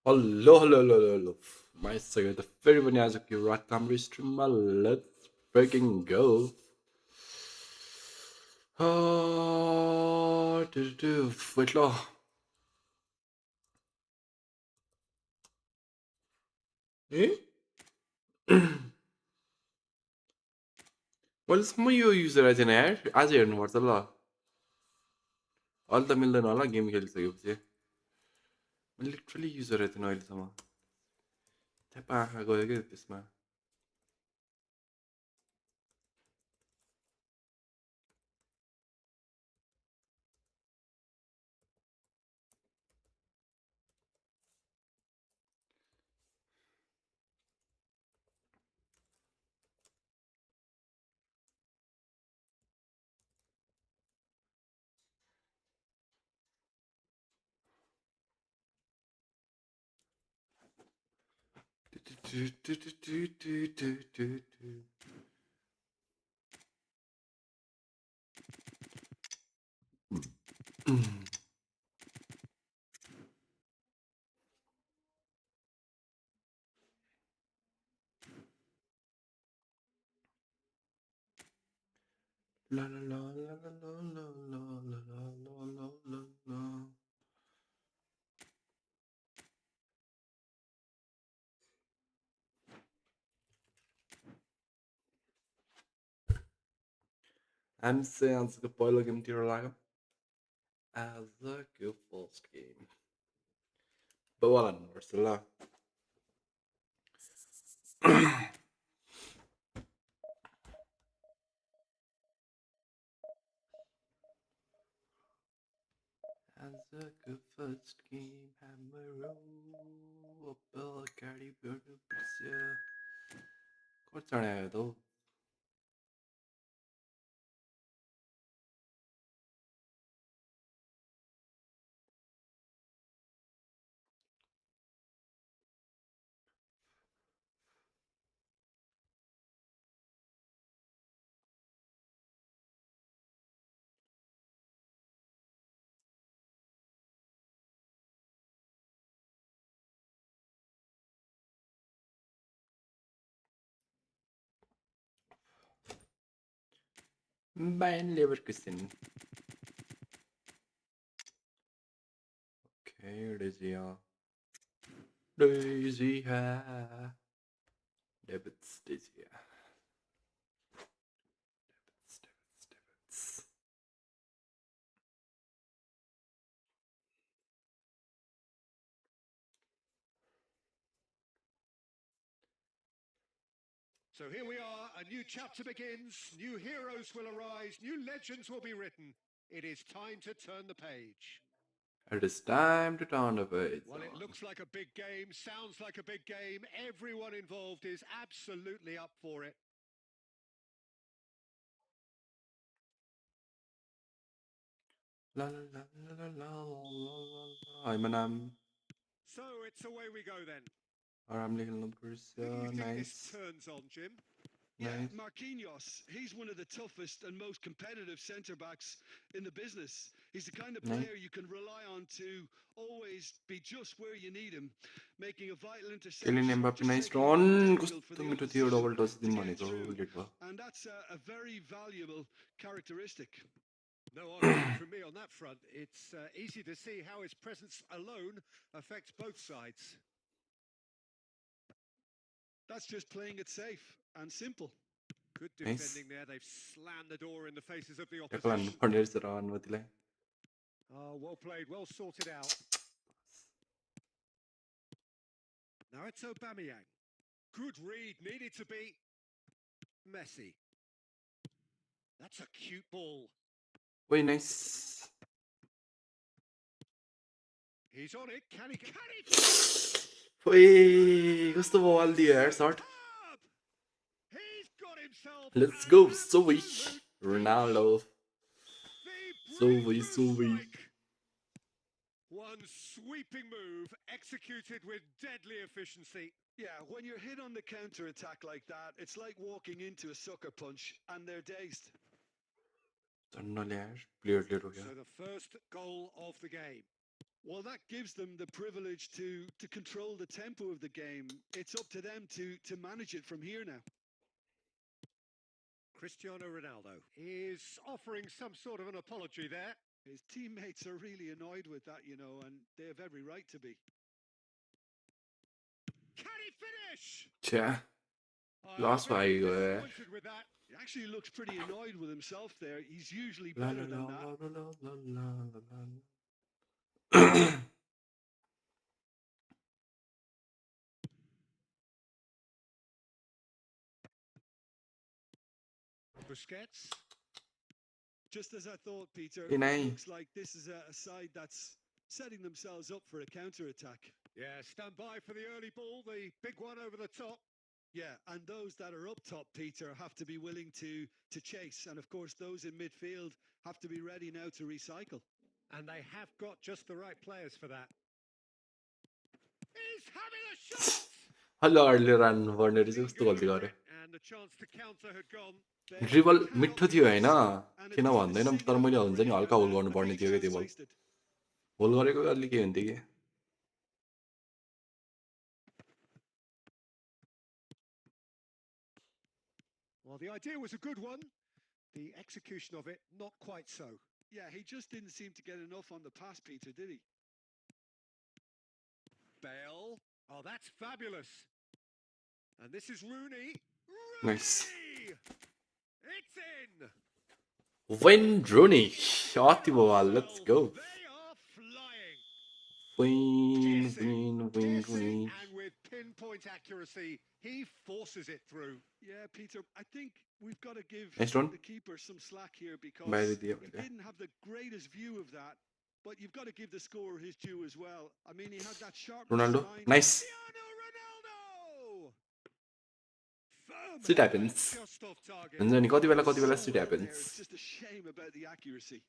Hallo. Meister, de very wanneer als ik je raad kan maar let's freaking go. Wait lo. Eh? Well, सम्म यो user आइदिएन यार आज हेर्नुपर्छ ल अहिले त मिल्दैन होला गेम खेलिसकेपछि लिटरली युजर आइदिएन अहिलेसम्म ट्याप आँखा गयो क्या त्यसमा La la la la la la la la la la la la la. I'm saying as a पहिलो गेमतिर लाग्यो as a good first game बवाल हान्नुपर्छ ल as a good first game hammer bell गाडी बढ्नुपर्छ कति चढायो त हौ Bayan Leverkusen. Okay, Daisy. Daisy. Debits, Daisy. Debits. So here we are, a new chapter begins, new heroes will arise, new legends will be written. It is time to turn the page. It is time to turn the page. Well, it looks like a big game, sounds like a big game. Everyone involved is absolutely up for it. La la la la la la la la. So it's away we go then. Aramle खेल्नुपर्छ Who do you think nice this turns on, Jim? Yeah, nice Marquinhos, he's one of the toughest and most competitive centre-backs in the business. He's the kind of nice player you can rely on to always be just where you need him, making a vital Kylian interception, Mbappe just nice taking run it difficult for कस्तो the मिठो थियो opposition double touch to दिनु get भनेको through. Late भयो And that's a very valuable characteristic. No argument from me on that front. It's easy to see how his presence alone affects both sides. That's just playing it safe and simple. Good Nice. defending there. They've slammed the door in the faces of the tackle हान्नु opposition. पर्ने रहेछ र अनुमतिलाई Oh, well played, well sorted out. Now it's Aubameyang. Good read, needed to be Messi. That's a cute ball. Way nice He's on it. Can he? Way कस्तो बवाल दियो यार shirt He's got himself. Let's go an Zoe absolute Ronaldo The breakthrough Zoe strike. One sweeping move executed with deadly efficiency. Yeah, when you're hit on the counter-attack like that, it's like walking into a sucker punch and they're dazed. झन्नले यार प्लेयरले रोक्यो So the first goal of the game. Well, that gives them the privilege to control the tempo of the game. It's up to them to manage it from here now. Cristiano Ronaldo is offering some sort of an apology there. His teammates are really annoyed with that, you know, and they have every right to be. Can he finish? Tja, I'm lost very by disappointed with that. He actually looks pretty annoyed with himself there. He's usually la better la than la that. la la la la la. Busquets. Just as I thought, Peter, Hey, it nay. looks like this is a side that's setting themselves up for a counter-attack. Yeah, stand by for the early ball, the big one over the top. Yeah, and those that are up top, Peter, have to be willing to chase. And of course, those in midfield have to be ready now to recycle. And they have got just the right players for that. He's having a shot! हल्ला early run गर्ने चाहिँ कस्तो गल्ती Eager for गर्यो it, and the chance to counter had gone. Dribble Cannot मिठो be थियो होइन missed. And a किन deep भन्दैनौँ तर signal मैले हुन्छ नि radio हल्का होल there. गर्नुपर्ने A थियो क्या त्यो बल chance wasted. होल गरेको अलि के हुन्थ्यो कि Well, the idea was a good one. The execution of it, not quite so. Yeah, he just didn't seem to get enough on the pass, Peter, did he? Bale. Oh, that's fabulous. And this is Rooney. Nice. Rooney! It's in! Wayne Rooney अति भयो let's go They are flying. Wayne Piercing, Rooney and with pinpoint accuracy, he forces it through. Yeah, Peter, I think we've got to give Nice run. the keeper some slack here because बाहिर he दियो मैले didn't have the greatest view of that. But you've got to give the scorer his due as well. I mean, he had that sharpness Ronaldo of mind. nice Cristiano Ronaldo! Firm Shit header, happens. just off target. हुन्छ नि कति बेला So shit well there. happens It's just a shame about the accuracy.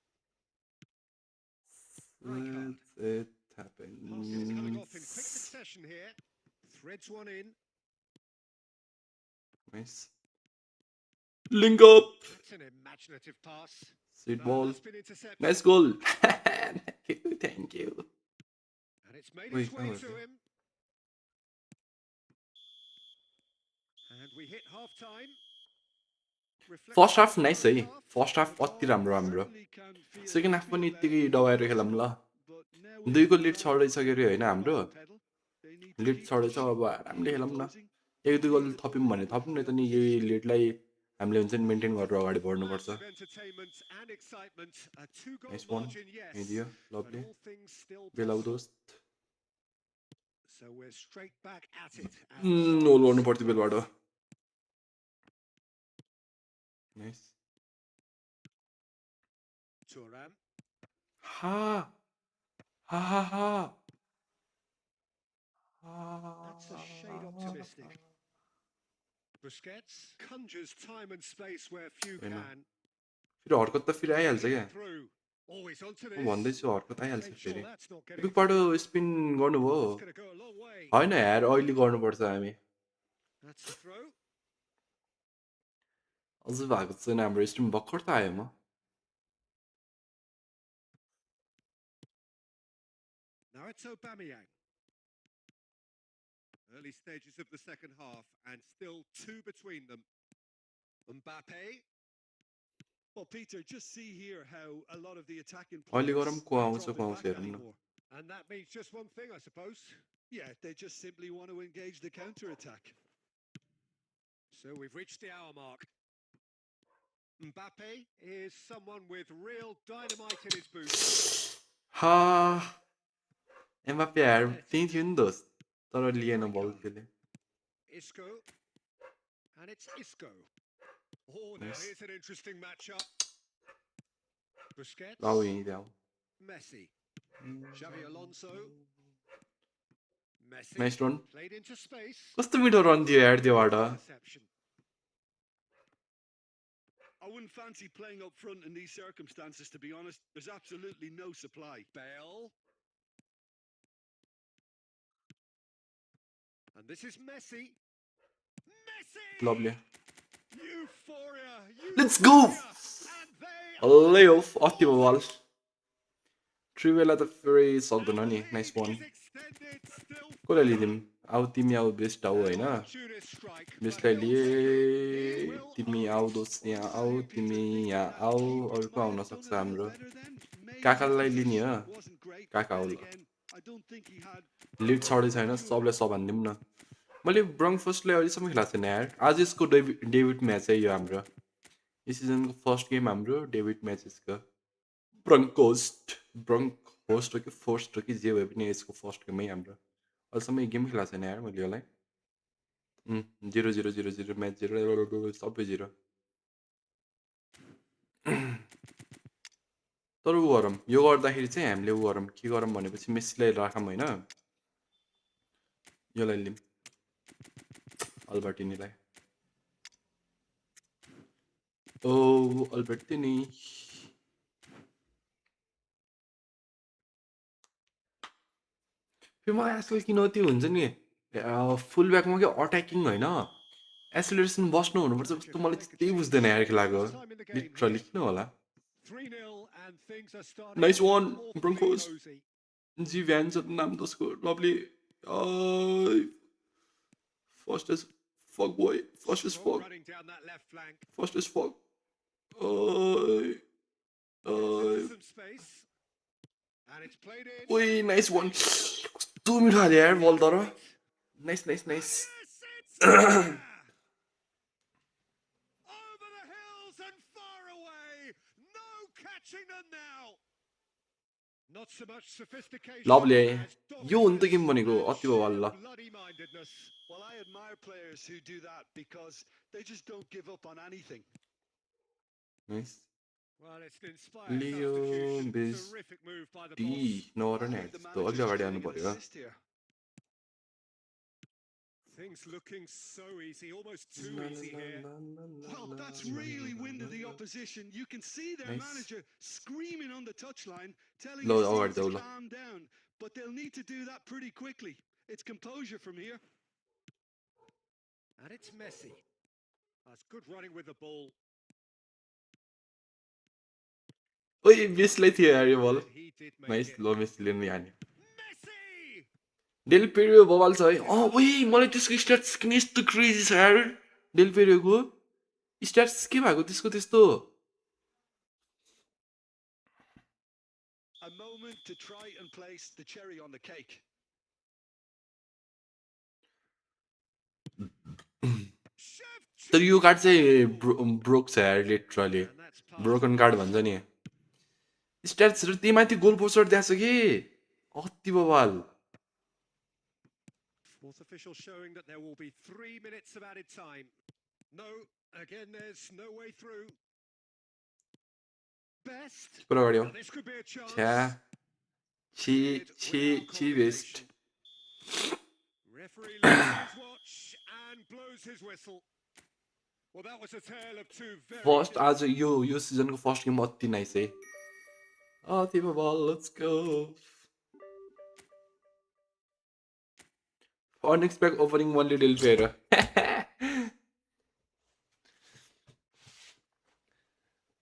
it Passes coming off in quick happens succession here. Threads one in. nice link up That's an imaginative pass. sweet No, ball that's been intercepted. nice goal thank you And it's made Wait, its way how was to it? him. And we hit half time. First half nice है first half अति राम्रो हाम्रो second half पनि यत्तिकै दबाएर खेलौँ ल 2 lid छड्दैछ के होइन हाम्रो लिड छड्दैछ अब आरामले खेलौँ न 1-2 गोल थप्यौँ भने थप्यौँ न त नि यही लिडलाई हामीले हुन्छ नि मेन्टेन गरेर अगाडि बढ्नुपर्छ नाइस वान दियो लभली बेलाउ दोस्त होल गर्नु पर्थ्यो बेलबाट नाइस हा हा हा हा That's a shade optimistic. Busquets conjures time and space where few can. फेरि हरकत त फेरि आइहाल्छ क्या Always onto म this. भन्दैछु हरकत आइहाल्छ Sure, फेरि that's not getting एकपल्ट स्पिन गर्नुभयो That's going to go a long way. होइन यार अहिले गर्नुपर्छ हामी That's the throw. अझ भएको छैन हाम्रो स्ट्रिम भर्खर त आयो म Now it's Aubameyang. Early stages of the second half and still 2 between them. Mbappe. Well, Peter, just see here how a lot of the attacking अहिले players गरौँ को aren't आउँछ dropping back हेरौँ न anymore. And that means just one thing, I suppose. Yeah, they just simply want to engage the counter-attack. So we've reached the hour mark. Mbappe is someone with real dynamite in his boots. हा Mbappe यार त्यही थियो नि दोस्त तर lien बल त्यसले Isco. And it's Isco. Oh, now Nice. here's an interesting matchup. Busquets. लाउ यहीँ ल्याऊ Messi. Xavi Alonso. Messi. Nice run Played into space. कस्तो मिठो रन थियो यार त्योबाट Interception. I wouldn't fancy playing up front in these circumstances, to be honest. There's absolutely no supply. Bale. And this is Messi. Messi! Lovely. Euphoria! Let's go! And they Lay off अति भयो बल ट्रिवेला त फेरि सक्दैन नि nice वान कसलाई लिदिउँ आऊ तिमी आऊ बेस्ट आऊ होइन बेस्टलाई लिए तिमी आऊ दोस्त यहाँ आऊ तिमी यहाँ आऊ अरू को आउन सक्छ हाम्रो काकालाई लिने हो काका आऊ ल लिड छँदै छैन सबलाई सब हानिदिउँ न मैले ब्रङ्फर्स्टलाई अहिलेसम्म खेलाएको छैन यार आज यसको डेब्युट म्याच है यो हाम्रो यो सिजनको फर्स्ट गेम हाम्रो डेब्युट म्याच यसको ब्रङ्क होस्ट हो कि फर्स्ट हो कि जे भए पनि यसको फर्स्ट गेमै हाम्रो अहिलेसम्म यो गेम खेलाएको छैन यार मैले यसलाई 0-0-0-0 म्याच 0 सबै 0 तर उ गरौँ यो गर्दाखेरि चाहिँ हामीले उ गरौँ के गरौँ भनेपछि मेस्सीलाई राखौँ होइन यसलाई लिउँ अल्बर्टिनीलाई ओ अल्बर्टिनी फेरि मलाई आजकल किन त्यो हुन्छ नि फुल ब्याकमा क्या अट्याकिङ होइन एसिलेरेसन बस्नु हुनुपर्छ कस्तो मलाई त्यही बुझ्दैन यार खेलाएको लिटरली किन होला नाइस वान ब्रोङ्कोस जी भ्यान्स नाम दोस्को lovely first is fuck boy first is fuck ओइ नाइस वान कस्तो मिठो हाल्यो यार बल तर नाइस नाइस नाइस लभली यो हो नि त गेम भनेको अति बवाल ल Well, I admire players who do that because they just don't give up on anything. Nice. Well, it's an inspired Leo substitution. Biz Terrific move by the D boss. Nagar I नि think the त्यस्तो अघि manager's अगाडि trying आउनु to get पर्यो assist here. Things looking so easy, almost too easy here. Well, that's really winded the opposition. You can see their manager screaming on the touchline, telling his team to calm down. But they'll need to do that pretty quickly. It's composure from here. And it's Messi. That's good running with the ball. ओइ बेसलाई थियो यार यो बल nice लो मेसीले नि हान्यो del पेरियो बवाल छ है ओइ मलाई त्यसको स्ट्याट्स किन यस्तो क्रेजी छ यार डेल पेरियोको स्ट्याट्स के भएको त्यसको त्यस्तो A moment to try and place the cherry on the cake. तर यो कार्ड चाहिँ ब्रोक छ यार लिटरली ब्रोकन कार्ड भन्छ नि स्ट्याट्सहरु त्यही माथि गोल पोस्टर दिएको छ कि अति बवाल Fourth official showing that there will be 3 minutes of added time. No, again there's no way through. Best. Now this could be a chance. Chi best. Referee looks his watch and blows his whistle. Well, that was a tale of two very First आज यो सिजनको first game अति nice है अति बवाल let's go unexpect opening वानले Del Piero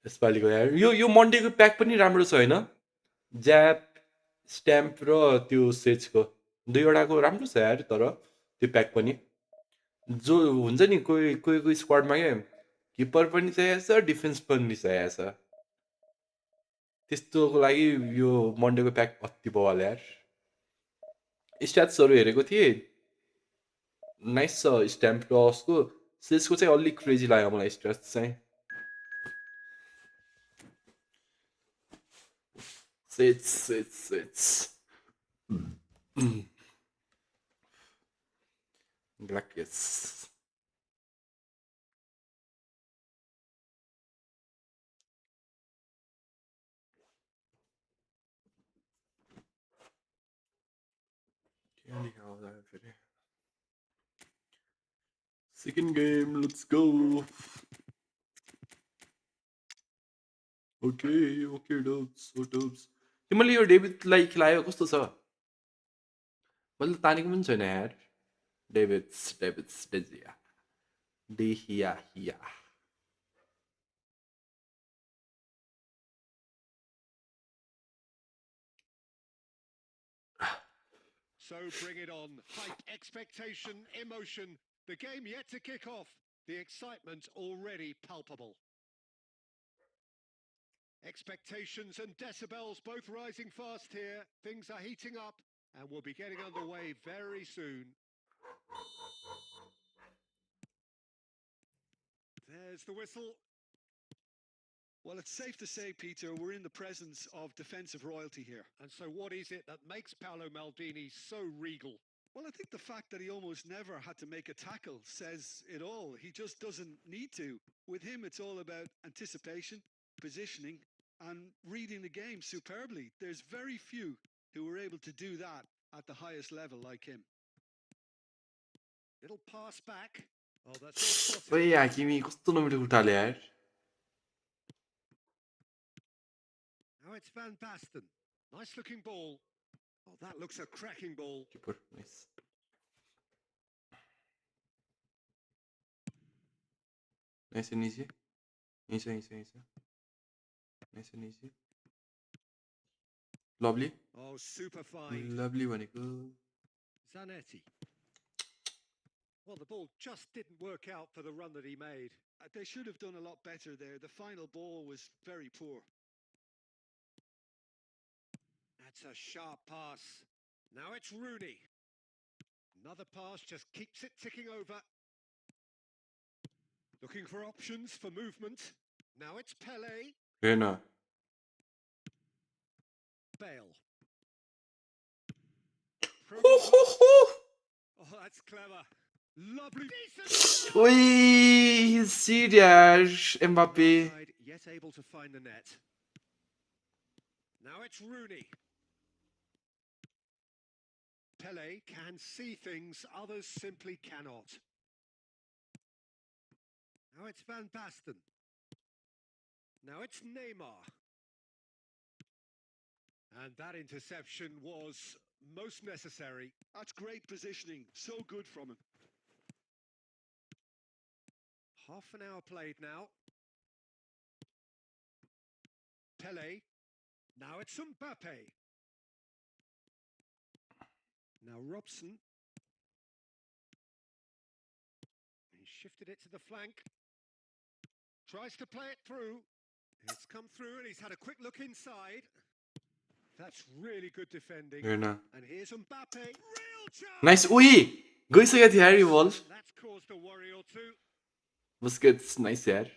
यसपालिको यार यो मन्डेको pack पनि राम्रो छ हैन ज्याप स्ट्याम्प र त्यो सेजको दुईवटाको राम्रो छ यार तर त्यो प्याक पनि जो हुन्छ नि कोही स्क्वाडमा के किपर पनि चाहिएको छ डिफेन्स पनि चाहिएको छ त्यस्तोको लागि यो मन्डेको प्याक अति बवाल यार स्ट्याट्सहरु हेरेको थिए नाइस छ स्ट्याम्प र उसको सेजको चाहिँ अलि क्रेजी लाग्यो मलाई स्ट्याट्स चाहिँ Sits. Glackus. Second game, let's go. Okay, dubs. तिमीले यो डेभिडलाई खिलायो कस्तो छ मैले तानेको पनि छैन यार David's डेहिया So bring it on. Hype, expectation, emotion. The game yet to kick off. The excitement already palpable. Expectations and decibels both rising fast here. Things are heating up and we'll be getting underway very soon. There's the whistle. Well, it's safe to say, Peter, we're in the presence of defensive royalty here. And so what is it that makes Paolo Maldini so regal? Well, I think the fact that he almost never had to make a tackle says it all. He just doesn't need to. With him, it's all about anticipation, positioning, and reading the game superbly. There's very few who are able to do that at the highest level like him. Little pass back. Oh, that's all ओए हाकिमी कस्तो नमिठो खुट्टाले यार Now it's Van Basten. Nice looking ball. Oh, that looks a cracking ball. Keeper, nice. Nice and easy. Easy. Nice and easy. Lovely. Oh, super fine. Lovely भनेको Zanetti. Well, the ball just didn't work out for the run that he made. They should have done a lot better there. The final ball was very poor. That's a sharp pass. Now it's Rooney. Another pass just keeps it ticking over. Looking for options for movement. Now it's Pele. हेर्न Bale. Oh, that's clever. Lovely. Decent. ओइ he's serious Mbappé Side, yet able to find the net. Now it's Rooney. Pele can see things others simply cannot. Now it's Van Basten. Now it's Neymar. And that interception was most necessary. That's great positioning. So good from him. Half an hour played now. Pele. Now it's Mbappe. Now Robson. He shifted it to the flank. Tries to play it through. It's come through and he's had a quick look inside. That's really good defending. हेर्न And here's Mbappe. Real chance. Nice ओइ गइसकेको थियो यार यो बल That's caused a worry or two. Busquets nice यार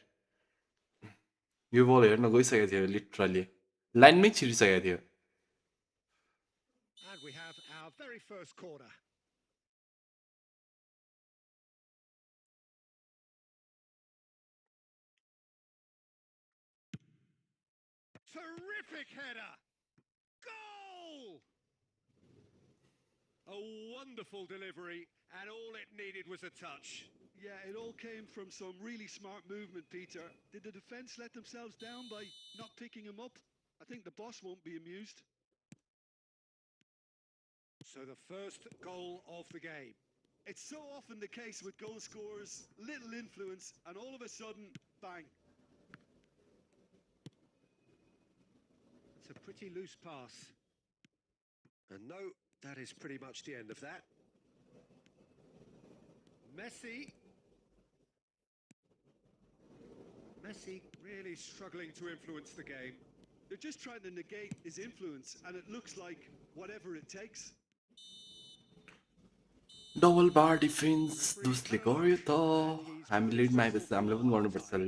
यो बल हेर्न गइसकेको थियो लिटरली लाइनमै छिरिसकेको थियो And we have our very first corner. Terrific header! Goal! A wonderful delivery, and all it needed was a touch. Yeah, it all came from some really smart movement, Peter. Did the defence let themselves down by not picking him up? I think the boss won't be amused. So the first goal of the game. It's so often the case with goal scorers, little influence, and all of a sudden, bang. It's a pretty loose pass. And no, that is pretty much the end of that. Messi really struggling to influence the game. They're just trying to negate his influence, and it looks like whatever it takes. Double bar defence दुसले गर्यो त हामी लिडमा आएपछि हामीले पनि गर्नुपर्छ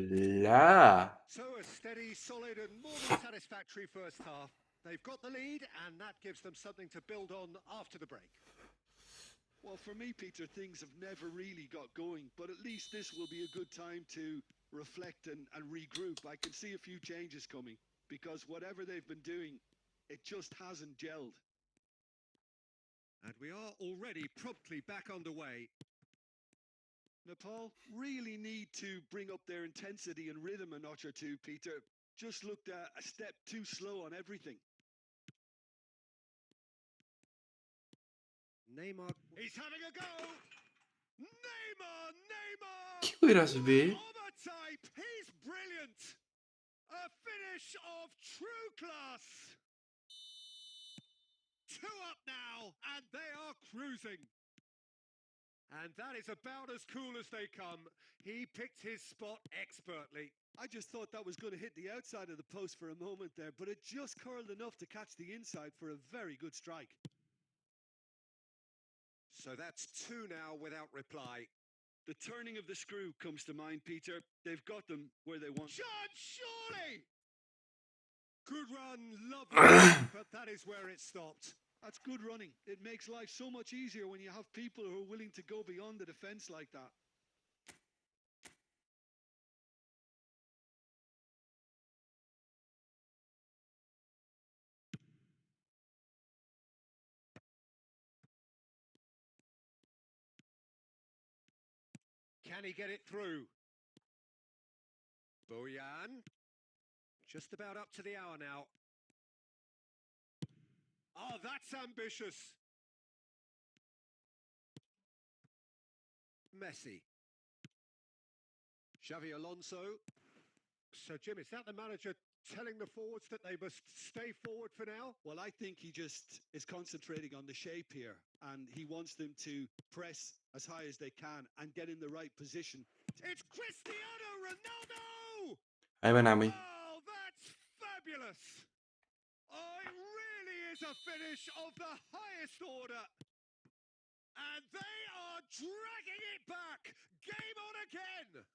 ला So a steady, solid and more than satisfactory first half. They've got the lead and that gives them something to build on after the break. Well, for me, Peter, things have never really got going, but at least this will be a good time to reflect and regroup. I can see a few changes coming because whatever they've been doing, it just hasn't gelled. And we are already promptly back underway. Nepal really need to bring up their intensity and rhythm a notch or two, Peter. Just looked a step too slow on everything. Neymar, he's having a go! Neymar! के गरिरहेको छु बे Of a type, he's brilliant! A finish of true class! Two up now, and they are cruising. And that is about as cool as they come. He picked his spot expertly. I just thought that was going to hit the outside of the post for a moment there, but it just curled enough to catch the inside for a very good strike. So that's two now without reply. The turning of the screw comes to mind, Peter. They've got them where they want. John Shorley! Good run, lovely, but that is where it stopped. That's good running. It makes life so much easier when you have people who are willing to go beyond the defence like that. Can he get it through? Bojan. Just about up to the hour now. Oh, that's ambitious. Messi. Xavi Alonso. So, Jim, is that the manager telling the forwards that they must stay forward for now? Well, I think he just is concentrating on the shape here, and he wants them to press as high as they can and get in the right position. It's Cristiano Ronaldo! Aynen abi. Oh, that's fabulous! Oh, it really is a finish of the highest order. And they are dragging it back. Game on again.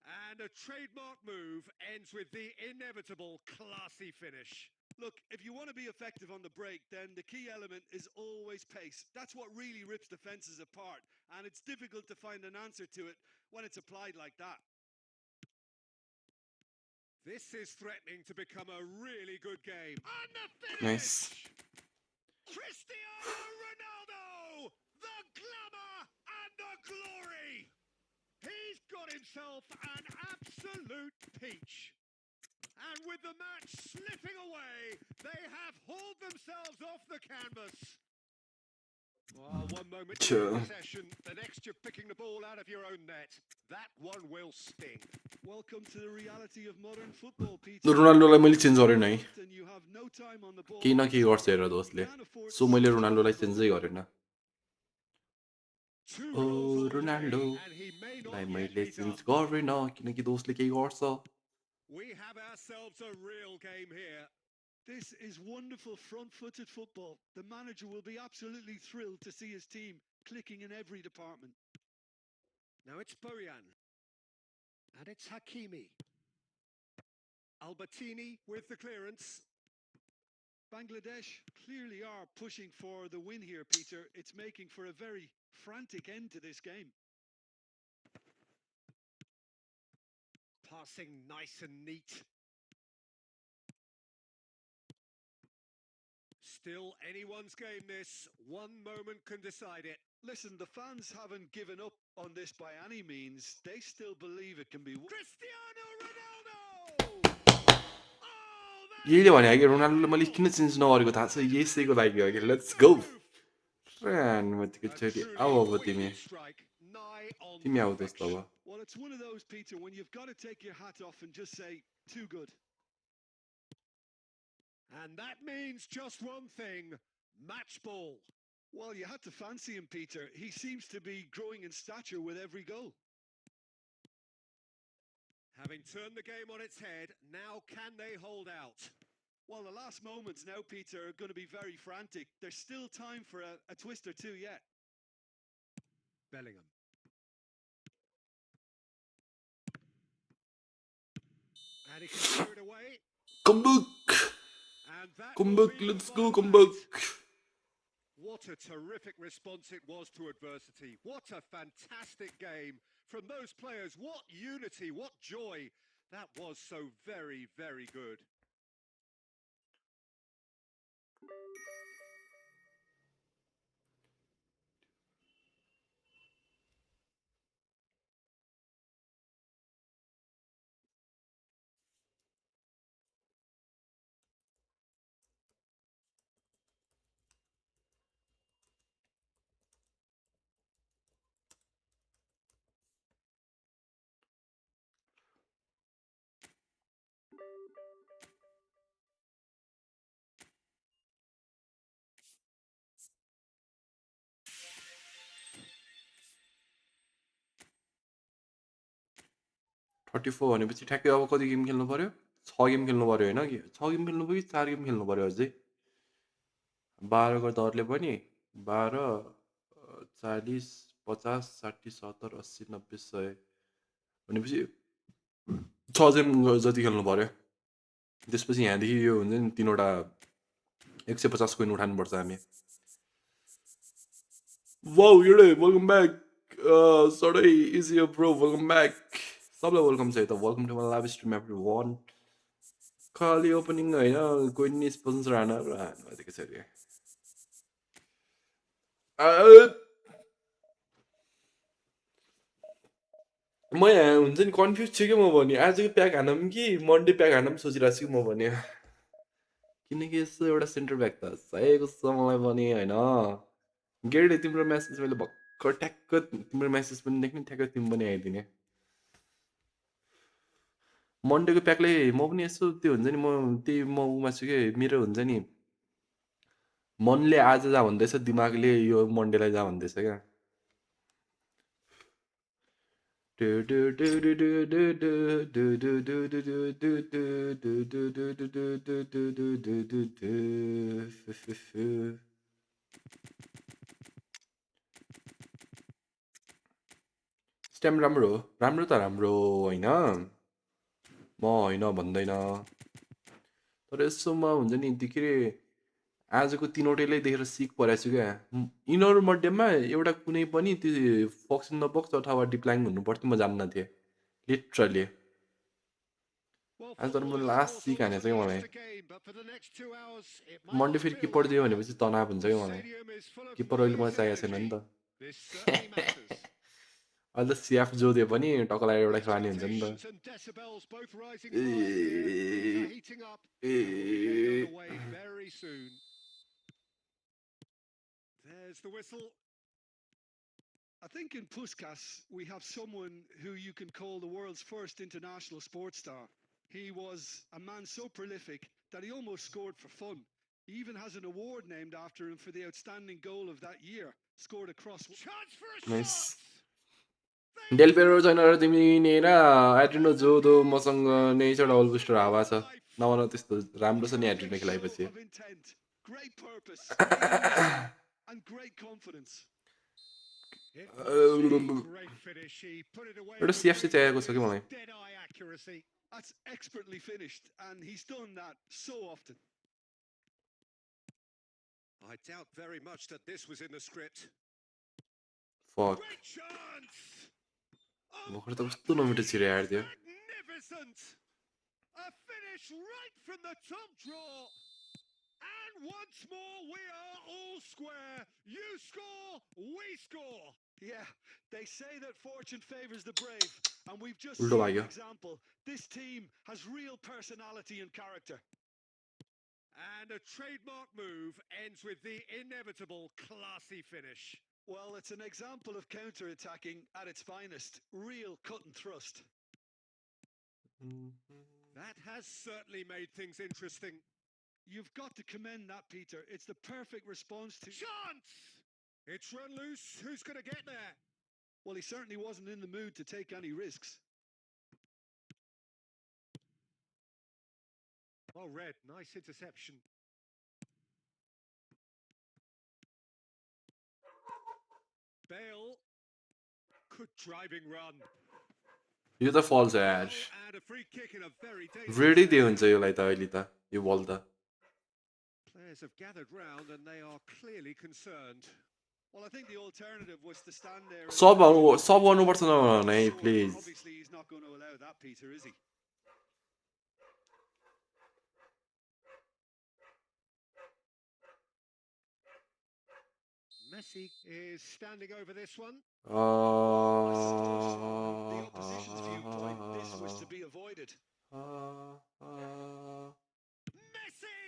And a trademark move ends with the inevitable classy finish. Look, if you want to be effective on the break, then the key element is always pace. That's what really rips defenses apart, and it's difficult to find an answer to it when it's applied like that. This is threatening to become a really good game. And the finish! Nice. Cristiano Ronaldo! The glamour and the glory! He's got himself an absolute peach. And with the match slipping away, they have hauled themselves off the canvas. Well, one moment you're in possession, the next you're picking the ball out of your own net. That one will sting. Welcome to the reality of modern football, Peter. रोनाल्डोलाई मैले change गरेन है And you have no time on the ball. केही न केही गर्छ हेर दोस्तले सो मैले रोनाल्डोलाई चेन्जै गरेन ओ रोनाल्डोलाई मैले चेन्ज गरेन किनकि दोस्तले केही गर्छ We have ourselves a real game here. This is wonderful front-footed football. The manager will be absolutely thrilled to see his team clicking in every department. Now it's Bojan. And it's Hakimi. Albertini with the clearance. Bangladesh clearly are pushing for the win here, Peter. It's making for a very frantic end to this game. Passing nice and neat. Still anyone's game this. One moment can decide it. Listen, the fans haven't given up on this by any means. They still believe it can be... Cristiano Ronaldo! Oh, यहीले भने कि रोनाल्डोले मैले किन change नगरेको थाहा छ यसैको लागि हो कि लेट्स गो फ्रेन्ड मतिको छोरी आऊ अब तिमी तिमी आऊ दोस्त अब Well, it's one of those, Peter, when you've got to take your hat off and just say, too good. And that means just one thing, match ball. Well, you had to fancy him, Peter. He seems to be growing in stature with every goal. Having turned the game on its head, now can they hold out? Well, the last moments now, Peter, are going to be very frantic. There's still time for a twist or two yet. Bellingham. And he can clear it away. Come back! And that Come will back, be let's the go, final come act. back! What a terrific response it was to adversity. What a fantastic game from those players. What unity, what joy. That was so very, very good. 34 भनेपछि ठ्याक्कै अब कति game खेल्नु पर्यो 6 game खेल्नु पर्यो होइन कि 6 गेम खेल्नु पर्यो कि 4 गेम खेल्नु पर्यो अझै 12 को दरले पनि 12 40 50 60 70 80 90 100 भनेपछि 6 गेम जति खेल्नु पर्यो त्यसपछि यहाँदेखि यो हुन्छ नि 3वटा 150 कोइन उठाउनुपर्छ हामी वाउ युडे वेलकम ब्याक सडै इज यो ब्रो वेलकम ब्याक सबलाई वेलकम छ त welcome to my live stream everyone खाली ओपनिङ होइन कोही नि स्पोन्सर हान्न दिएको छ अरे म यहाँ हुन्छ नि कन्फ्युज छु कि म भने आजको प्याक हानौँ कि मन्डे प्याक हानौँ सोचिरहेको छु कि म भने किनकि यस्तो एउटा सेन्टर ब्याक त चाहिएको छ मलाई पनि होइन गेडे तिम्रो म्यासेज मैले भर्खर ठ्याक्क तिम्रो म्यासेज पनि देख्ने ठ्याक्क तिमी पनि आइदिने मन्डेको प्याकले म पनि यसो त्यो हुन्छ नि म त्यही म उमा छु कि मेरो हुन्छ नि मनले आज जा भन्दैछ दिमागले यो मन्डेलाई जा भन्दैछ क्या स्ट्याम्प राम्रो हो राम्रो त राम्रो होइन म होइन भन्दैन तर यसोमा हुन्छ नि के अरे आजको 3वटैलाई देखेर सिक परेको छु क्या यिनीहरू मध्येमा एउटा कुनै पनि त्यो फक्स इन द बक्स अथवा डिप्लाइङ हुनु पर्थ्यो म जान्न थिएँ लिटरली आज तर म लास्ट सिक हानेछ क्या मलाई मन्डे फेरि किपर दियो भनेपछि तनाव हुन्छ क्या मलाई किपर अहिले मलाई चाहिएको छैन नि त अहिले त सिएफ जो दियो पनि टक्कलाई एउटा खेलानी हुन्छ नि त There's the whistle. I think in Puskas we have someone who you can call the world's first international sports star. He was a man so prolific that he almost scored for fun. He even has an award named after him for the outstanding goal of that year. Scored a cross. Chance for a Nice. shot. Del Piero छैन र तिमी नेरा एड्रिनो जोदो मसँग नै छ double booster हावा छ नभन त्यस्तो राम्रो छ नि एड्रिनो खेलाएपछि Great purpose, great ambition, and great confidence. Great finish. He put it away एउटा with सिएफसी चाहिएको छ कि मलाई dead-eye accuracy. That's expertly finished, and he's done that so often. I doubt very much that this was in the script. Fuck Great chance. भर्खर त कस्तो नमिठो छिरे हार्दियो Magnificent. A finish right from the top draw. And once more, we are all square. You score, we score. Yeah, they say that fortune favors the brave, and we've just उल्टो seen लाग्यो an example. This team has real personality and character. And a trademark move ends with the inevitable classy finish. Well, it's an example of counter-attacking at its finest. Real cut and thrust. That has certainly made things interesting. You've got to commend that, Peter. It's the perfect response to... Chance! It's run loose. Who's going to get there? Well, he certainly wasn't in the mood to take any risks. Oh, Red, nice interception. Bale. Good driving run. यो त फल्छ यार And a free kick in a very dangerous ready दियो area. हुन्छ यसलाई त अहिले त यो बल त Players have gathered round and they are clearly concerned. Well, I think the alternative was to stand there... सब गर्नुपर्छ नभन है please Obviously, he's not going to allow that, Peter, is he? Messi is standing over this one. The opposition's viewpoint, this was to be avoided. Messi!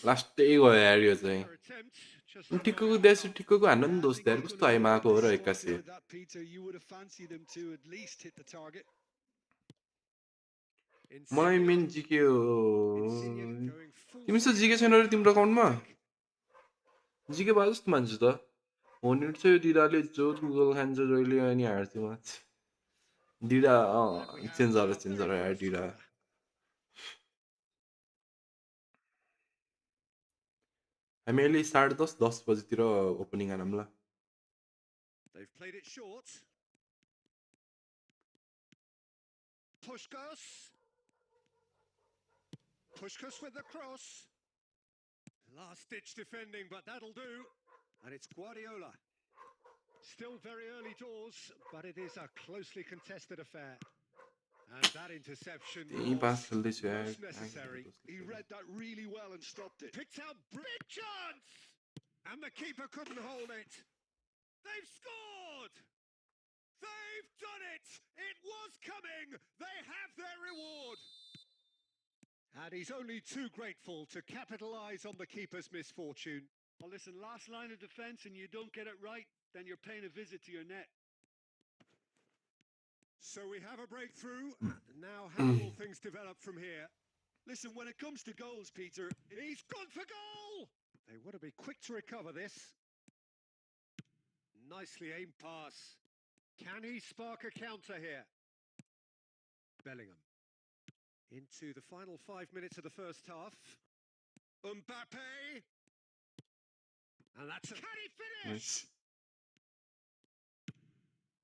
लास्टै गयो यार यो चाहिँ Their attempt just ठिक्कको देश ठिक्कको हान्न नि दोस्त यार कस्तो आइमाको हो र एक्कासी That, Peter, you would have fancied him to at least hit the target. मलाई Insigne. मेन जिके हो Insigne going full तिमीसँग speed जिके on छैन the र तिम्रो अकाउन्टमा counter-attack. जिके भए जस्तो मान्छु त हुने चाहिँ यो दिदाले जो गुगल खान्छ जहिले अनि हार्छु म दुईटा And we have change our गरेर very आयो first दुईटा corner. हामी अहिले 10:30 बजीतिर ओपनिङ आनौँ ल They've played it short. Pushkas. Pushkas with the cross. Last-ditch defending, but that'll do. And it's Guardiola. Still very early doors, but it is a closely contested affair. And that interception त्यही was पास खेल्दैछु यार most necessary. He read that really well and stopped it. Picked out big chance! And the keeper couldn't hold it. They've scored! They've done it! It was coming! They have their reward! And he's only too grateful to capitalise on the keeper's misfortune. Well, listen, last line of defence and you don't get it right, then you're paying a visit to your net. So we have a breakthrough. Now how will things develop from here? Listen, when it comes to goals, Peter, He's gone for goal! They want to be quick to recover this. Nicely aimed pass. Can he spark a counter here? Bellingham. Into the final 5 minutes of the first half. Mbappe. And that's a... Can he finish? Nice.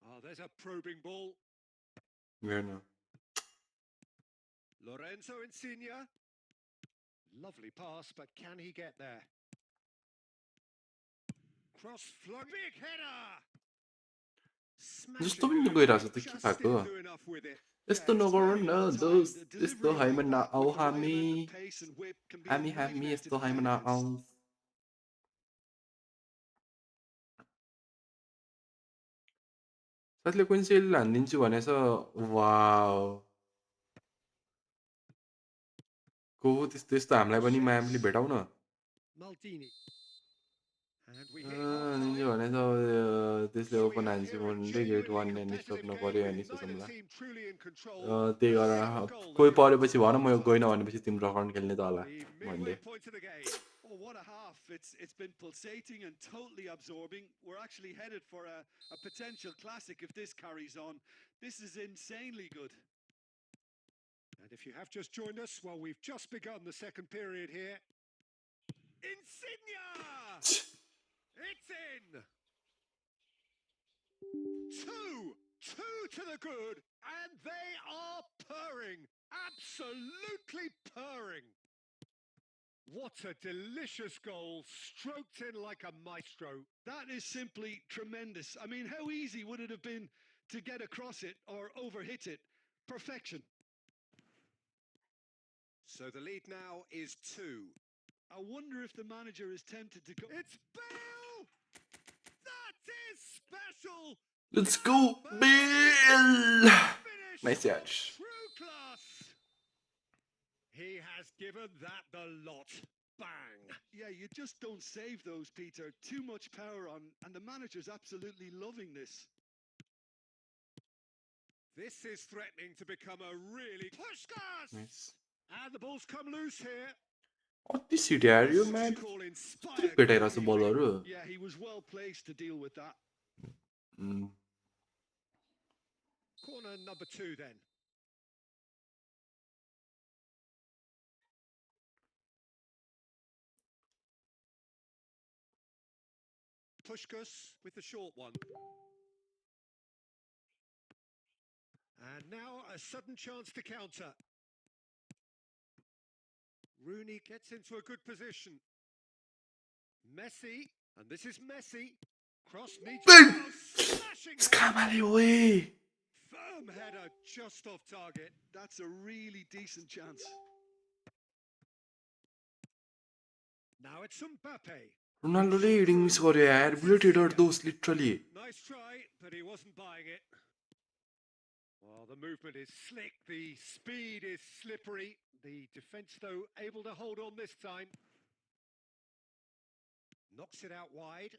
Oh, there's a probing ball. Werner. Lorenzo Insigne. Lovely pass, but can he get there? Cross flung. Big header! जस्तो पनि गइरहेछ त के भएको यस्तो नगरौँ न दोस्त यस्तो हाइमा नआऊ हामी हामी यस्तो हाइमा नआऊ साथीले कुइन्सेल हानिदिन्छु भनेछ वाउ को त्यस्तो यस्तो हामीलाई पनि म्यामले भेटाउन Maldini. And we hit निन्जु half-time. भनेछ त्यसले ओपन हान्छु भन्दै गेट 1 नि सक्नु पर्यो अनि सोचौँला त्यही गरेर कोही परेपछि भन म यो गइन भनेपछि तिम्रो अकाउन्ट खेल्ने त होला भन्दै oh, what a half. It's been pulsating and totally absorbing. We're actually headed for a potential classic if this carries on. This is insanely good. And if you have just joined us, well, we've just begun the second period here. Insigne! It's in! Two to the good, and they are purring, absolutely purring. What a delicious goal, stroked in like a maestro. That is simply tremendous. I mean, how easy would it have been to get across it or overhit it? Perfection. So the lead now is 2. I wonder if the manager is tempted to go. It's Bale! That is special! Let's go Bill nice catch True class! He has given that the lot. Bang! Yeah, you just don't save those, Peter. Too much power on, and the manager's absolutely loving this. This is threatening to become a really... Pushkas! nice And the ball's come loose here. अति सिट्यार यो match कति भेटाइरहेछ बलहरू Yeah, he was well placed to deal with that. Corner number 2 then. Pushkas with the short one. And now a sudden chance to counter. Rooney gets into a good position. Messi, and this is Messi. Cross needs smashing Scamali away. Firm header just off target. That's a really decent chance. Now it's Mbappe. रोनाल्डोले heading miss गर्यो यार bullet header दोस्त literally Nice try, but he wasn't buying it. Well, the movement is slick, the speed is slippery. The defence, though, able to hold on this time. Knocks it out wide.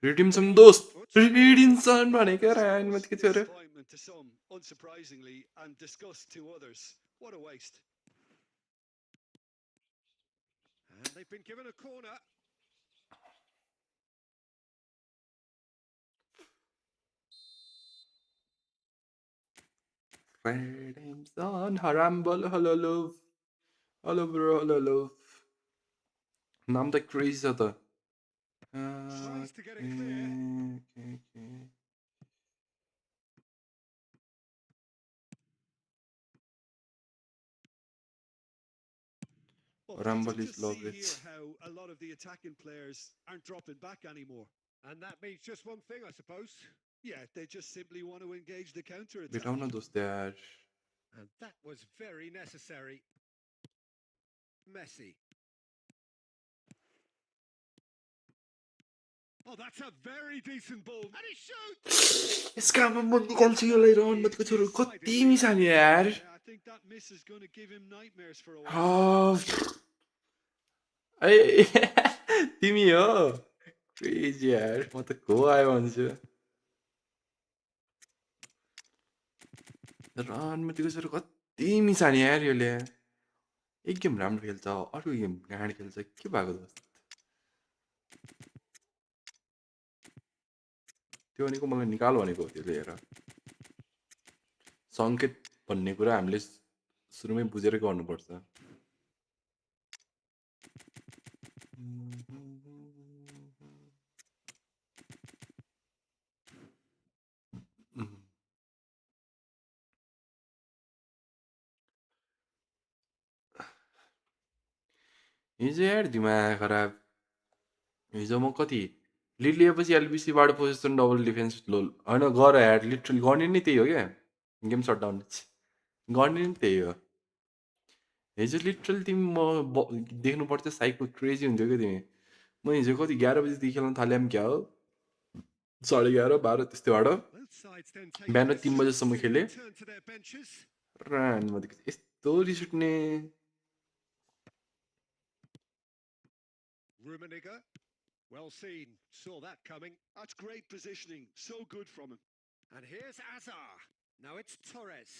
रिडिम्सन दोस्त रिडिम्सन भनेको रानमा के थियो रे Disappointment to some, unsurprisingly, and disgust to others. What a waste. And they've been given a corner. Redemption, Harambol, hello love. Hello bro, hello love. नाम त crazy छ त. Tries to get it clear. Well, Pato, Rumble is just see lovely. here how a lot of the attacking players aren't dropping back anymore. And that means just one thing, I suppose. Yeah, they just simply want to engage the counter-attack. बिठाउन दोस्त यार. And that was very necessary. Messi. Oh, that's a very decent ball. And he shoots! यसका म निकाल्छु यसलाई run मतको छोरो कति मिसानी यार. Yeah, I think that miss is going to give him nightmares for a while. ए तिमी हो क्रेजी यार म त को आयो भन्छु. रन मतिको छोरो कति मिसानी यार यसले. एक गेम राम्रो खेल्छ अरू गेम गाड खेल्छ के भएको दोस्त. त्यो भनेको मलाई निकाल भनेको हो त्यसले हेर. सङ्केत भन्ने कुरा हामीले सुरुमै बुझेर गर्नुपर्छ. हिजो यार दिमाग खराब. हिजो म कति लिड लिएपछि एलबिसीबाट पोजिसन डबल डिफेन्स लोल होइन गर यार लिटरली गर्ने नै त्यही हो क्या. गेम सटडाउन गर्ने नै त्यही हो. हिजो लिटरली तिमी म देख्नु पर्छ साइकको क्रेजी हुन्थ्यो क्या तिमी. म हिजो कति 11 बजीदेखि खेल्न थालेँ क्या हो. 11:30 12 त्यस्तोबाट बिहान 3 बजेसम्म खेलेँ. रान यस्तो रिस उठ्ने. Rummenigge. Well seen. Saw that coming. That's great positioning. So good from him. And here's Azar. Now it's Torres.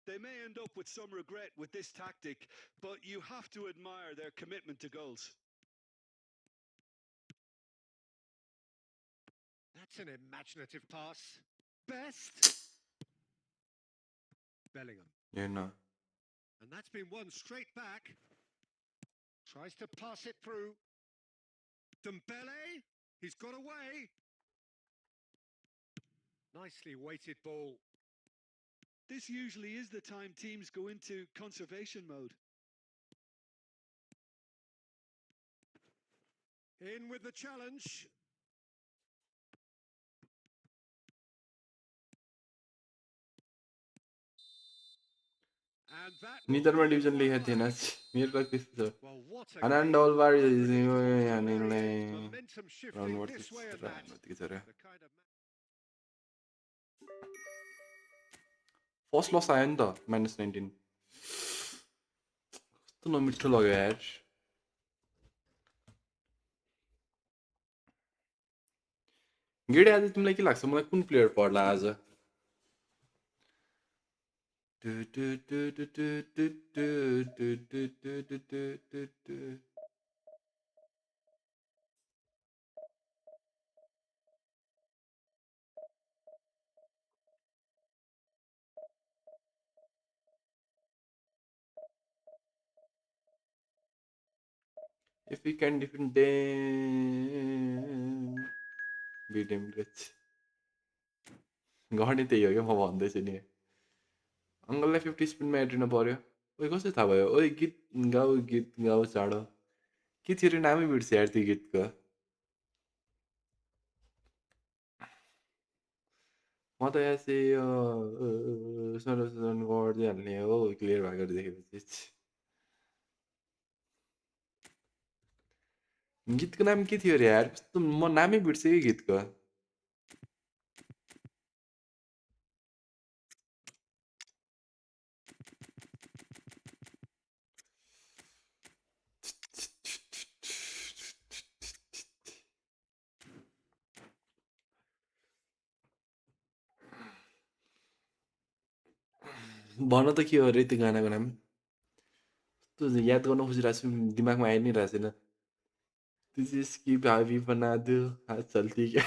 They may end up with some regret with this tactic, but you have to admire their commitment to goals. That's an imaginative pass. Best. Bellingham. Yeah, no. And that's been won straight back. Tries to pass it through. Dembele. He's got away. Nicely weighted ball. This usually is the time teams go into conservation mode. In with the challenge. And that निदरमा division लेखेको थिएन मेरो त त्यस्तो छ. आनन्द अलबार यहाँनिरले round त्यतिकै छ र. First लस आयो नि त -19. कस्तो नमिठो लाग्यो यार. गेडे आज तिमीलाई के लाग्छ मलाई कुन प्लेयर पर्ला आज. If we can defend them, beat them, let's. गर्ने त्यही हो क्या म भन्दैछु नि. अङ्कललाई 50 स्पिनमा एड्रिन पर्यो. ओइ कसरी थाहा भयो. ओइ गीत गाऊ चाँडो. के थियो अरे नामै बिर्छ यार त्यो गीतको. म त यसै सरोसन गरिदिइहाल्ने हो क्लियर भएको देखेपछि. गीतको नाम के थियो अरे यार. कस्तो म नामै बिर्सेँ कि गीतको. भन त के हो अरे त्यो गानाको नाम. त्यो याद गर्न खोजिरहेको छु दिमागमा आइ नै रहेको छैन. त्यो जिसकी भाभी बना दो हात चल्ती क्या.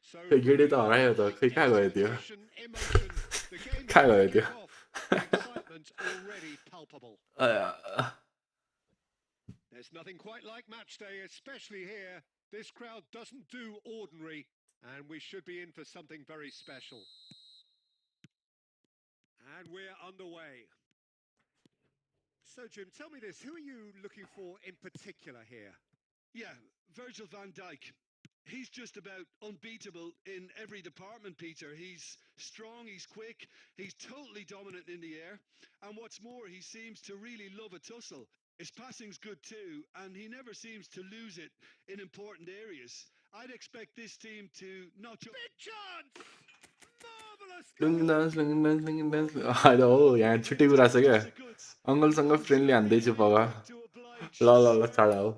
So खै गेडे त bring on हरायो त that खै कहाँ गयो त्यो expectation, emotion. The game's कहाँ about to गयो त्यो kick off. The excitement already palpable. There's nothing quite like match day, especially here. This crowd doesn't do ordinary, and we should be in for something very special. And we're underway. So, Jim, tell me this. Who are you looking for in particular here? Yeah, Virgil van Dijk. He's just about unbeatable in every department, Peter. He's strong, he's quick, he's totally dominant in the air. And what's more, he seems to really love a tussle. His passing's good too, and he never seems to lose it in important areas. I'd expect this team to not just... Big chance! Marvelous लुङ्गिन goal! Dance लुङ्गिन dance लुङ्गिन dance होइन हो यहाँ छुट्टै कुरा छ क्या अङ्कलसँग फ्रेन्डली हान्दैछु पग ल ल ल चाडा हो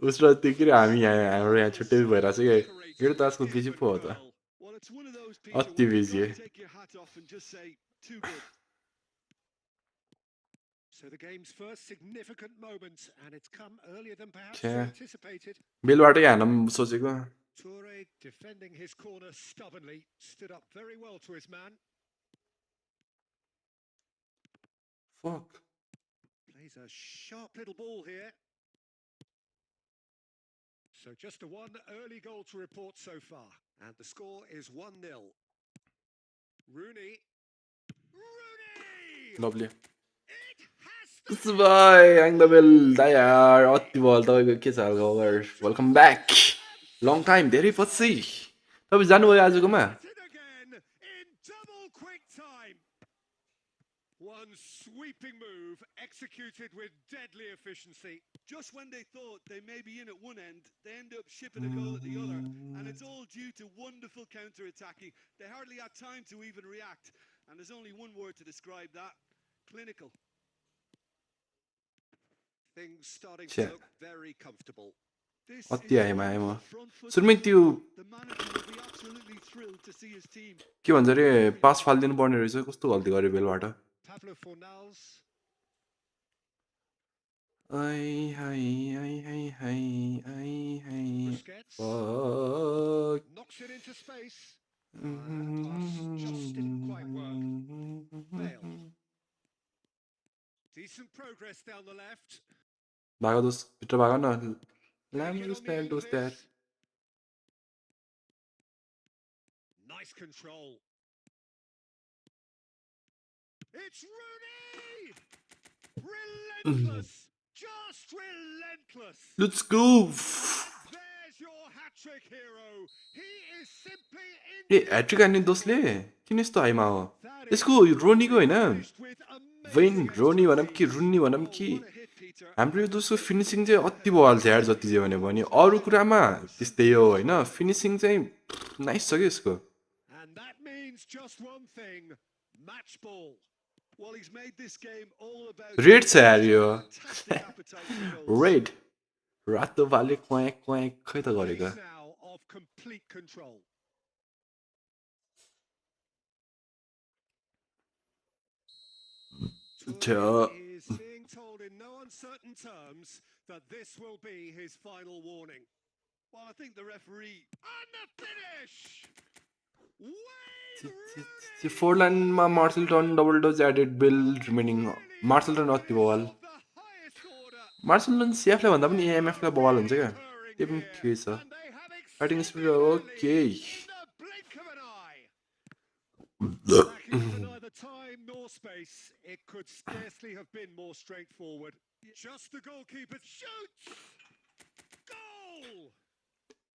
उसरो त्यो के अरे हामी यहाँ हाम्रो यहाँ छुट्टै भइरहेको छ क्या मेरो त आजकल बिजी पो हो त Well, it's one of those, Peter, अति where you've busy got to take your hat off and just say, too good. So the game's first significant moment, and it's come earlier than perhaps छ्या anticipated. बेलबाटै हान्न सोचेको Toure defending his corner stubbornly, stood up very well to his man. Fuck Plays a sharp little ball here. So just a one early goal to report so far. And the score is 1-0. Rooney. Rooney! Lovely It has to कस्तो भाइ आङ the bell दाइ यार अति भयो तपाईँको के छ हाल खबर welcome back long time धेरै पछि तपाईँ जानुभयो आजकोमा get it again in double quick time. One sweeping move executed with deadly efficiency. Just when they thought they may be in at one end, they end up shipping a goal at the other. And it's all due to wonderful counter-attacking. They hardly had time to even react. And there's only one word to describe that. Clinical. Things starting to Shit. look very comfortable. This अति is आएमा आएमा wonderful front foot सुरुमै त्यो The manager will be absolutely thrilled to see his team. के भन्छ अरे पास फालिदिनु पर्ने रहेछ कस्तो गल्ती गऱ्यो बेलबाट Pablo Fornals. I high I high high I high Busquets. Fuck Knocks it into space. That pass just didn't quite work. Bale. Decent progress down the left. भागो दोस्त भित्र भाग न Take लामो it on the stand end of दोस्त यार this. Nice control. It's Rooney! Relentless! Just relentless! Let's go There's your hat-trick hero. He is simply A hat-trick हान्ने दोस्तले किन यस्तो हाइमा हो That यसको is रोनीको होइन finished with वेन amazing रोनी भनौँ कि expertise. रुन्नी भनौँ कि What a hit, Peter. हाम्रो यो दोस्रो फिनिसिङ चाहिँ अति बवाल छ यार जति चाहिँ भन्यो भने अरू कुरामा त्यस्तै हो होइन फिनिसिङ चाहिँ नाइस छ क्या यसको And that means just one thing. Match ball. Well, he's made this game all about... red छ यार यो Fantastic appetite for goals. Red रातो भाले क्वाक क्वाक खै त गरेको Piece now of complete control. Toure is being told in no uncertain terms that this will be his final warning. Well, I think the referee... And the finish! Wayne त्यो Rooney! फोरलाइनमा Marseille turn double dose added bill remaining Marseille turn अति बवाल Of the highest order. Marseille turn सिएफलाई भन्दा पनि एएमएफलाई बवाल हुन्छ क्या त्यो पनि ठिकै छ And they have fighting extended speed their okay lead in the blink of an eye. Lacking for neither time nor space, it could scarcely have been more straightforward. Just the goalkeeper shoots! Goal!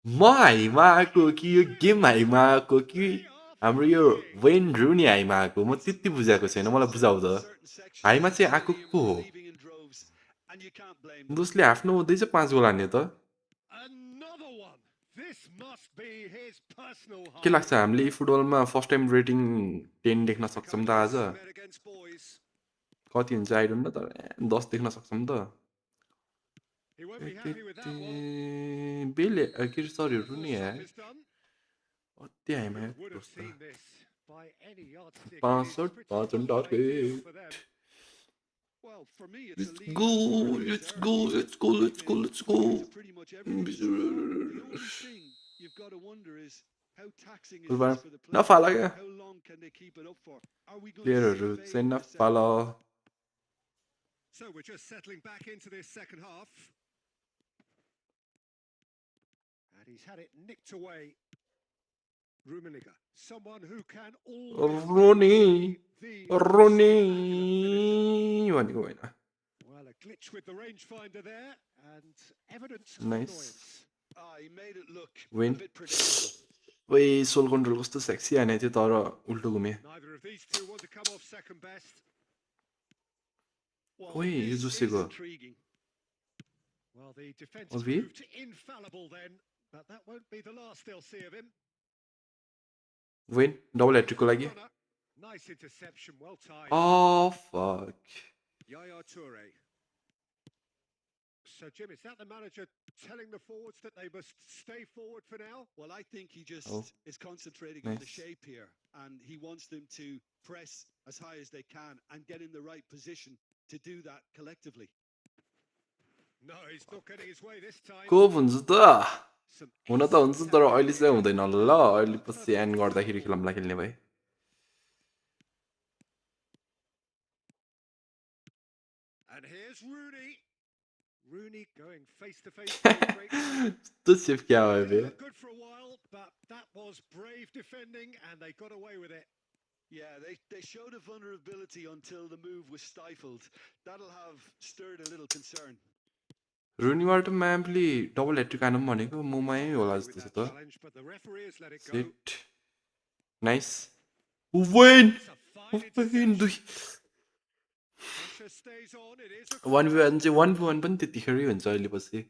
म हाइमा आएको कि यो game Haima आएको कि हाम्रो यो when रुनी Haima आएको म त्यति बुझाएको छैन मलाई बुझाउ त हाइमा चाहिँ आएको को हो And you can't blame them. दोस्ले आफ्नो हुँदैछ 5 गोल हान्ने त Another one. This must be his personal के high. लाग्छ हामीले फुटबलमा फर्स्ट टाइम रेटिङ 10 देख्न सक्छौँ त आज Men against boys. कति हुन्छ आई डोन्ट नो तर 10 देख्न सक्छौँ त He won't be happy with that one. बेले के सरी रुनी Before यार stuff is done, अति हाइमा would have दोस्त seen this By any yardstick, it is 65 pretty पाँच much ideal target. for them. Well, for me, it's a Let's lead go, that's already let's reserved. go, These let's go, have let's go, been let's quicker to go. pretty much everything so far. The only thing you've got to wonder is how taxing is this for the players? नफाला क्या How long can they keep it up for? Are we going to प्लेयरहरू see चाहिँ fade in the second नफाला half? So we're just settling back into this second half. And he's had it nicked away. Rummenigge, someone who can always Ronnie the Ronnie finisher. भनेको होइन Well, a glitch with the rangefinder there, and evidence of Nice. annoyance. He made it look Win. a bit predictable. ओइ soul control कस्तो sexy हाने थियो तर उल्टो घुमे Neither of these two want to come off second best. Well, ओइ यो this is जोसेको intriguing. Well, the defence Of he? proved infallible then, but that won't be the last they'll see of him. Win double ह्याट्रिकको लागि Runner. Nice interception, well timed. Oh fuck. Yaya Toure. So, Jim, is that the manager telling the forwards that they must stay forward for now? Well, I think he just is concentrating on the Nice. shape here, and he wants them to press as high as they can and get in the right position to do that collectively. No, he's not getting his way this time. को हुन्छ त Some हुन त हुन्छ तर अहिले चाहिँ हुँदैन ल अहिले पछि एन्ड गर्दाखेरि खेलौँला खेल्ने भए And here's Rooney. Rooney going face to face with a great moment. त्यो सेफ क्या भयो बे Looked good for a while, but that was brave defending, and they got away with it. Yeah, they showed a vulnerability until the move was stifled. That'll have stirred a little concern. रुनीबाट म्याम्पले double hat-trick हानौँ भनेको मोमायै होला With जस्तो छ that त challenge, but the referee has let it go. Set nice win That's a fine win दुई interception. Pressure stays on. It is a 1v1 चाहिँ 1v1 पनि त्यतिखेरै हुन्छ अहिले पछि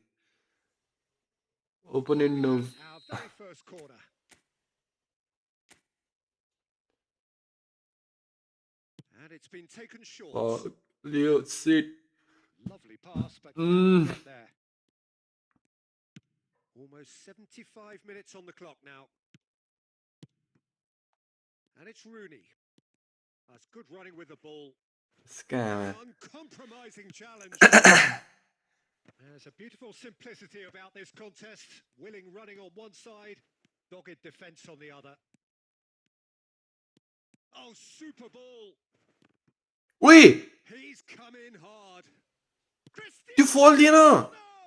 opponent no our very first corner. And it's been taken short. Leo set Lovely pass, but can't get there. Almost 75 minutes on the clock now. And it's Rooney. That's good running with the ball. Scam An uncompromising challenge. There's a beautiful simplicity about this contest. Willing running on one side, dogged defence on the other. Oh, super ball. उइ He's come in hard. त्यो फल दिएन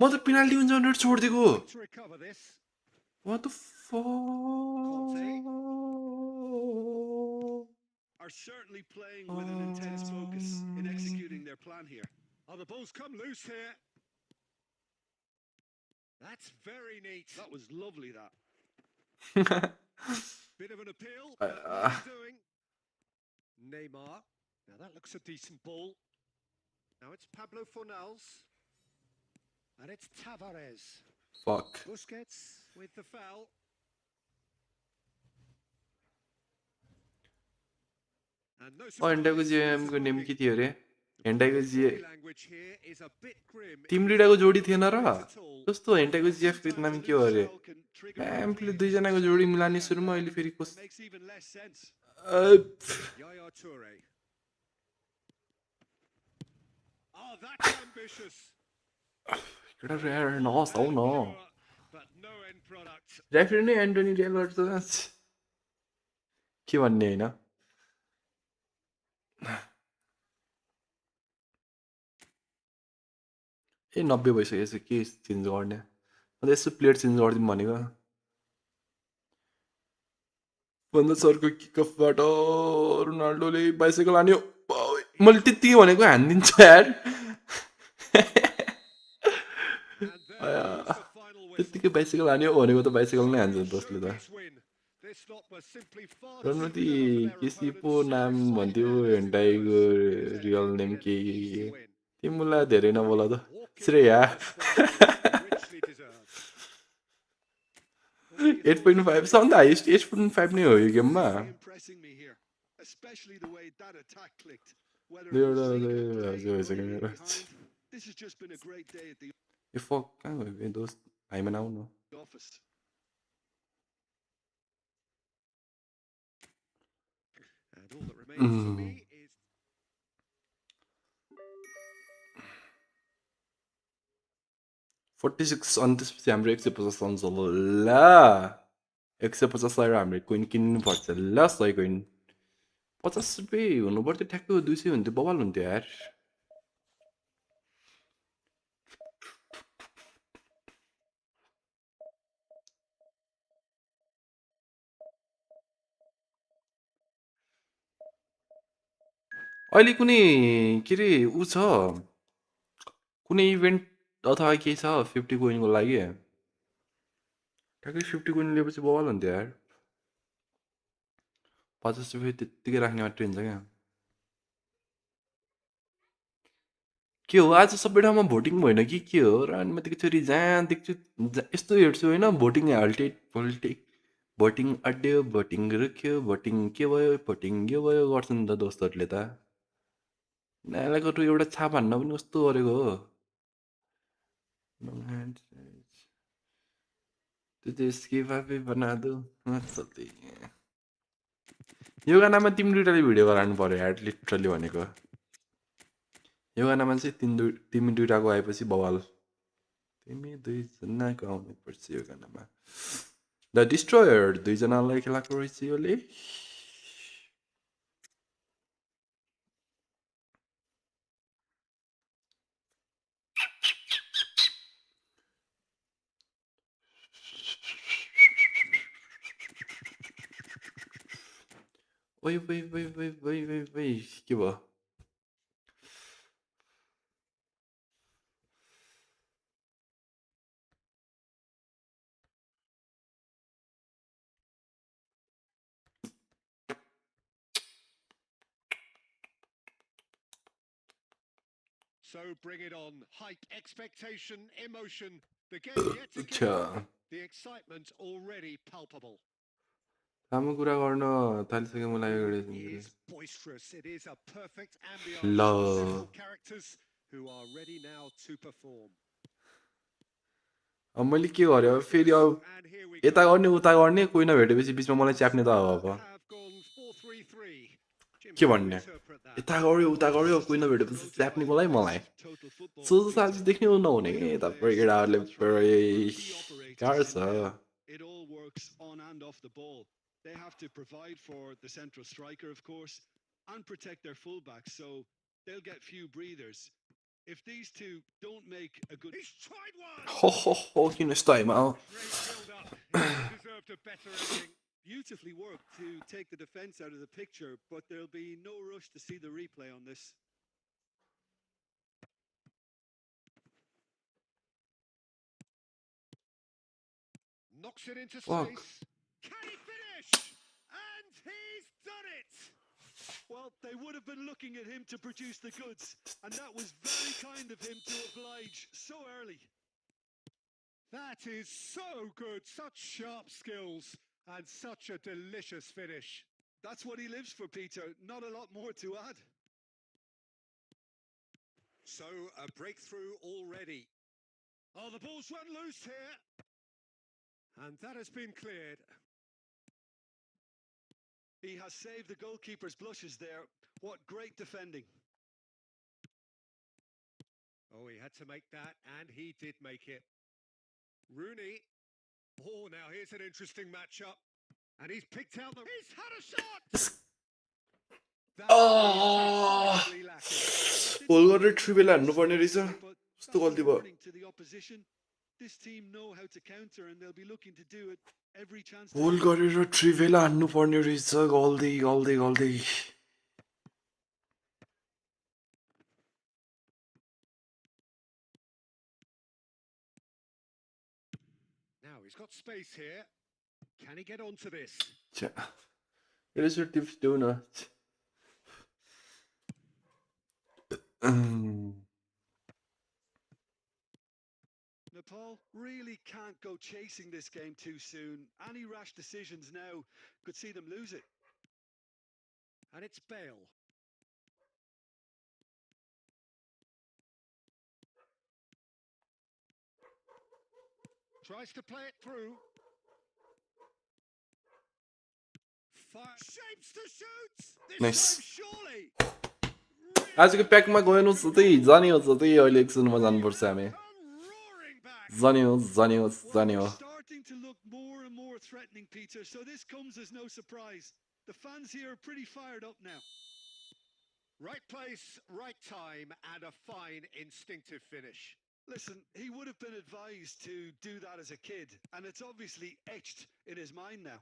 म त penalty हुन्छ भनेर छोडिदिएको To recover this. What the fuck? Are certainly playing with an intense focus in executing their plan here. Oh, the ball's come loose here. That's very neat. That was lovely, that. Bit of an appeal, but what are you doing? Neymar. Now that looks a decent ball. Now it's Pablo Fornals. And it's Tavares. Fuck. Busquets with the foul. And no हेन्डाको surprise, जिएमको name के थियो अरे हेन्डाको body जिए language here is a bit grim. Team लिडाको जोडी थिएन र कस्तो हेन्डाको जिएफको नाम के हो अरे म्याम्पले दुईजनाको जोडी मिलाउने सुरुमा अहिले फेरि कस Makes even less sense. Yaya Toure. Oh, that's ambitious. केटा रेयर नहसाउ न But no end product. Referee नै एन्टोनी रेल गर्छ के भन्ने होइन ए 90 भइसकेको के चेन्ज गर्ने अन्त यसो प्लेयर चेन्ज गरिदिउँ भनेको भन्दा सरको किकअफबाट रोनाल्डोले बाइसाइकल हान्यो मैले त्यतिकै भनेको हानिदिन्छ यार त्यतिकै बाइसाइकल हान्यो भनेको त बाइसाइकल नै हान्छ दोस्ले त रणमती केसी पो नाम भन्थ्यो हेन्टाइको रियल नेम के तिमीलाई धेरै नबोला त श्रेया 8.5 सबभन्दा हाइएस्ट 8.5 नै हो यो गेममा Impressing me here, especially the way that attack clicked. Whether This has just been a great day at the कहाँ गयो दोस्त भाइमा आऊ न office. all that remains for me is 46 अनि त्यसपछि हाम्रो 150 आउँछ ल 150 लगाएर हामीले कोइन किन्नुपर्छ ल 100 कोइन 50 रुपियाँ हुनु पर्थ्यो ठ्याक्क 200 हुन्थ्यो बवाल हुन्थ्यो यार अहिले कुनै के रे ऊ छ कुनै इभेन्ट अथवा केही छ 50 कोइनको लागि ठ्याक्कै 50 कोइन लिएपछि बवाल हुन्थ्यो यार 50 रुपियाँ त्यत्तिकै राख्ने मात्रै हुन्छ क्या के हो आज सबै ठाउँमा भोटिङ भएन कि के हो र अनि म त्यसरी जहाँ देख्छु यस्तो हेर्छु होइन भोटिङ हाल्टे भोटिङ अड्यो भोटिङ रुख्यो भोटिङ के भयो भोटिङ के भयो गर्छ नि त दोस्तहरूले त नालाको टु एउटा छाप हान्न पनि कस्तो गरेको हो यो गानामा तिमी दुइटाले भिडियो गराउनु पर्यो यार लिटरली भनेको यो गानामा चाहिँ तिमी दुइटाको आएपछि बवाल तिमी दुईजनाको आउनुपर्छ यो गानामा द डिस्ट्रोयर दुईजनालाई खेलाएको रहेछ योले ओइ के भयो so bring it on. Hype, expectation, emotion. The game yet to kick off. The excitement already palpable. राम्रो कुरा गर्न थालिसक्यो मलाई Is boisterous. It is a perfect ambiance for central characters who are ready now to perform. अब मैले के गरेँ अब फेरि अब यता गर्ने उता गर्ने कोही नभेटेपछि बिचमा मलाई च्याप्ने त अब के भन्ने यता गऱ्यो उता गऱ्यो कोही नभेटेपछि च्याप्ने मलाई सोझो साझी देख्ने नहुने कि तपाईँ केटाहरूले गाह्रो छ It all works on and off the ball. They have to provide for the central striker, of course, and protect their fullbacks, so they'll get few breathers. If these two don't make a good... He's tried one! Ho, kiन यस्तो हाइमा हो Great build-up. He deserved a better ending. Beautifully worked to take the defence out of the picture, but there'll be no rush to see the replay on this. Knocks it into space. Can he finish? And he's done it! Well, they would have been looking at him to produce the goods, and that was very kind of him to oblige so early. That is so good. Such sharp skills and such a delicious finish. That's what he lives for, Peter. Not a lot more to add. So, a breakthrough already. Oh, the ball's run loose here. And that has been cleared. He has saved the goalkeeper's blushes there. What great defending. Oh, he had to make that, and he did make it. Rooney. Oh, now here's an interesting matchup. And he's picked out the... He's had a shot! Hold गरेर dribble हान्नुपर्ने रहेछ कस्तो गल्ती भयो This team know how to counter and they'll be looking to do it every chance. Hold गरेर dribble हान्नुपर्ने रहेछ गल्दै Now he's got space here. Can he get onto this? It is your tips donut. Nepal really can't go chasing this game too soon. Any rash decisions now could see them lose it. And it's Bale. Tries to play it through. Shapes to shoot. This Nice. time surely. आजको प्याकमा गएन सधैँ जाने हो सधैँ अहिले एकछिनमा जानुपर्छ हामी Come roaring back. जाने Well, हो they're starting to look more and more threatening, Peter, so this comes as no surprise. The fans here are pretty fired up now. Right place, right time, and a fine instinctive finish. Listen, he would have been advised to do that as a kid, and it's obviously etched in his mind now.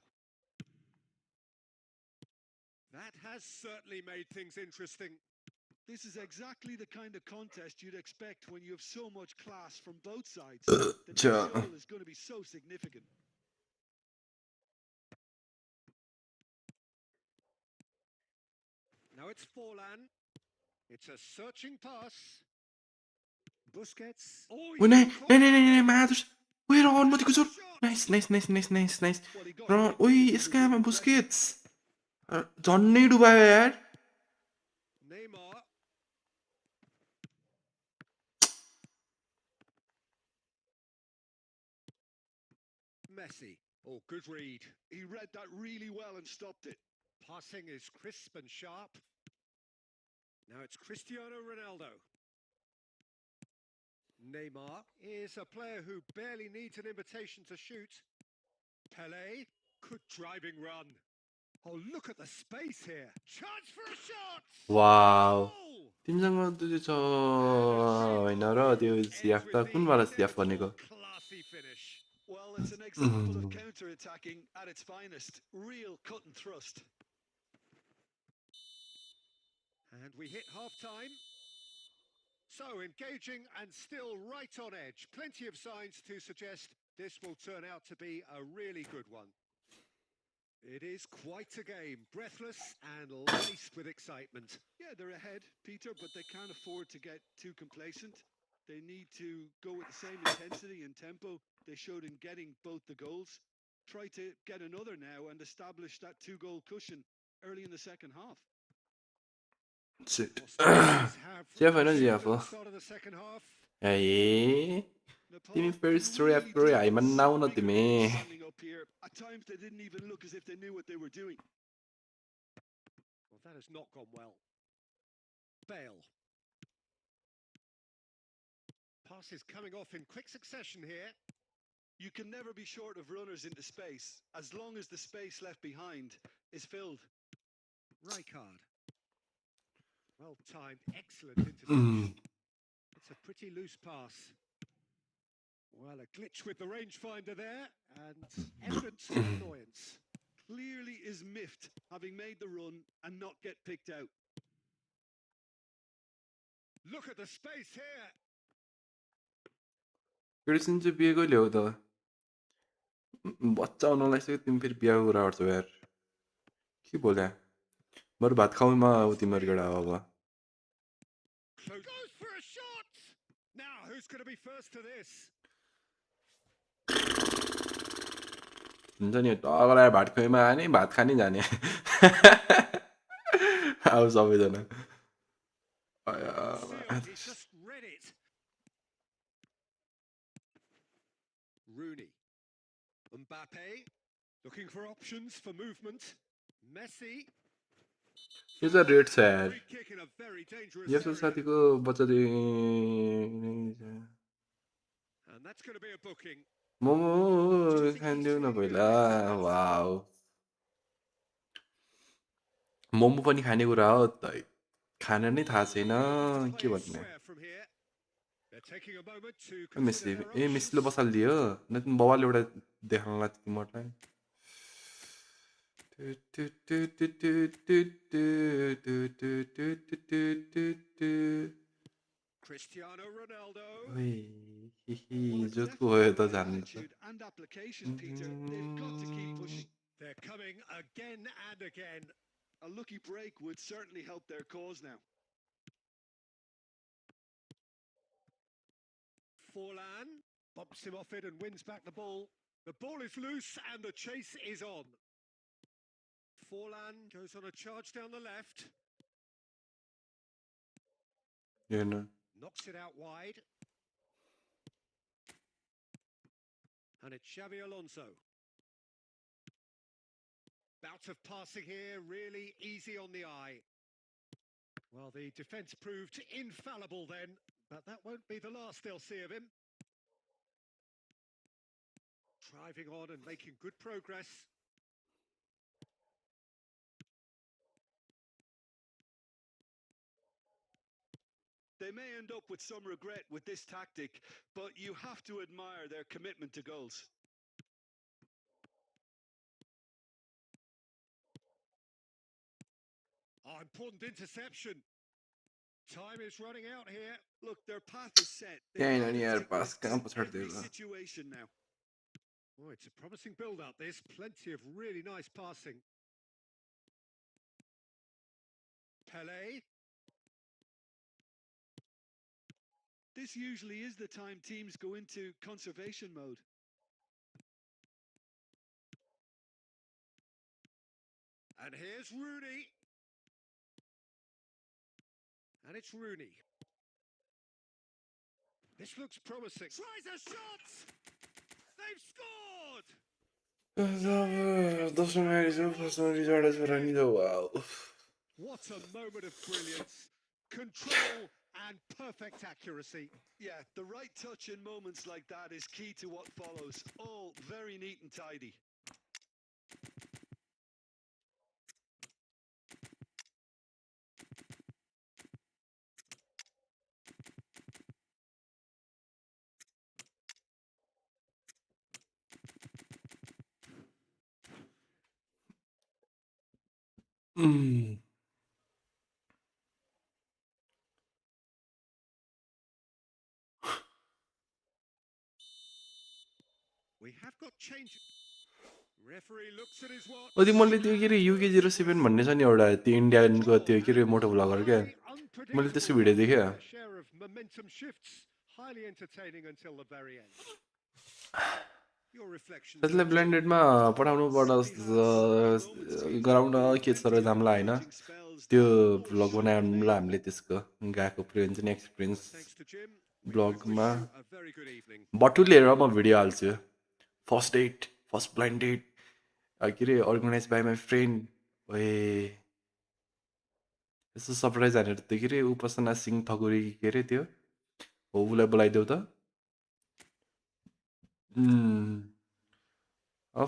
That has certainly made things interesting. This is exactly the kind of contest you'd expect when you have so much class from both sides. The next 자, goal is going to be so significant. Now it's Forlan. It's a searching pass. Busquets. Oh, he's nee, got nee, Matters. Weer on, moet ik zo. Nice. Well, he got Run, hit, oei, but it was scam with and aggression. Busquets. झन्नै डुबायो यार Neymar. Messi. Oh, good read. He read that really well and stopped it. Passing is crisp and sharp. Now it's Cristiano Ronaldo. Neymar is a player who barely needs an invitation to shoot. Pele, good driving run. Oh, look at the space here. Chance for a shot! Wow. Goal! 팀장님도 저 होइन त्यो सियाफ त कुनबाट सियाफ भनेको Classy finish. Well, it's an example of counter-attacking at its finest. Real cut and thrust. And we hit half-time. So engaging and still right on edge. Plenty of signs to suggest this will turn out to be a really good one. It is quite a game, breathless and laced with excitement. Yeah, they're ahead, Peter, but they can't afford to get too complacent. They need to go with the same intensity and tempo they showed in getting both the goals. Try to get another now and establish that two-goal cushion early in the second half. Shit. Hostilities have सियाफ होइन resumed सियाफ at हो the start of the second half. ए तिमी Nepal फेरि story really एप्टोरी Haima displayed now some न vigor तिमी standing up here. At times they didn't even look as if they knew what they were doing. Well, that has not gone well. Bale. Pass is coming off in quick succession here. You can never be short of runners into space, as long as the space left behind is filled. Rijkaard. Well timed, excellent interception. It's a pretty loose pass. Well, a glitch with the rangefinder there, and evident annoyance. Clearly is miffed, having made the run and not get picked out. Look at the space here. Christine चाहिँ बिहे कहिले हो त बच्चा हुन लागिसक्यो तिमी फेरि बिहाको कुरा गर्छौ यार के बोल्या बरु भात खाउमा हो तिमीहरू केटा हो अब Goes for a shot. Now, who's going to be first to this? हुन्छ नि टगलाएर भात खुवाइमा आने भात खानै जाने अब सबैजना He's just read it. Rooney. Mbappe. Looking for options for movement. Messi. यो चाहिँ रेड छ यार Free kick in a very dangerous यस्तो area. साथीको बच्चा And that's going to be a booking. Momo खाइदेऊ न पहिला वाउ मोमो पनि खाने कुरा हो त खाना नै थाहा छैन के भन्ने They're taking a moment to Messi consider their a options. मेसीले बसालिदियो न तिमी बबाले एउटा देखाउनलाई तिमीहरूलाई Cristiano Ronaldo. जोतको भयो त जान्नु त Attitude and application, Peter. They've got to keep pushing. They're coming again and again. A lucky break would certainly help their cause now. Forlan bumps him off it and wins back the ball. The ball is loose and the chase is on. Forlan goes on a charge down the left. Knocks it out wide. And it's Xavi Alonso. About art of passing here, really easy on the eye. Well, the defence proved infallible then, but that won't be the last they'll see of him. Driving on and making good progress. They may end up with some regret with this tactic, but you have to admire their commitment to goals. Oh, important interception. Time is running out here. Look, their path is set. They त्यहाँ have नि to यार take पास risks कहाँ in पछाडि every दिएको situation now. Oh, it's a promising build-up, this. Plenty of really nice passing. Pele. This usually is the time teams go into conservation mode. And here's Rooney. And it's Rooney. This looks promising. Tries a shot! They've scored! दोस्रो match हो फर्स्टमा result छोरा नि त wow What a moment of brilliance. Control and perfect accuracy. Yeah, the right touch in moments like that is key to what follows. All very neat and tidy. We have got change. Referee looks at his watch. अझै मैले त्यो के अरे UK07 भन्ने छ नि एउटा त्यो इन्डियनको त्यो के अरे मोटो भ्लगर क्या मैले त्यसको भिडियो देखेँ A share of momentum shifts. Highly entertaining until the very end. Your reflection. त्यसलाई ब्लेन्डेडमा पठाउनु गराउन के छ र जाम्ला होइन त्यो भ्लग बनाएर हामीले त्यसको गएको पुरै हुन्छ नि एक्सपिरियन्स Thanks to Jim. ब्लगमा A very good evening. बटुलेर म भिडियो हाल्छु first date first blind date के अरे organise by my friend a यस्तो सरप्राइज हानेर त्यो के अरे उपासना सिंह ठकुरी के अरे त्यो हो उसलाई बोलाइदेऊ त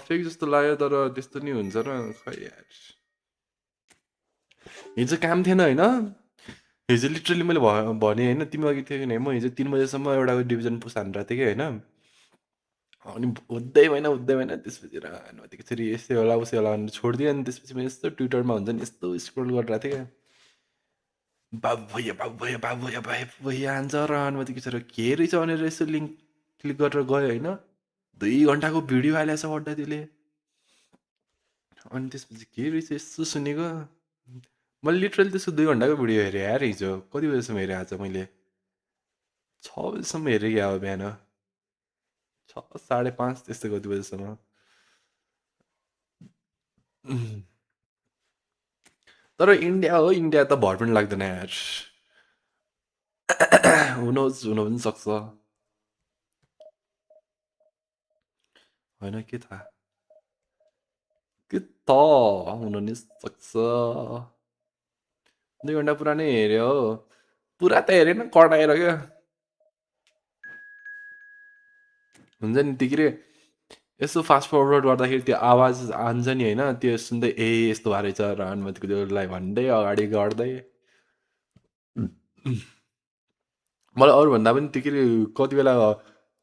फेक जस्तो लाग्यो तर त्यस्तो नि हुन्छ र खै यार हिजो काम थिएन होइन हिजो लिटरली मैले भने होइन तिमी अघि थियो कि म हिजो 3 बजेसम्म एउटा डिभिजन पुस हानिरहेको थिएँ कि होइन अनि हुँदै भएन त्यसपछि त्यसरी यस्तै होला उसै होला भनेर छोडिदिएँ अनि त्यसपछि मैले यस्तो ट्विटरमा हुन्छ नि यस्तो स्क्रोल गरिरहेको थिएँ क्या बाबु भैया हान्छ र अनुमति के के रहेछ भनेर यसो लिङ्क क्लिक गरेर गयो होइन 2 घन्टाको भिडियो हालेको छ बड्डा त्यसले अनि त्यसपछि के रहेछ यसो सुनेको मैले लिटरली त्यसको 2 घन्टाको भिडियो हेरेँ यार हिजो कति बजीसम्म हेरेँ आज मैले 6 बजीसम्म हेरेँ क्या अब बिहान 6 5:30 त्यस्तै कति बजीसम्म तर इन्डिया हो इन्डिया त भर पनि लाग्दैन यार हुन पनि सक्छ होइन के थाहा के त हुन नि सक्छ 2 घन्टा पुरा नै हेऱ्यो हो पुरा त हेरेन कटाएर क्या हुन्छ नि त्यो के अरे यसो फास्ट फरवर्ड गर्दाखेरि त्यो आवाज आन्छ नि होइन त्यो सुन्दै ए यस्तो भएर रहेछ र अनुमतिको त्योलाई भन्दै अगाडि गर्दै मलाई अरूभन्दा पनि त्यो के अरे कति बेला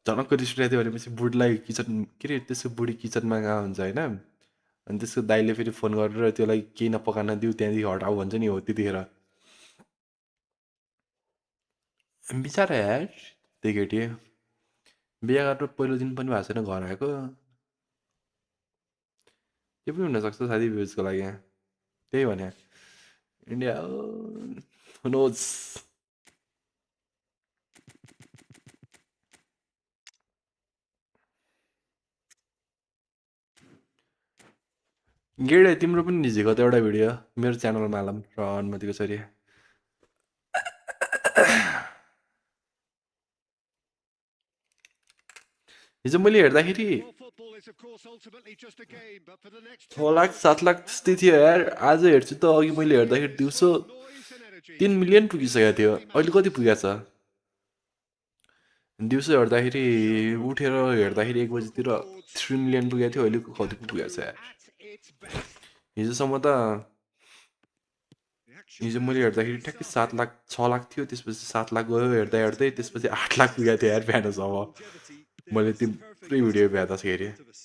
झनक्क रिस उठेको थियो भनेपछि बुढीलाई किचन के अरे त्यसको बुढी किचनमा गएको हुन्छ होइन अनि त्यसको दाइले फेरि फोन गरेर त्यसलाई केही नपकान दिऊ त्यहाँदेखि हटाऊ भन्छ नि हो त्यतिखेर बिचारा यार त्यो केटी बिहा गरेर पहिलो दिन पनि भएको छैन घर आएको त्यो पनि हुनसक्छ साथी भ्युजको लागि त्यही भने इन्डिया हुनुहोस् गेडे तिम्रो पनि झिको त एउटा भिडियो मेरो च्यानलमा हालौँ र अनुमतिको छोरी हिजो मैले हेर्दाखेरि Well, football is of course ultimately just a game, but for the next 6 10 lakh minutes, 7 lakh त्यस्तै थियो यार आज हेर्छु त अघि मैले हेर्दाखेरि is दिउँसो full of noise and energy. 3 million It's a पुगिसकेको थियो friendly अहिले match. कति पुगेको छ दिउँसो हेर्दाखेरि उठेर हेर्दाखेरि 1 बजीतिर 3 मिलियन पुगेको थियो अहिले कति पुगेको छ यार At its best. हिजोसम्म त The action हिजो मैले has हेर्दाखेरि really ठ्याक्कै started. 7 लाख 6 लाख थियो त्यसपछि 7 लाख गयो हेर्दा हेर्दै त्यसपछि 8 लाख पुगेको थियो यार बिहानसम्म Longevity, there मैले is त्यो perfect पुरै भिडियो history हेर्दा in हेरेँ front of us.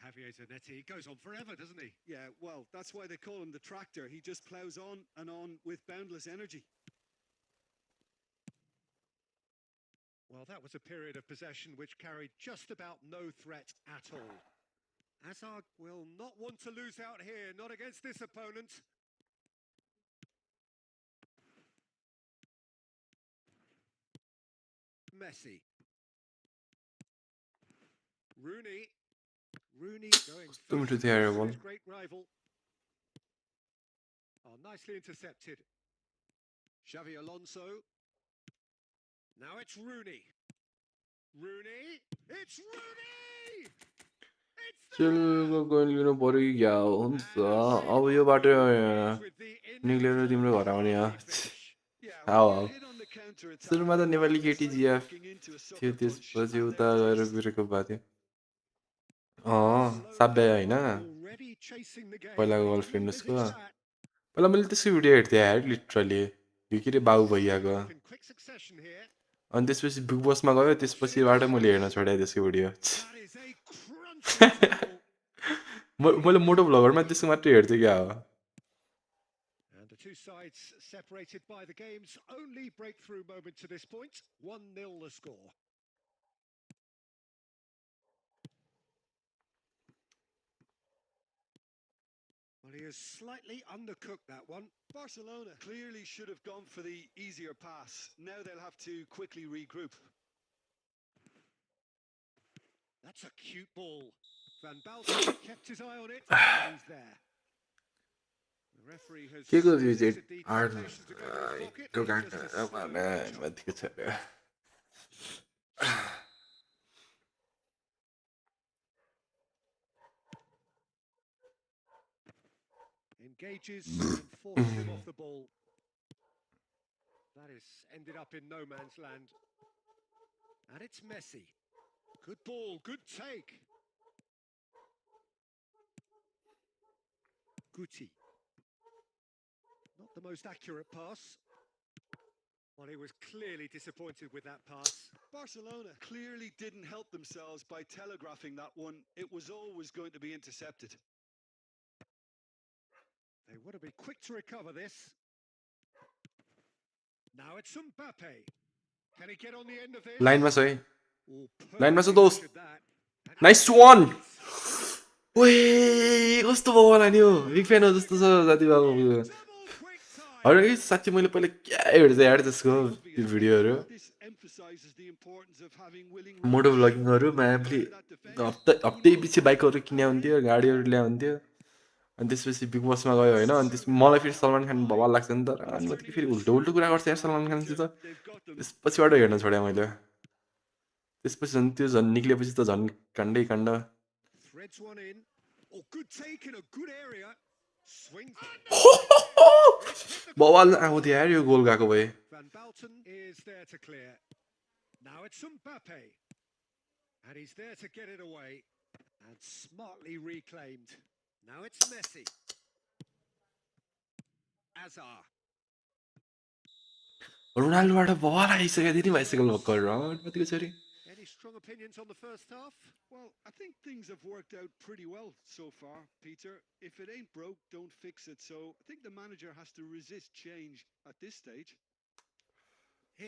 Javier Zanetti, he goes on forever, doesn't he? Yeah, well, that's why they call him the tractor. He just plows on and on with boundless energy. Well, that was a period of possession which carried just about no threat at all. Hazard will not want to lose out here, not against this opponent. Messi. Rooney. Rooney going Two face minutes to here, face with everyone. his great rival. Oh, nicely intercepted. Xavi Alonso. Now it's Rooney. Rooney. It's Rooney! It's चिलको गोल लिनु पऱ्यो कि क्या हो हुन्छ अब यो बाटो निक्लेर तिम्रो घर आउने हो Yeah, how when you how hit on the counter attack, सुरुमा त नेपाली it's केटी like GF walking into a थियो sucker punch. त्यसपछि And उता then गएर just बिरेको भएको थियो साब्या होइन already chasing the game. पहिलाको He didn't गर्लफ्रेन्ड envisage उसको that. पहिला मैले त्यसको भिडियो हेर्थेँ यार लिटरली यो के अरे बाबु भैयाको Up in quick succession here. अनि त्यसपछि बिग बसमा गयो त्यसपछिबाट मैले हेर्न छोडेँ त्यसको video That is a crunching tackle. मैले मोटो भ्लगरमा त्यसको मात्रै हेर्थेँ क्या हो And the two sides separated by the game's only breakthrough moment to this point. 1-0 the score. Well, he has slightly undercooked that one. Barcelona clearly should have gone for the easier pass. Now they'll have to quickly regroup. That's a cute ball. Van Basten kept his eye on it, and he's there. The referee has के को view resisted the चाहिँ temptation to go to his pocket. It's just a slow touch. माथिको छ अरे Engages and forces him off the ball. That has ended up in no man's land. And it's Messi. Good ball, good take. Guti. Not the most accurate pass. Well, he was clearly disappointed with that pass. Barcelona clearly didn't help themselves by telegraphing that one. It was always going to be intercepted. They want to be quick to recover this. Now it's Mbappe. Can he get on the end of this? लाइनमा छ है Oh, लाइनमा छ perfectly दोस्त measured that. And nice वान ओए कस्तो भयो होला नि हो बिग फ्यान हो जस्तो छ साथी बाबु double quick time. होइन साँच्ची मैले पहिला क्या हेर्थेँ यार त्यसको त्यो भिडियोहरू This emphasizes the importance of having willing motto runners भ्लगिङहरू मायाले around that defense. हप्तै पछि बाइकहरू किने हुन्थ्यो गाडीहरू ल्याए हुन्थ्यो अनि त्यसपछि बिग बसमा गयो होइन अनि त्यसपछि मलाई फेरि सलमान खान भवाल लाग्छ नि त अनि म फेरि उल्टो उल्टो कुरा गर्छ यार सलमान खानसित They've got them. त्यसपछिबाट हेर्न छोडेँ मैले त्यसपछि झन् त्यो झन् निक्लेपछि त झन् काण्डै काण्ड Threads one in. Oh, good take in a good area. Swings. Bhawal आएको थियो यार यो गोल गएको भए Van Basten is there to clear. Now it's Mbappe. And he's there to get it away. And smartly reclaimed. Now it's Messi. Azar. रोनाल्डोबाट Bhawal आइसकेको थियो नि bicycle भर्खर कतिको छोरी Any strong opinions on the first half? Well, I think things have worked out pretty well so far, Peter. If it ain't broke, don't fix it. So I think the manager has to resist change at this stage.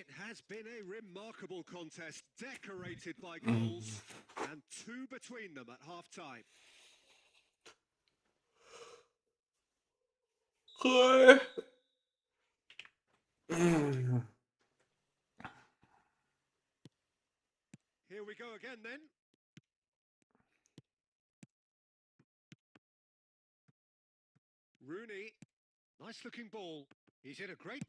It has been a remarkable contest, decorated by goals, and two between them at half-time. Here we go again then. Rooney, nice looking ball. He's in a great...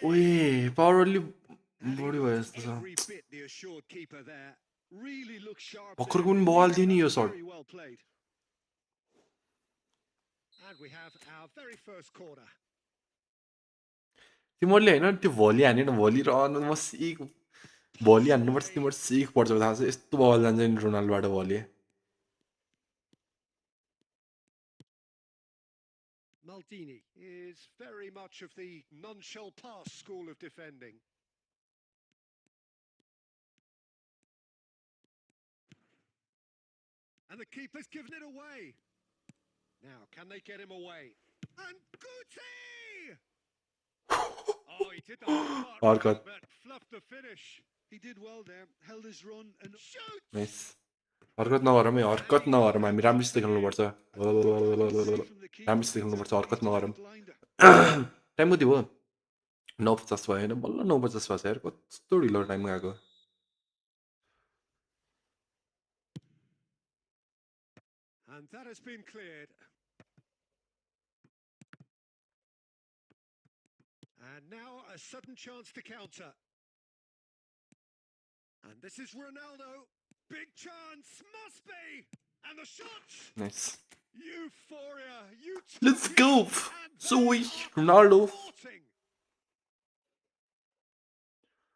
ओए power अलि And he बढी भयो looked जस्तो छ every bit the assured keeper there. Really looks sharp there. भर्खरको पनि बवाल थियो नि यो shirt Very well played. And we have our very first corner. तिमीहरूले होइन त्यो भोलि हानेन भोलि रहनु म सिक भोलि हान्नुपर्छ तिमीहरू सिक पर्छ थाहा छ यस्तो बवाल जान्छ नि रोनाल्डोबाट भोलि Maldini is very much of the none-shall pass school of defending. And the keeper's given it away. Now, can they get him away? And Guti! Oh, he did the whole part Hard right, cut. but fluffed the finish. He did well there, held his run and Shoots! Nice हरकत नगरौँ है हरकत नगरौँ हामी राम्रोसित खेल्नुपर्छ राम्रोसित खेल्नुपर्छ हरकत नगरौँ टाइम कति भयो 9:50 भयो होइन बल्ल 9:50 भएको छ यार कस्तो ढिलो टाइम गएको And that has been cleared. And now a sudden chance to counter. And this is Ronaldo. Big chance, must be. And the shot. Nice Euphoria. You Let's took go! it, and Zoe, they are Ronaldo. sporting.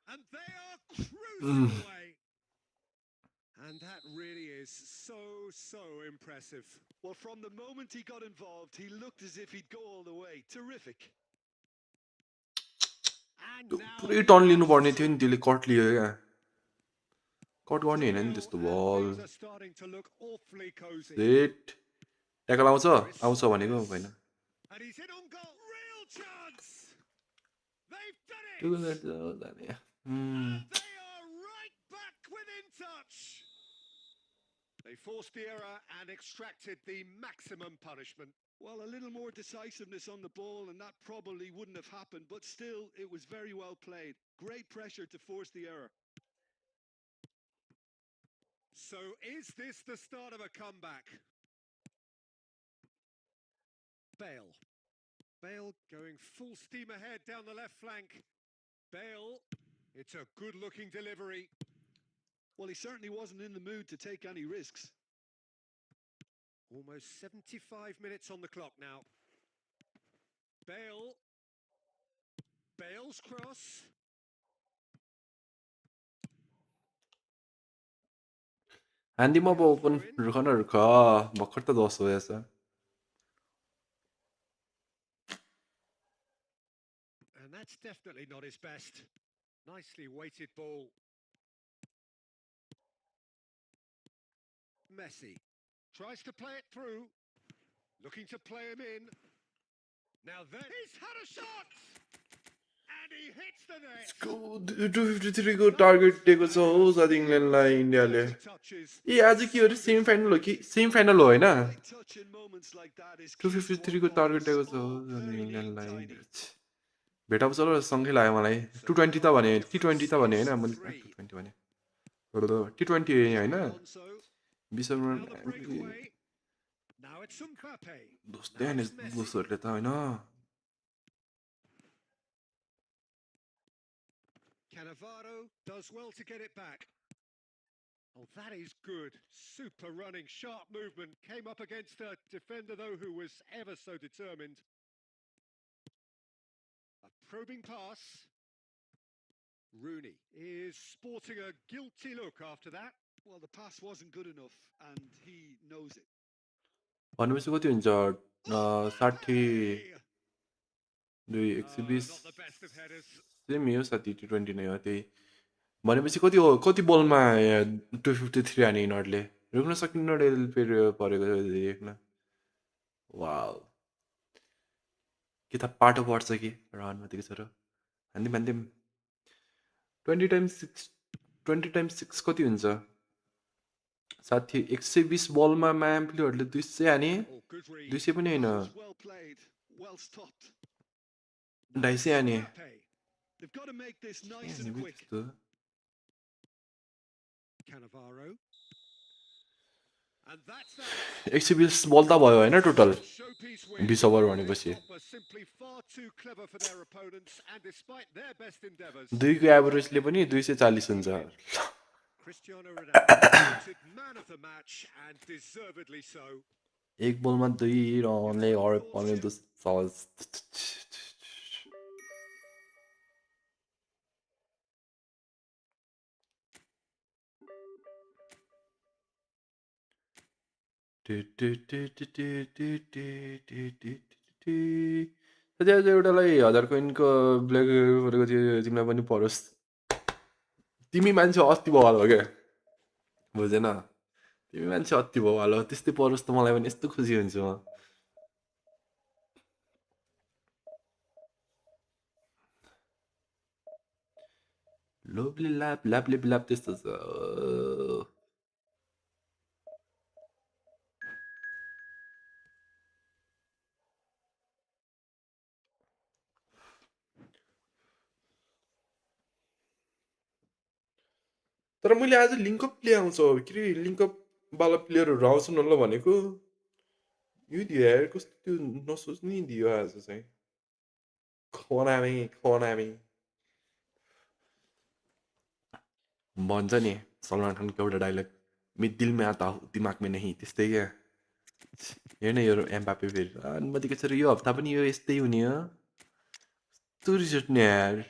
And they are cruising away. And that really is so impressive. well, from the moment he got involved, he looked as if he'd go all the way. Terrific. And now पुरै turn लिनुपर्ने थियो नि त्यसले cut लियो क्या cut गर्ने होइन नि त्यस्तो बल things are starting to look awfully cozy. Set tackle आउँछ आउँछ भनेको होइन And he's in on goal. Real chance. They've done it. त्यो जाने And they are right back within touch. They forced the error and extracted the maximum punishment. Well, a little more decisiveness on the ball, and that probably wouldn't have happened, but still, it was very well played. Great pressure to force the error. So is this the start of a comeback? Bale. Bale going full steam ahead down the left flank. Bale, it's a good-looking delivery. Well, he certainly wasn't in the mood to take any risks. Almost 75 minutes on the clock now. Bale. Bale's cross. ह्यान्डीमा अब open रुख न रुख भर्खर त 10 हो यसो And that's definitely not his best. Nicely weighted ball. Messi tries to play it through. Looking to play him in. Now then, he's had a shot! And he hits the net! 253 को target दिएको छ हो साथ इङ्ल्यान्डलाई इन्डियाले Touches. ए आज के हो रे सेमी फाइनल हो कि सेमी फाइनल हो होइन Right touch in moments like that is key. 253 को One टार्गेट ball दिएको is छ हो all अनि very इङ्ल्यान्डलाई tidy. भेटाउँछ ल सँगै लाग्यो मलाई T20 त भने T20 त भने होइन मैले T20 भने T20 होइन Alonso. विश्वमा Now the breakaway. Now it's Mbappe. दोस्तै हाने दोस्तहरूले त होइन Cannavaro does well to get it back. Oh, that is good. Super running, sharp movement. Came up against a defender, though, who was ever so determined. A probing pass. Rooney is sporting a guilty look after that. Well, the pass wasn't good enough, and he knows it. भनेपछि कति हुन्छ 60 2 120 Not the best of headers. Semi हो साथी T20 नै हो त्यही भनेपछि कति हो कति बलमा 253 हाने यिनीहरूले रोक्न सकिन्न डेल परेको देख्न वाउ के त पाटो पर्छ कि रनमा दिएको छ र हान्दिम हान्दिम 20 टाइम्स 6 कति हुन्छ साथी 120 बलमा म्याम्प्लीहरूले 200 हाने Oh, good read. 200 पनि होइन That was well played, well stopped. 250 हाने Mbappe. They've got to make this nice हाने and quick. त्यस्तो Cannavaro. And that's that. 120 बल त भयो होइन total Showpiece win. 20 over This भनेपछि lot were simply far too clever for their opponents, and despite their best endeavours, 2 को एभरेजले पनि 240 हुन्छ Cristiano Ronaldo voted man of the match and deservedly so. एक बलमा 2 रनले हर पर्ने साथै आज एउटालाई 1000 कोइनको ब्ल्याक गरेको थियो तिमीलाई पनि परोस् तिमी मान्छे अस्ति बवाल हो क्या बुझेन तिमी मान्छे अति बवाल हो त्यस्तै परोस् त मलाई पनि यस्तो खुसी हुन्छु म लोभले ल्याप ल्यापले ल्याप त्यस्तो छ तर मैले आज लिङ्कअप प्ले आउँछ के अरे लिङ्कअप वाला प्लेयरहरू आउँछन् होला भनेको यो दियो यार कस्तो त्यो नसोच्ने दियो आज चाहिँ खनामी भन्छ नि सलमान खानको एउटा डाइलग मैं दिल में आता हूँ दिमाग में नहीं त्यस्तै क्या हेर्न यो एम्बापे फेरि अनुमतिको छोरा यो हप्ता पनि यो यस्तै हुने हो यस्तो रिस उठ्ने यार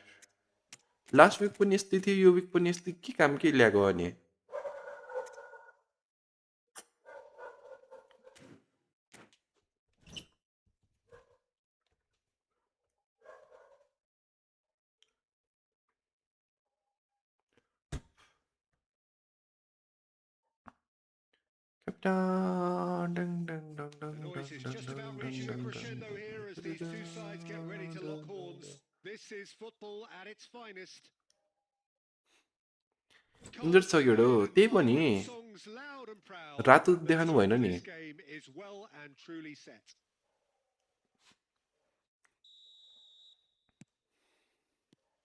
लास्ट विक पनि यस्तै थियो यो विक पनि यस्तै के काम के ल्याएको अनि The noise is just about reaching a crescendo here as these two sides get ready to lock horns. This is football at its finest. Injured छ केटो त्यही पनि Songs loud and proud. रातो देखाउनु भएन नि This game is well and truly set.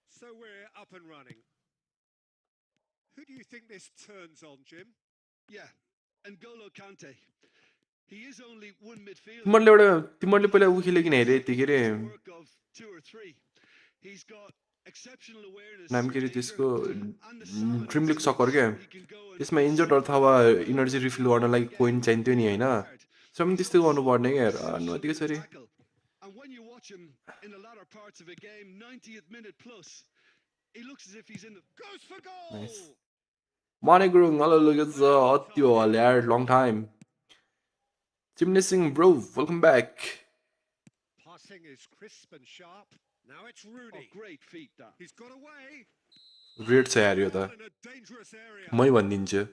So we're up and running. Who do you think this turns on, Jim? Yeah, N'Golo Kante. He is only one midfielder. तिमीहरूले पहिला उ खेल्यो कि नै रे त्यो के रे Work of 2 or 3. He's got exceptional awareness. नाम के रे त्यसको and the salad dream league skills. सक्कर क्या He can go and त्यसमा इन्जर्ड अथवा इनर्जी रिफिल गर्नलाई पोइन्ट चाहिन्थ्यो नि होइन त्यसमा पनि त्यस्तै गर्नुपर्ने क्या यार अनुमतिको छोरी And when you watch him in the latter parts of a game, 90th minute plus, he looks as if he's in the... Goes for goal! Nice. Money Grung, hello, look at the audio, yaar, long time. Chimney Singh, bro, welcome back. Passing is crisp and sharp. Now it's Rooney. Oh, great feet, that. He's got away. Great छ यार यो त In a dangerous area. मै भनिदिन्छु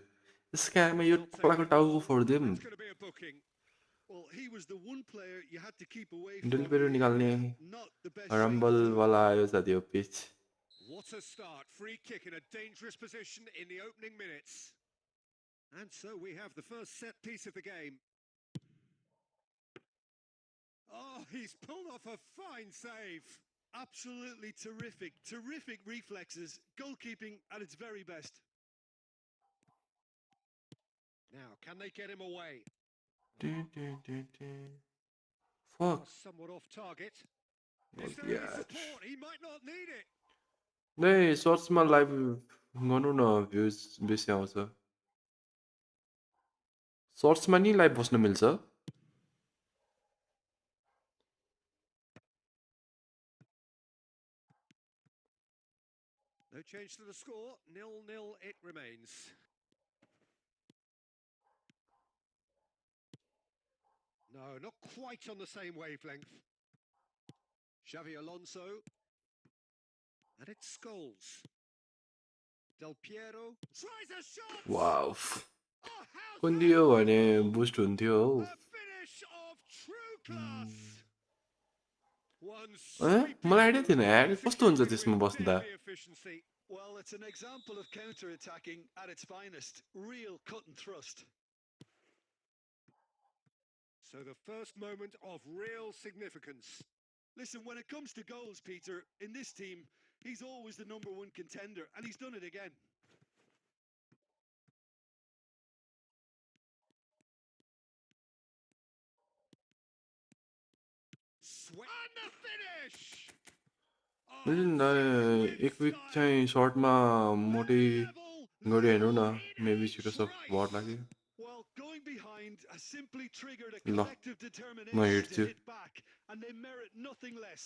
यसको आमा यो टक्लाको टाउको फोडिदिउँ That's going to be a booking. Well, he was the one player you had to keep away Del from. Piero निकाल्ने Not the best rumble shape. वाला आयो साथी यो pitch What a start. Free kick in a dangerous position in the opening minutes. And so we have the first set piece of the game. Oh, he's pulled off a fine save. Absolutely terrific. Terrific reflexes. Goalkeeping at its very best. Now, can they get him away? Fuck Somewhat off target. Oh, Is there any yeah. support? He might not need it. नै सर्ट्समा live गर्नु न views बेसी आउँछ सर्ट्समा नि live बस्न मिल्छ No change to the score. 0-0 it remains. No, not quite on the same wavelength. Xavi Alonso. And it's Scholes. Del Piero tries a shot. Wow Oh, how कुन दियो भने बुस्ट हुन्थ्यो हौ a finish of true class. One मलाई idea थिएन यार कस्तो हुन्छ sweeping त्यसमा with बस्दा deadly efficiency. Well, it's an example of counter-attacking at its finest. Real cut and thrust. So the first moment of real significance. Listen, when it comes to goals, Peter, in this team, he's always the number one contender, and he's done it again. And the finish! एक Wick चाहिँ सर्टमा मोटै गरी हेर्नु न maybe छिटो Leads सब भर right. लाग्यो Well, going behind has simply triggered a ल collective म determination to हेर्छु hit back, and they merit nothing less.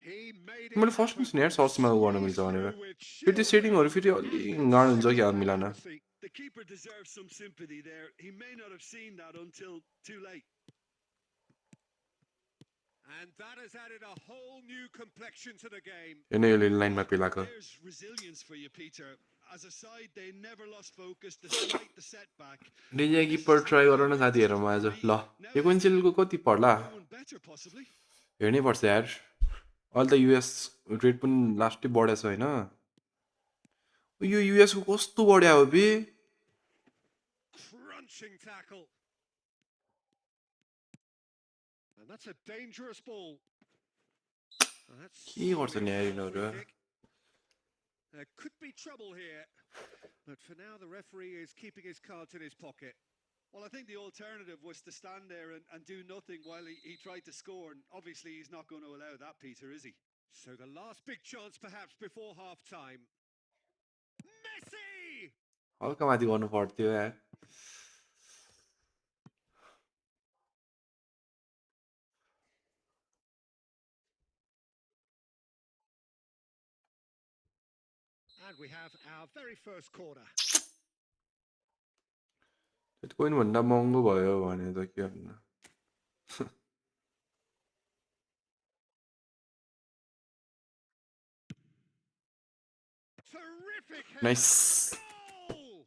He made it मैले फर्स्ट happen. सुने यार सर्चमा गर्न Squeeze मिल्छ भनेर through with फेरि त्यो sheer सेटिङहरू will फेरि अलि and गाह्रो हुन्छ क्या considerable मिलाउन accuracy. The keeper deserves some sympathy there. He may not have seen that until too late. And that has added a whole new complexion to the game. हेर्नु यो लाइनमा पेलाएको There's resilience for you, Peter. As a side, they never lost focus despite the setback. DJ keeper try गर न साथीहरूमा आज ल एक्वेन्सिलको कति पर्ला Going better, possibly. हेर्नै पर्छ यार अहिले त युएस रेट पनि लास्टै बढेछ होइन यो युएसको कस्तो बढ्या हो बे Crunching tackle. And that's a dangerous ball. That's के गर्छ नि यार यिनीहरू There could be trouble here. But for now, the referee is keeping his cards in his pocket. Well, I think the alternative was to stand there and do nothing while he tried to score. And obviously, he's not going to allow that, Peter, is he? So the last big chance perhaps before half-time. Messi! हल्का माथि गर्नु पर्थ्यो यार And we have our very first corner. Coin भन्दा महँगो भयो भने त के भन्नु Terrific header. Nice Goal!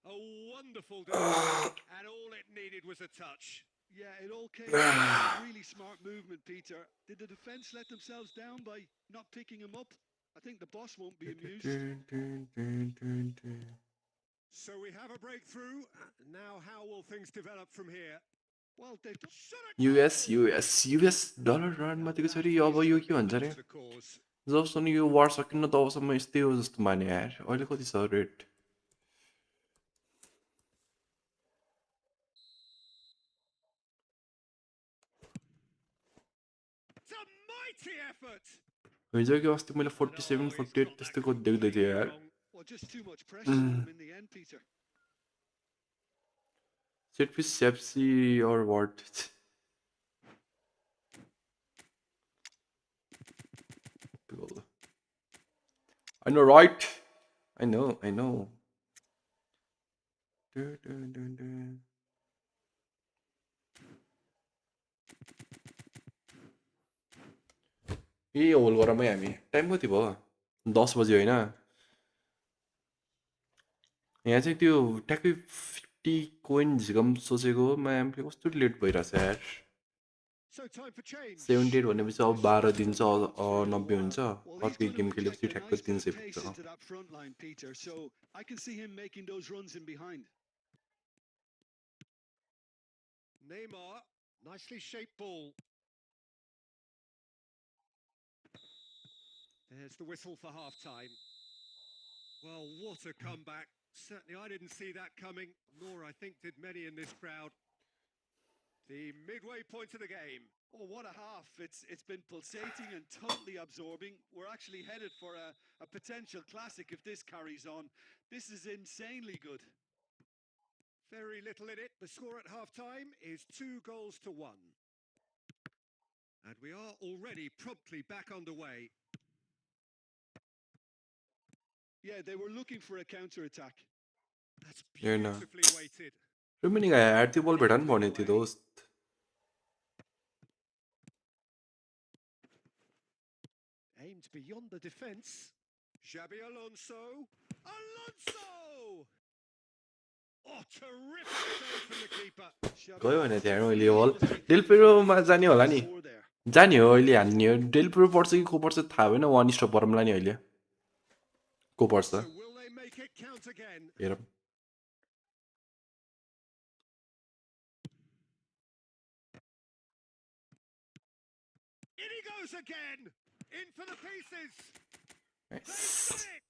A wonderful delivery, and all it needed was a touch. Yeah, it all came from really smart movement, Peter. Did the defence let themselves down by not picking him up? I think the boss won't be amused. So we have a breakthrough. Now how will things develop from here? Well, they've US dollar run माथिको छ अरे अब यो के भन्छ अरे जबसम्म यो वार सकिन्न तबसम्म यस्तै हो जस्तो माने यार अहिले कति छ rate It's a mighty effort. हिजो कि अस्ति मैले 47 48 त्यस्तै कति देख्दै थिएँ यार well, just too much pressure on them in the end, Peter. Set piece सेप्सी or what I know right I know a whole गरमै हामी टाइम कति भयो 10 बज्यो होइन यहाँ चाहिँ त्यो ट्याक्कै 50 कोइन झिकम सोचेको हो म्यामले कस्तो लेट भइरहेछ यार So time for change. 78 भनेपछि अब 12 दिन्छ 90 हुन्छ अर्कै गेम खेलेपछि ठ्याक्कै 300 पुग्छ into that front line, Peter. So I can see him making those runs in behind. Neymar, nicely shaped ball. There's the whistle for half-time. Well, what a comeback. Certainly I didn't see that coming, nor I think did many in this crowd. The midway point of the game. Oh, what a half. It's been pulsating and totally absorbing. We're actually headed for a potential classic if this carries on. This is insanely good. Very little in it. The score at half-time is 2-1. And we are already promptly back underway. Yeah, they were looking for a counter-attack. That's beautifully weighted. Remaining यार त्यो बल भेटा नि भने थियो दोस्त Aimed beyond the defence. Xabi Alonso. Alonso! Oh, terrific save from the keeper. गयो भने त्यहाँ अहिले बल डेल पेरोमा जाने होला नि जाने हो अहिले हान्ने हो डेल पेरो पर्छ कि को पर्छ थाहा भएन वान स्टप परमला नि अहिले को पर्छ So will they make it count again? हेरौँ In he goes again. In for the pieces. Nice. They've done it.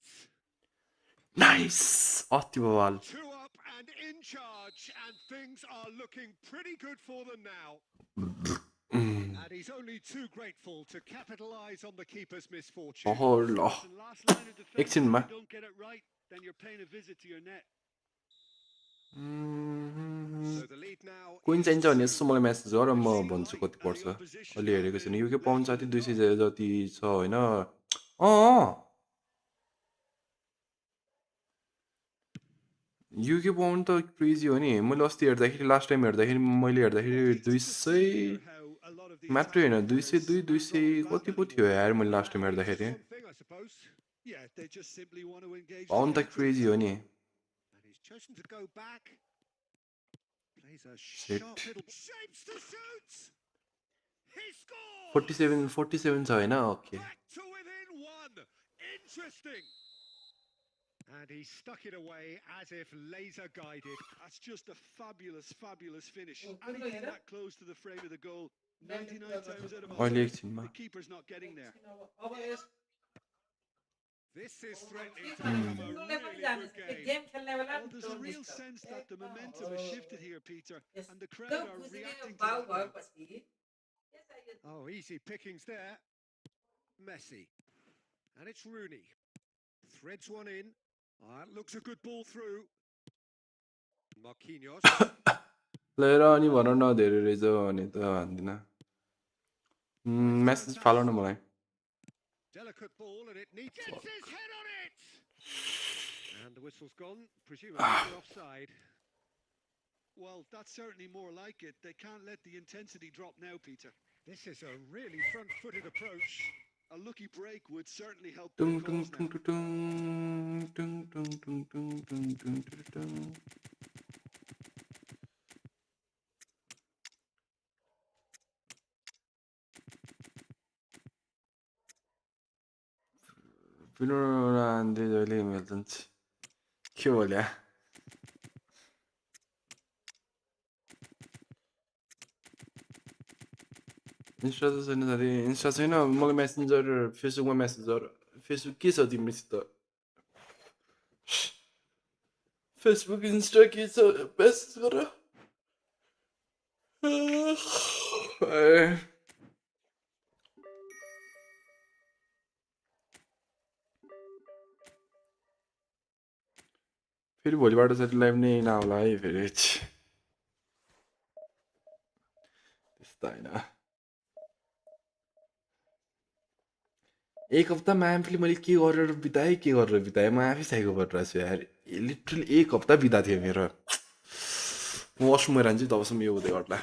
Nice. अति बवाल 2 up and in charge, and things are looking pretty good for them now. And he's only too grateful to capitalize on the keeper's misfortune. ओहो ल Listen, last line of defense, if एकछिनमा you don't get it right, then you're paying a visit to your net. So the lead now coin is चाहिन्छ भने two. यसो मलाई message गर म Really भन्छु light, कति and पर्छ the opposition अलि have हेरेको छैन been युके पाउन्ड left साथी with 200 none. जति छ होइन अँ युके पाउन्ड त क्रेजी हो नि मैले अस्ति हेर्दाखेरि लास्ट टाइम हेर्दाखेरि मैले Well, हेर्दाखेरि decent to 200 see here how a lot of the मात्रै होइन attacking 202 players 200 drop back कति a पो little. थियो यार मैले Well, last that time means हेर्दाखेरि something, I suppose. Yeah, they just simply want to engage the pound त counter crazy हो attack. नि And he's chosen to go back. Plays a Shit. sharp little shapes to shoot. He scores. 47 छ होइन okay Back to within one. Interesting. And he stuck it away as if laser guided. That's just a fabulous, fabulous finish. Anything that close to the frame of the goal, 99 times out of अहिले 100, एकछिनमा the keeper's not getting there. This is threatening to become a really good game. Well, there's a real sense that the momentum has shifted here, Peter, and the crowd are reacting to that now. Oh, easy pickings there. Messi. And it's Rooney. Threads one in. That looks a good ball through. Marquinhos. लिएर अनि भन न धेरै रहेछ भने त भन्दिनँ message फाल न मलाई Delicate ball, and it needs gets his head on it. And the whistle's gone, presumably for offside. Well, that's certainly more like it. They can't let the intensity drop now, Peter. This is a really front-footed approach. A lucky break would certainly help Tung their Tung cause Tung now. टुङ टुङ टुङ टुङ टुङ टुङ टुङ टुङ टुङ पिनोरान्डे जहिले email जान्छ के बोल्या Insta त छैन साथी Insta छैन मलाई messenger फेसबुकमा मेसेज गर फेसबुक के छ तिमीसित फेसबुक इन्स्टा के छ मेसेज गर फेरि भोलिबाट चाहिँ लाइभ नै नहोला है फेरि त्यस्तो होइन एक हप्ता म्यामले मैले के गरेर बिताएँ के गरेर बिताएँ म आफै साइको गरिरहेको छु यार लिटरली एक हप्ता बिताएको थियो मेरो वासरुम गएर चाहिँ तबसम्म यो हुँदै गर्ला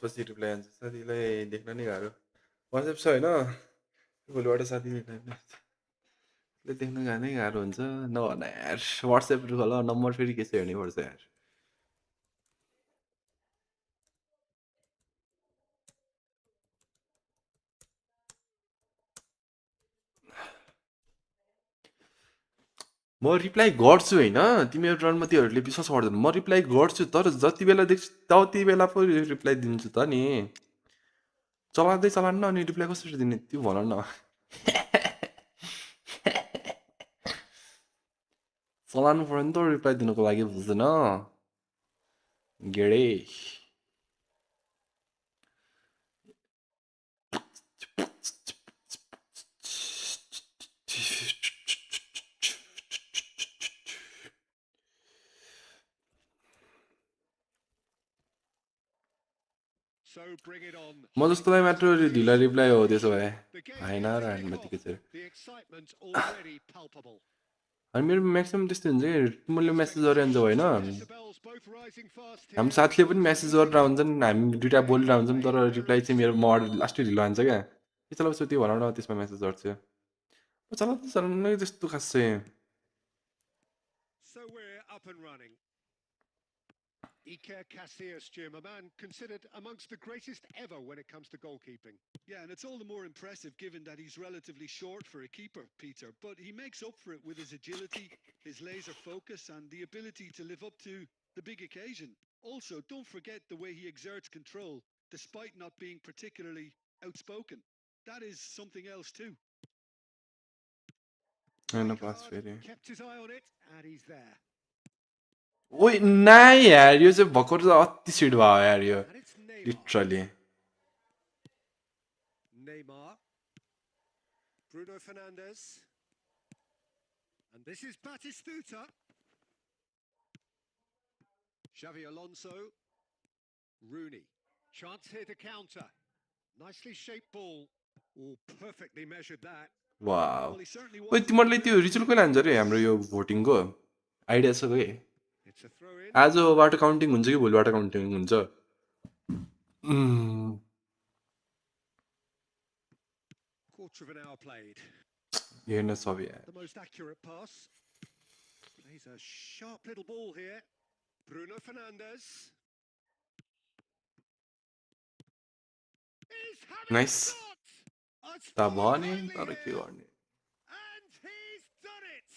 पछि रिप्लाई आन्छ साथीलाई देख्न नै गाह्रो वाट्सएप छ होइन भोलिबाट साथीलाई देख्न नै गाह्रो हुन्छ नभन यार वाट्सएप खोला नम्बर फेरि के छ हेर्नै पर्छ यार म रिप्लाई गर्छु होइन तिमीहरू रणमतीहरूले विश्वास गर्दैन म रिप्लाई गर्छु तर जति बेला देख्छु त्यति बेला पो रिप्लाई दिन्छु त नि चलाउँदै चलान्न अनि रिप्लाई कसरी दिने त्यो भन न चलाउनु पऱ्यो नि त रिप्लाई दिनुको लागि बुझ्दैन Gede So bring it on. म जस्तोलाई मात्र ढिला रिप्लाई हो त्यसो भए The game होइन here र to हामी kick माथि off. के छ The excitement already palpable. अनि मेरो म्याक्सिमम् त्यस्तै हुन्छ कि मैले मेसेज गरिरहन्छ होइन Decibels both rising fast here. हाम्रो साथीले पनि मेसेज गरेर हुन्छन् हामी दुइटा बोलिरहेको हुन्छौँ तर रिप्लाई चाहिँ मेरो म लास्टै ढिलो हान्छ क्या के चलाउँछु त्यो भनौँ न त्यसमा मेसेज गर्छु चलाउँदै चलाउनु त्यस्तो खास चाहिँ So we're up and running. Iker Casillas, Jim, a man considered amongst the greatest ever when it comes to goalkeeping. Yeah, and it's all the more impressive given that he's relatively short for a keeper, Peter. But he makes up for it with his agility, his laser focus, and the ability to live up to the big occasion. Also, don't forget the way he exerts control, despite not being particularly outspoken. That is something else too. होइन पास Rijkaard फेरि kept his eye on it, and he's there. ओइ नाइ यार यो चाहिँ भर्खर चाहिँ अति सिड भयो यार यो And it's Neymar. Literally Neymar. Bruno Fernandes. And this is Batistuta. Xavi Alonso. Rooney. Chance here to counter. Nicely shaped ball. Oh, perfectly measured that. Wow Well, he certainly ओइ was. तिमीहरूले त्यो रिजल्ट कहिले हान्छ अरे हाम्रो यो भोटिङको idea छ है It's a throw in. आजबाट काउन्टिङ हुन्छ कि भोलिबाट काउन्टिङ हुन्छ Quarter of an hour played. हेर्न सबै यार The most accurate pass. Plays a sharp little ball here. Bruno Fernandes. He's having Nice. a shot! A त spot भने only तर के here. गर्ने And he's done it!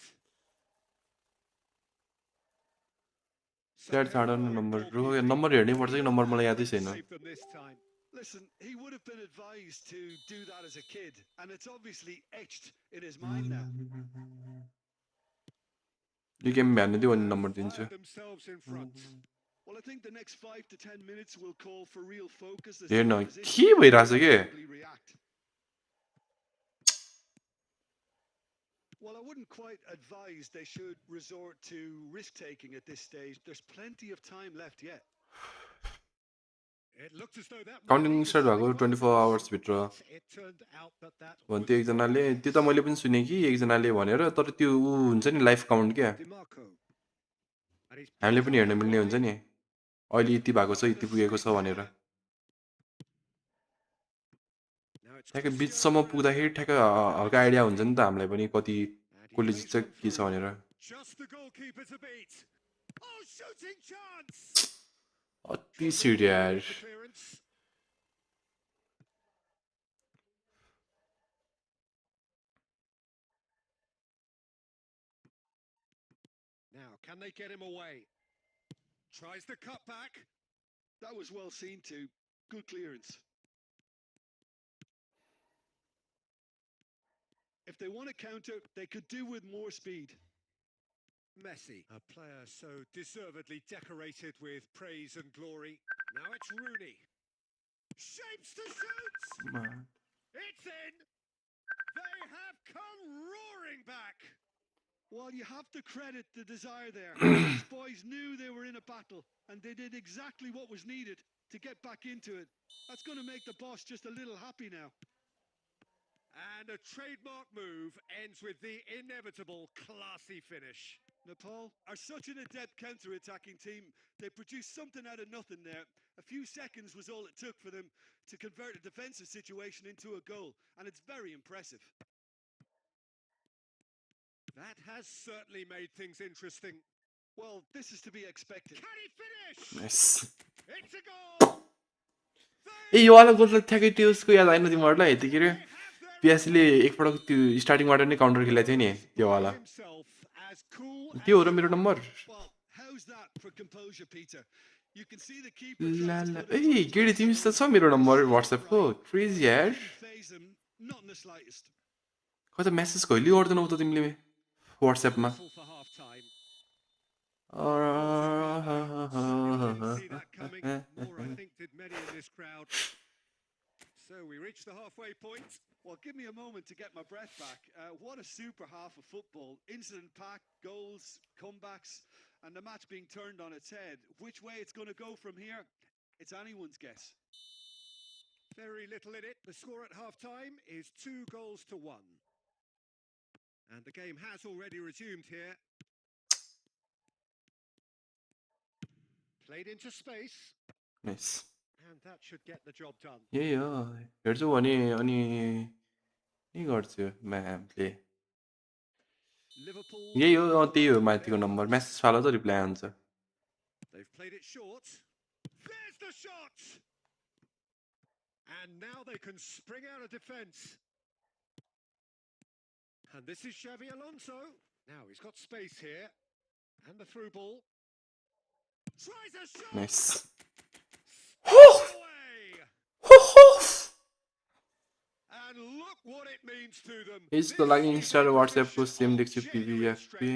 त्यार छाड न नम्बर नम्बर हेर्नै पर्छ कि नम्बर मलाई यादै छैन Save them this time. Listen, he would have been advised to do that as a kid, and it's obviously etched in his mind now. यो game भ्यानु दियो भने नम्बर Have दिन्छु fired themselves in front. Well, I think the next 5 to 10 minutes will call for real focus as हेर्न the के opposition भइरहेछ के inevitably react. Well, I wouldn't quite advise they should resort to risk-taking at this stage. There's plenty of time left yet. It looked as though that might counting be start भएको deciding 24 factor, hours भित्र but it turned out that that भन्थ्यो was एकजनाले wrong. त्यो त मैले पनि सुने कि एकजनाले भनेर तर त्यो ऊ हुन्छ नि लाइफ काउन्ट क्या DiMarco. And he's हामीले picked पनि up हेर्न that मिल्ने हुन्छ wide. नि अहिले यति भएको छ And यति a पुगेको छ save भनेर there. Now it's ठ्याक्कै Cristiano बिचसम्म पुग्दाखेरि Ronaldo. ठ्याक्कै हल्का आइडिया हुन्छ नि त हामीलाई पनि कति And he कसले plays जित्छ one के छ through. भनेर Just the goalkeeper to beat. Oh, shooting chance! अति Couldn't सिड get यार away with the clearance. Now, can they get him away? Tries the cut back. That was well seen too. Good clearance. If they want to counter, they could do with more speed. Messi, a player so deservedly decorated with praise and glory. Now it's Rooney. Shapes to shoot! It's in! They have come roaring back! Well, you have to credit the desire there. These boys knew they were in a battle, and they did exactly what was needed to get back into it. That's going to make the boss just a little happy now. And a trademark move ends with the inevitable classy finish. Nepal are such an adept counter-attacking team. They produced something out of nothing there. A few seconds was all it took for them to convert a defensive situation into a goal, and it's very impressive. That has certainly made things interesting. Well, this is to be expected. Can he finish? Nice It's a goal! ए यो वाला गोल त ठ्याक्कै त्यो उसको याद आएन तिमीहरूलाई यति के अरे पिएससीले एकपटक त्यो स्टार्टिङबाट नै काउन्टर खेलेको थियो नि त्यो वाला त्यो हो र मेरो number Well, how's that for composure, Peter? You can see the keeper ला trying to ला put a ए touch गेडी pressure तिमीसित on छ him. मेरो नम्बर Set वाट्सएपको right. क्रेजी Well, यार didn't faze him, not in the slightest. खै त मेसेज कहिले गर्दैनौ त तिमीले वाट्सएपमा Whistle for half time. Didn't see that coming, nor I think did many in this crowd. So we reach the halfway point. Well, give me a moment to get my breath back. What a super half of football. Incident-packed, goals, comebacks, and the match being turned on its head. Which way it's going to go from here, it's anyone's guess. Very little in it. The score at half-time is 2-1. And the game has already resumed here. Played into space. Nice. And that should get the job done. यही हो हेर्छु भने अनि के गर्छु म्यामले Liverpool. यही हो त्यही हो माथिको नम्बर मेसेज फालो त रिप्लाई आउँछ They've played it short. There's the shot! And now they can spring out of defence. And this is Xavi Alonso. Now he's got space here. And the through ball. Tries a shot! Nice. Away! And look what it means to them. यसको लागि Insta र व्हाट्सएपको same देख्छु पिभिएफपी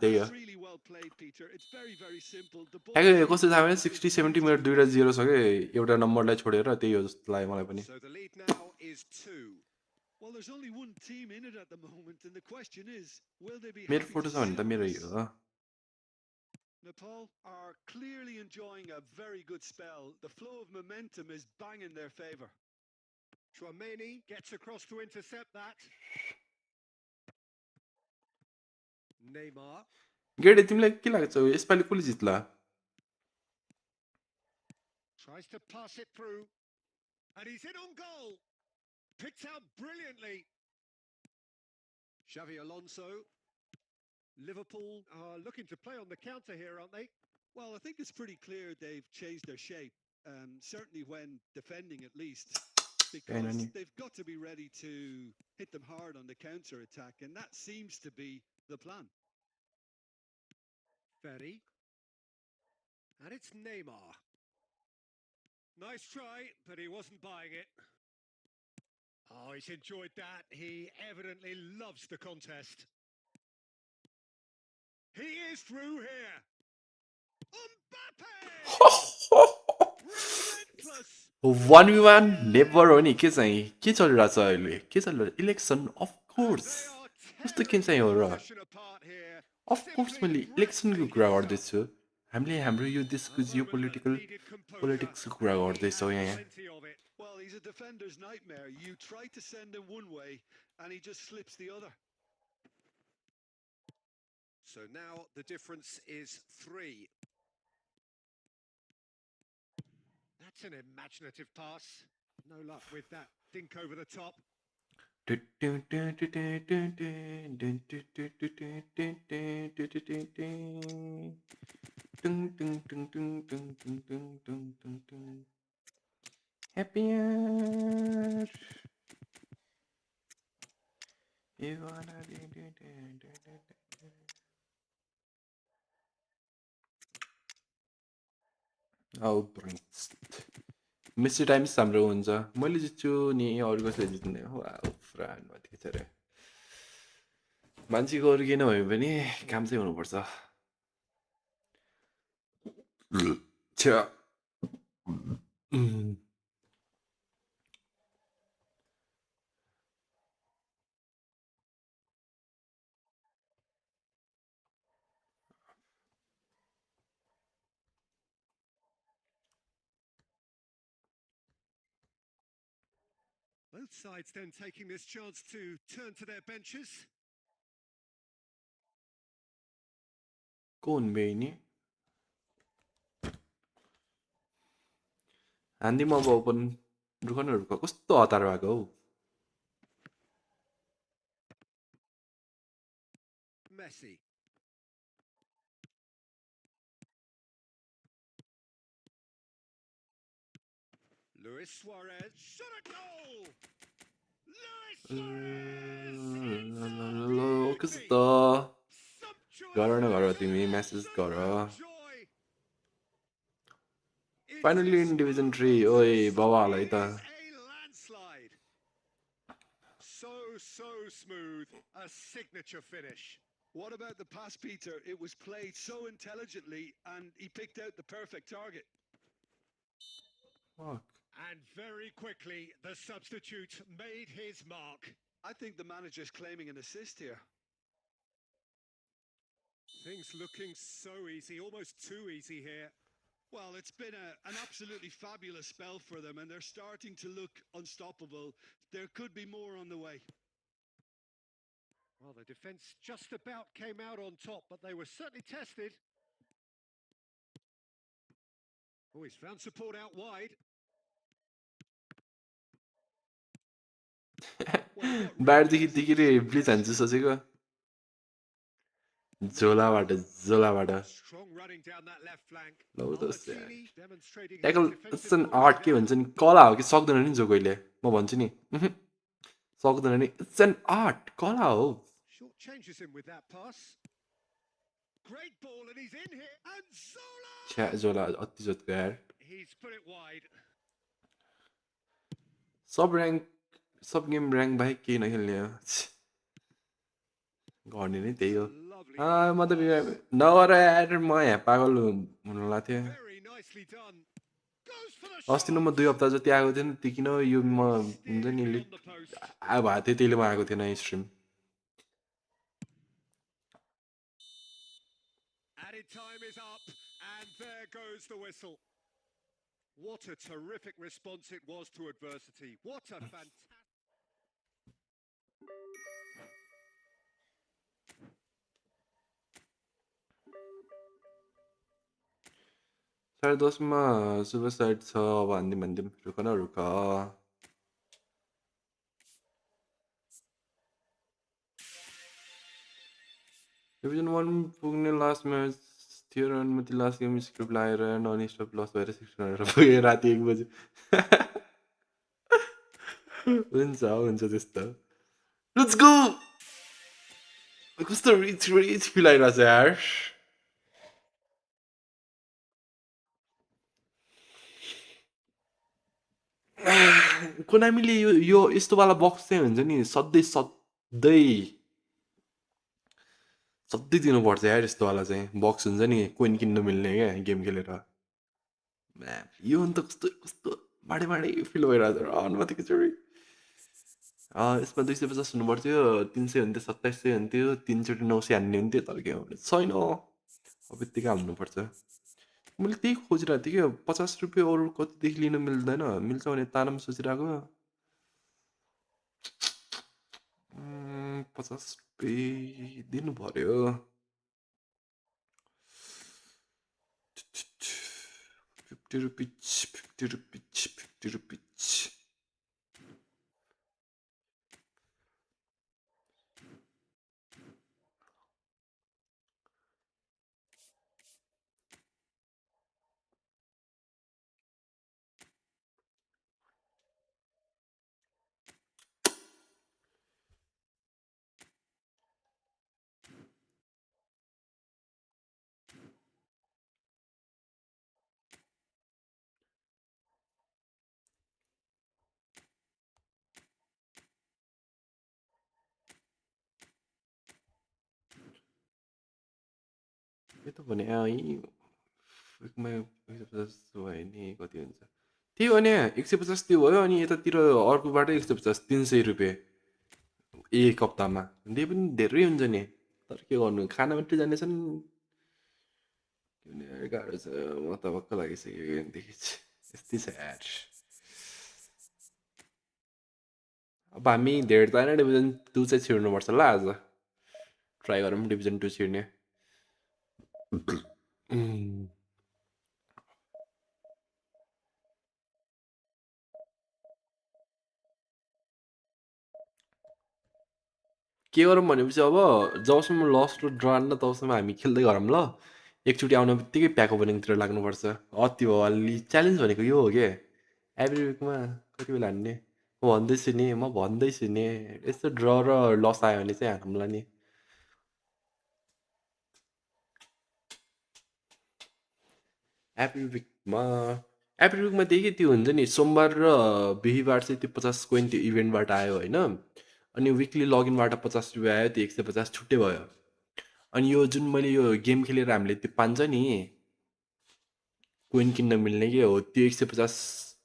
त्यही हो Really well played, Peter. It's very, very simple. The ball. ठ्याक्कै कस्तो थाहा भएन 60-70 minute दुईटा 0 छ के एउटा नम्बरलाई छोडेर त्यही हो जस्तो लाग्यो मलाई पनि So the lead now is 2. Well, there's only one team in it at the moment, and the question is, will they be मेरो happy फोटो to छ भने त sit on मेरो this? हो Nepal are clearly enjoying a very good spell. The flow of momentum is bang in their favour. Chouameni gets across to intercept that. Neymar. Gede तिमीलाई के लाग्छ यसपालि कसले जित्ला Tries to pass it through. And he's in on goal. Picked out brilliantly. Xavi Alonso. Liverpool are looking to play on the counter here, aren't they? Well, I think it's pretty clear they've changed their shape, certainly when defending at least, because they've got to be ready to hit them hard on the counter-attack, and that seems to be the plan. Ferry. And it's Neymar. Nice try, but he wasn't buying it. Oh, he's enjoyed that. He evidently loves the contest. He is through here. Mbappe! Relentless! 1v1 never हो नि के चाहिँ के चलिरहेछ अहिले के चलिरहेछ election of course कस्तो के चाहिँ हो र अफ कोर्स मैले इलेक्सनको कुरा गर्दैछु हामीले हाम्रो यो देशको जियो पोलिटिक्सको कुरा गर्दैछौँ यहाँ Well, he's a defender's nightmare. You try to send him one way, and he just slips the other. So now the difference is 3. That's an imaginative pass. No luck with that dink over the top. Happier. Misty times हाम्रो हुन्छ मैले जित्छु नि अरू कसैले जित्ने हो फ्रान्ड के छ अरे मान्छेको अरू केही नभए पनि काम चाहिँ हुनुपर्छ Both sides then taking this chance to turn to their benches. कोण बेनी हान्दिमा अब ओपन रुखनहरूको कस्तो हतार भएको हौ Messi. Luis Suarez shot a goal. Luis Suarez. कस्तो गर न गर तिमी मेसेज गर फाइनली इन डिभिजन 3 ओए बाबालाई त So smooth, a signature finish. What about the pass, Peter? It was played so intelligently, and he picked out the perfect target. Fuck. And very quickly, the substitute made his mark. I think the manager's claiming an assist here. Things looking so easy, almost too easy here. Well, it's been an absolutely fabulous spell for them, and they're starting to look unstoppable. There could be more on the way. Well, the defence just about came out on top, but they were certainly tested. Oh, he's found support out wide. बाहिरदेखि देखेर bleach हान्छु सोचेको झोलाबाट Strong running down that left flank. लौ त Albertini demonstrating his tackle defensive it's an qualities art के there. भन्छ नि कला हो कि सक्दैन नि जो कहिले म भन्छु नि सक्दैन नि इट्स एन आर्ट कला हो Short changes him with that pass. Great ball, and he's in here. And Zola! छ्या झोला अति जोतको यार He's put it wide. सब गेम ऱ्याङ्क बाहेक केही नखेल्ने हो गर्ने नै त्यही हो Lovely म त pass. नगर यार म यहाँ पागल हुनु लाग्थेँ Very nicely done. Goes for the अस्ति न shot. म 2 हप्ता जति आएको थिएन त्यो किन यो म हुन्छ Steered नि beyond लिट the post. भएको थियो त्यहिले म आएको थिएन stream Added time is up, and there goes the whistle. What a terrific response it was to adversity. What a fantastic... 10:30मा सुपरसाइड छ अब हान्दिउँ रुक न रुक डिभिजन 1 पुग्ने लास्ट म्याच थियो र अनुमति लास्ट गेम स्क्रिप्ट लाएर नन स्टप लस भएर 16 रनेर पुगेँ राति 1 बजे हुन्छ त्यस्तो लेट्स गो कस्तो रिच फिल आइरहेछ यार कोनामीले यो यस्तोवाला बक्स चाहिँ हुन्छ नि सधैँ दिनुपर्छ यार यस्तोवाला चाहिँ बक्स हुन्छ नि कोइन किन्न मिल्ने क्या गेम खेलेर यो अन्त कस्तो बाडे फिल भइरहेको छ अनुमति खिचडी यसमा 250 हुनुपर्थ्यो 300 हुन्थ्यो 2700 हुन्थ्यो 3 900 हान्ने हुन्थ्यो तर के भने छैन अब यत्तिकै हाल्नुपर्छ मैले त्यही खोजिरहेको थिएँ क्या 50 रुपियाँ अरू कतिदेखि लिन मिल्दैन मिल्छ भने तानम सोचिरहेको 50 रुपियाँ दिनु पर्यो 50 रुपियाँ 50 रुपियाँ 50 रुपियाँ के त भने एकमा 150 भयो नि कति हुन्छ त्यही हो नि 150 त्यो भयो अनि यतातिर अर्कोबाट 150 300 रुपियाँ एक हप्तामा त्यही पनि धेरै हुन्छ नि तर के गर्नु खाना मात्रै जानेछन् गाह्रो छ म त भक्क लागिसक्यो देखि यस्तै छ यार अब हामी धेरै त होइन डिभिजन 2 चाहिँ छिर्नुपर्छ ल आज ट्राई गरौँ डिभिजन 2 छिर्ने के गरौँ भनेपछि अब जबसम्म लस्ट र ड्रान तबसम्म हामी खेल्दै गरौँ ल एकचोटि आउन बित्तिकै प्याक ओपनिङतिर लाग्नुपर्छ अति भयो अलि च्यालेन्ज भनेको यो हो क्या एभ्री विकमा कति बेला हान्ने म भन्दैछु नि यस्तो ड्र र लस आयो भने चाहिँ हानौँला नि एभ्री विकमा त्यही त्यो हुन्छ नि सोमबार र बिहिबार चाहिँ त्यो 50 कोइन त्यो इभेन्टबाट आयो होइन अनि विकली लगइनबाट 50 रुपियाँ आयो त्यो 150 छुट्टै भयो अनि यो जुन मैले यो गेम खेलेर हामीले त्यो पान्छ नि कोइन किन्न मिल्ने के हो त्यो 150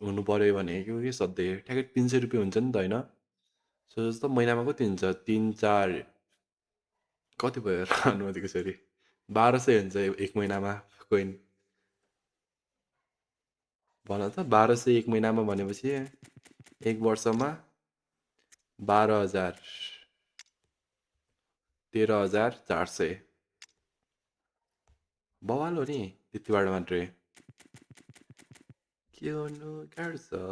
हुनु पऱ्यो भनेको कि सधैँ ठ्याक्कै 300 रुपियाँ हुन्छ नि त होइन सो जस्तो महिनामा कति हुन्छ 3 4 कति भयो अनुमतिको छोरी 1200 हुन्छ एक महिनामा कोइन भन त 1200 एक महिनामा भनेपछि 1 वर्षमा 12,000 13,400 बवाल हो नि त्यतिबाट मात्रै के गर्नु गाह्रो छ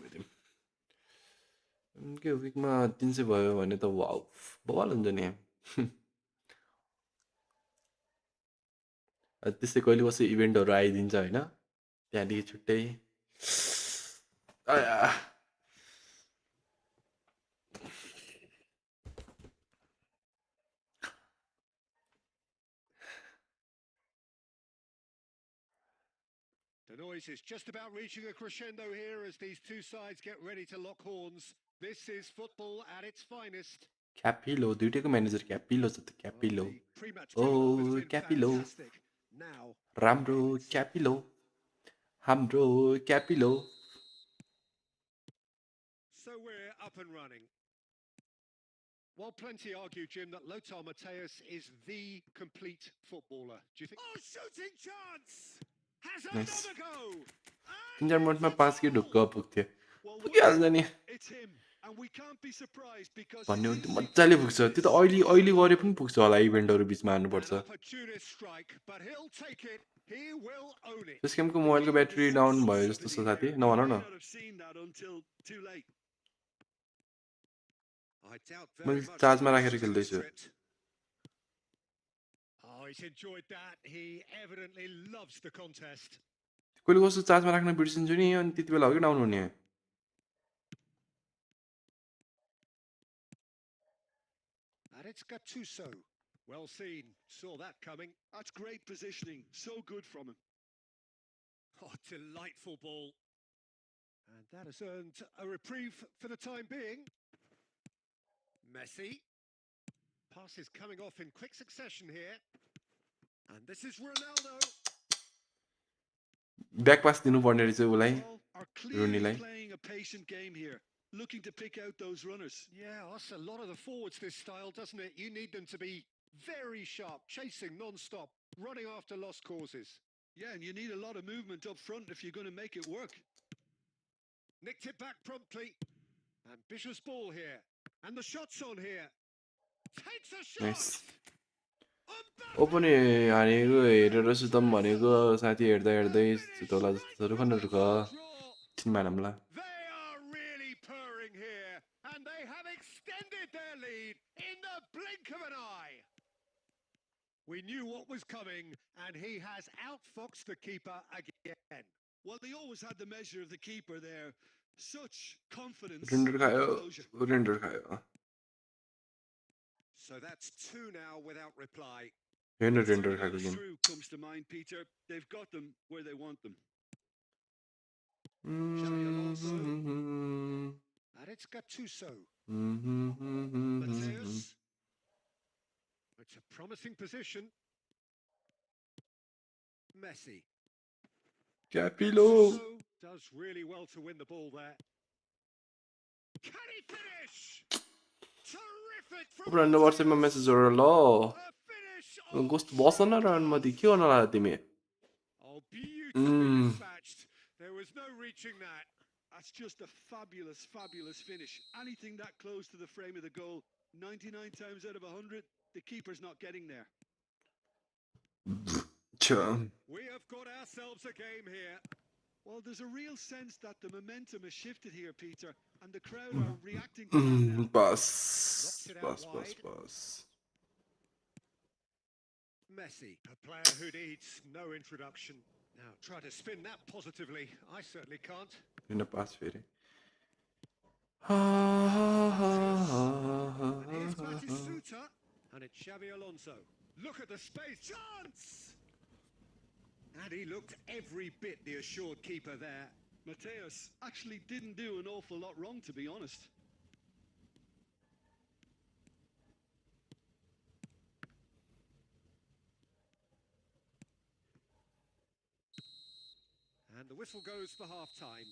गइदिउँ के विकमा 300 भयो भने त वाउ बवाल हुन्छ नि त्यस्तै कहिले कसै इभेन्टहरू आइदिन्छ होइन त्यहाँदेखि छुट्टै आया The noise is just about reaching a crescendo here as these two sides get ready to lock horns. This is football at its finest. Capello दुइटैको म्यानेजर क्यापिलो छ त क्यापिलो The pre-match O promo has been क्यापिलो fantastic. Now, राम्रो क्यापिलो हाम्रो क्यापिलो so we're up and running. While plenty argue, Jim, that Lothar Matthäus is the complete footballer. Do you think? Oh, shooting chance! Has Nice. another go! 3-4 मिनटमा 5 कि ढुक्क पुग्थ्यो Well, पुगिहाल्छ नि it's him, and we can't be surprised because भन्ने his हो त्यो instinct मजाले is पुग्छ त्यो त this. अहिले गरे पनि पुग्छ होला इभेन्टहरू बिचमा An हान्नुपर्छ opportunist strike, but he'll take it. He will own it. त्यस गेमको मोबाइलको ब्याट्री डाउन भयो जस्तो छ साथी You नभन may न not have seen that until too late. I doubt very मैले much चार्जमा that राखेर was खेल्दैछु script. Oh, he's enjoyed that. He evidently loves the contest. कहिले कस्तो चार्जमा राख्न बिर्सिन्छु नि अनि त्यति बेला हो कि डाउन हुने And it's Gattuso. Well seen. Saw that coming. That's great positioning. So good from him. Oh, delightful ball. And that has earned a reprieve for the time being. Messi. Pass is coming off in quick succession here. And this is Ronaldo. Back pass दिनुपर्ने रहेछ उसलाई All are clearly रुनीलाई playing a patient game here, looking to pick out those runners. Yeah, that's a lot of the forwards, this style, doesn't it? You need them to be very sharp, chasing non-stop, running after lost causes. Yeah, and you need a lot of movement up front if you're going to make it work. Nicked it back promptly. Ambitious ball here. And the shot's on here. Takes a shot! Nice ओ पनि हानेको हेरेर सुतम भनेको साथी हेर्दा हेर्दै सुतौला जस्तो रुख न रुख एकछिन मानौँला They are really purring here, and they have extended their lead in the blink of an eye. We knew what was coming, and he has outfoxed the keeper again. Well, they always had the measure of the keeper there. Such confidence render and खायो composure. Render खायो So that's two now without reply. Render Three render खाएको goals game through comes to mind, Peter. They've got them where they want them. And it's Gattuso. Matthäus. It's a promising position. Messi. क्यापिलो Gattuso does really well to win the ball there. Can he finish? Terrific from पुरानो वाट्सएपमा मेसेजहरू ल a finish. कस्तो बस न रनमध्ये के गर्न लाग्यो तिमी Oh, beautifully dispatched. There was no reaching that. That's just a fabulous, fabulous finish. Anything that close to the frame of the goal, 99 times out of 100, the keeper's not getting there. We have got ourselves a game here. Well, there's a real sense that the momentum has shifted here, Peter, and the crowd are reacting to that now. बस Knocks it out wide. बस Messi, a player who needs no introduction. Now try to spin that positively. I certainly can't. किन पास फेरि And here's Batisuta. And it's Xabi Alonso. Look at the space. Chance! And he looked every bit the assured keeper there. Matthäus actually didn't do an awful lot wrong, to be honest. And the whistle goes for half-time.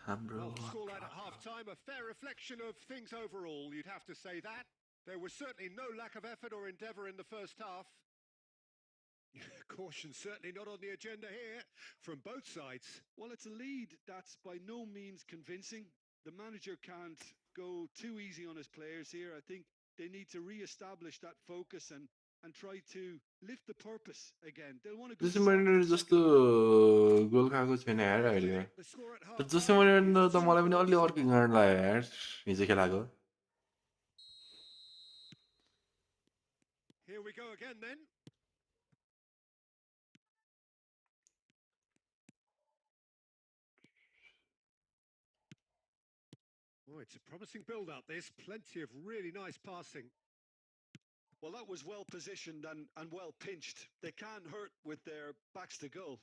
हाम्रो Well, scoreline at half-time, a fair reflection of things overall, you'd have to say that. There was certainly no lack of effort or endeavour in the first half. Caution certainly not on the agenda here from both sides. Well, it's a lead that's by no means convincing. The manager can't go too easy on his players here. I think they need to re-establish that focus and try to lift the purpose again. They'll want a good Jose start to मैले the जस्तो second half. गोल खाएको छैन यार Very अहिले clear. The score at तर half जसै time मैले is त two मलाई पनि अलि goals. अर्कै गाह्रो लाग्यो यार हिजो खेलाएको Here we go again then. Oh, it's a promising build-up, this. Plenty of really nice passing. Well, that was well positioned and well pinched. They can't hurt with their backs to goal.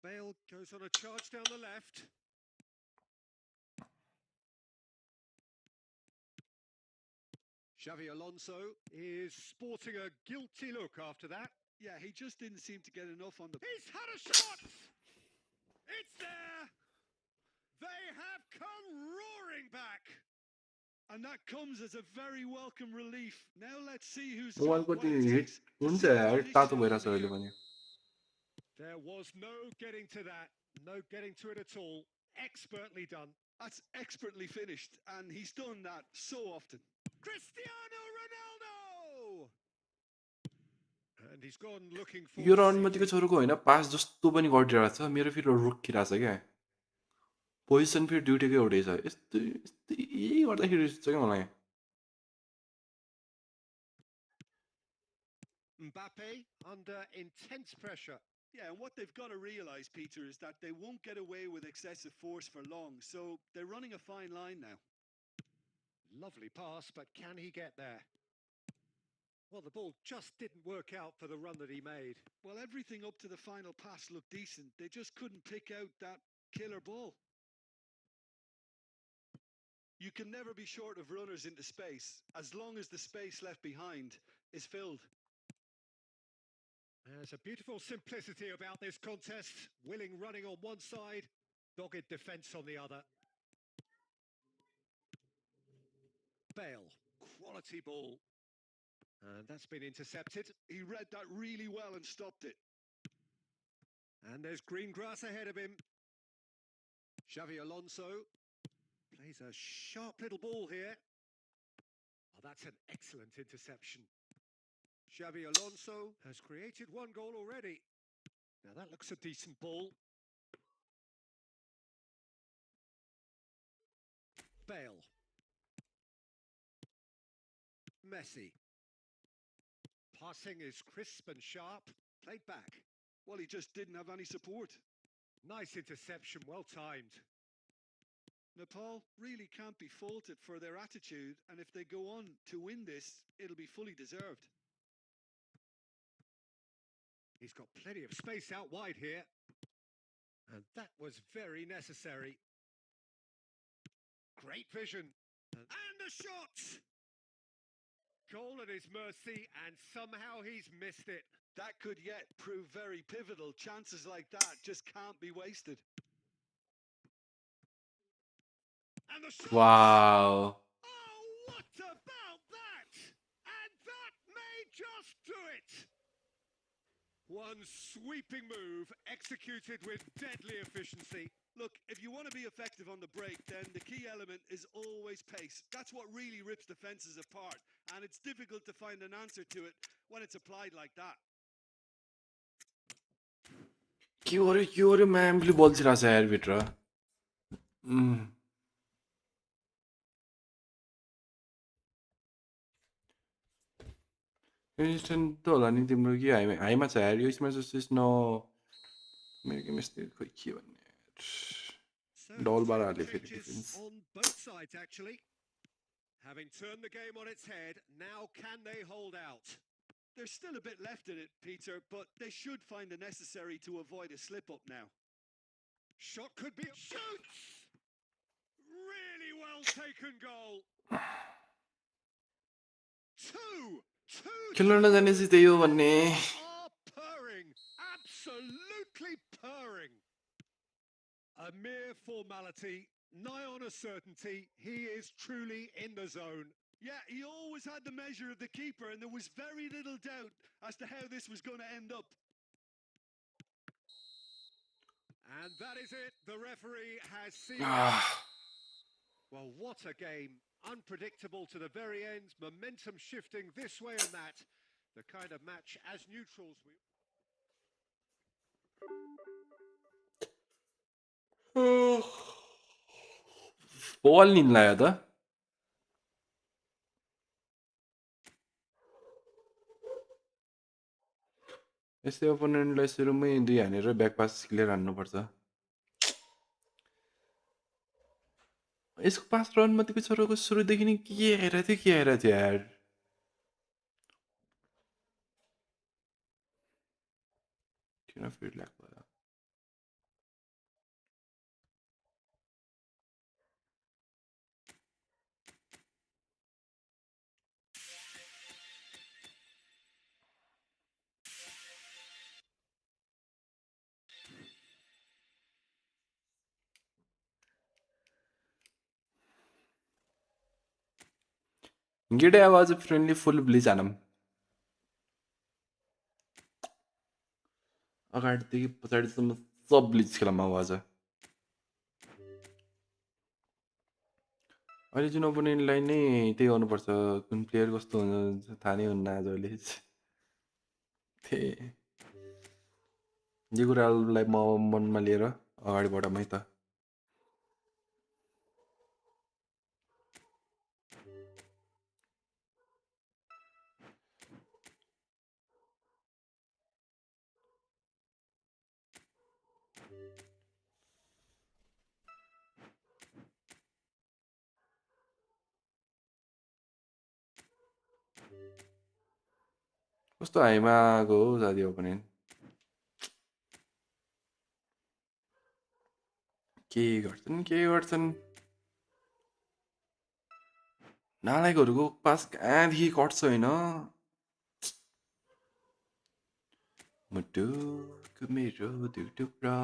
Bale goes on a charge down the left. Xavi Alonso is sporting a guilty look after that. Yeah, he just didn't seem to get enough on the... He's had a shot! It's there! They have come roaring back! And that comes as a very welcome relief. Now let's see who's mobile got what कति it hit takes to हुन्छ see the यार finish तातो line भइरहेछ here. अहिले पनि There was no getting to that. No getting to it at all. Expertly done. That's expertly finished, and he's done that so often. Cristiano Ronaldo! And he's gone looking for yo safety. रणमतीको छोरोको होइन पास जस्तो पनि गरिरहेको छ मेरो फेरि रोकिरहेको छ क्या position फेरि ड्युटीकै एउटै छ यस्तो यस्तो यही गर्दाखेरि रिस उठ्छ क्या मलाई Mbappe under intense pressure. Yeah, and what they've got to realise, Peter, is that they won't get away with excessive force for long, so they're running a fine line now. Lovely pass, but can he get there? Well, the ball just didn't work out for the run that he made. Well, everything up to the final pass looked decent. They just couldn't pick out that killer ball. You can never be short of runners into space, as long as the space left behind is filled. There's a beautiful simplicity about this contest. Willing running on one side, dogged defence on the other. Bale, quality ball. And that's been intercepted. He read that really well and stopped it. And there's green grass ahead of him. Xavi Alonso plays a sharp little ball here. Oh, that's an excellent interception. Xavi Alonso has created one goal already. Now that looks a decent ball. Bale. Messi. Passing is crisp and sharp. Played back. Well, he just didn't have any support. Nice interception, well timed. Nepal really can't be faulted for their attitude, and if they go on to win this, it'll be fully deserved. He's got plenty of space out wide here. And that was very necessary. Great vision. And a shot! Goal at his mercy, and somehow he's missed it. That could yet prove very pivotal. Chances like that just can't be wasted. And the shot! Wow. Oh, what about that? And that may just do it. One sweeping move, executed with deadly efficiency. Look, if you want to be effective on the break, then the key element is always pace. That's what really rips defenses apart, and it's difficult to find an answer to it when it's applied like that. के गर्यो म्यामले बोल्छिरहेको छ यारभित्र instant त होला नि तिम्रो कि हाईमा छ यार यो यसमा जस्तो न मेरो गेम यस्तै खोइ के भन्ने डबलबार हाल्यो फेरि defence On both sides, actually. Having turned the game on its head, now can they hold out? There's still a bit left in it, Peter, but they should find the necessary to avoid a slip-up now. Shot could be... Shoots! Really well taken goal. Two खेल्न नजाने चाहिँ त्यही हो भन्ने are purring. Absolutely purring. A mere formality, nigh on a certainty, he is truly in the zone. Yeah, he always had the measure of the keeper, and there was very little doubt as to how this was going to end up. And that is it. The referee has sealed it. Ah, Well, what a game. Unpredictable to the very end. Momentum shifting this way and that. The kind of match as neutrals we... बल नि लाग्यो त यस्तै ओपोनेन्टलाई सुरुमै 2 हानेर back पास clear हान्नुपर्छ यसको 5 run मध्ये बिचराको सुरुदेखि नै के आइरहेको थियो यार किन फिड ल्याक भयो गिडे आवाज फ्रेन्डली फुल ब्लिज हानम अगाडिदेखि पछाडिसम्म सब ब्लिज खेलम आवाज अहिले जुन ओपोनेन्टलाई नै त्यही गर्नुपर्छ कुन प्लेयर कस्तो हुन्छ थाहा नै हुन्न आज अहिले यो कुरालाई म मनमा लिएर अगाडि बढाउँ है त कस्तो हाइमा आएको हो साथी ओपोनेन्ट के गर्छन् नालायकहरूको पास कहाँदेखि कट्छ होइन मुटुको मेरो दुई टुक्रा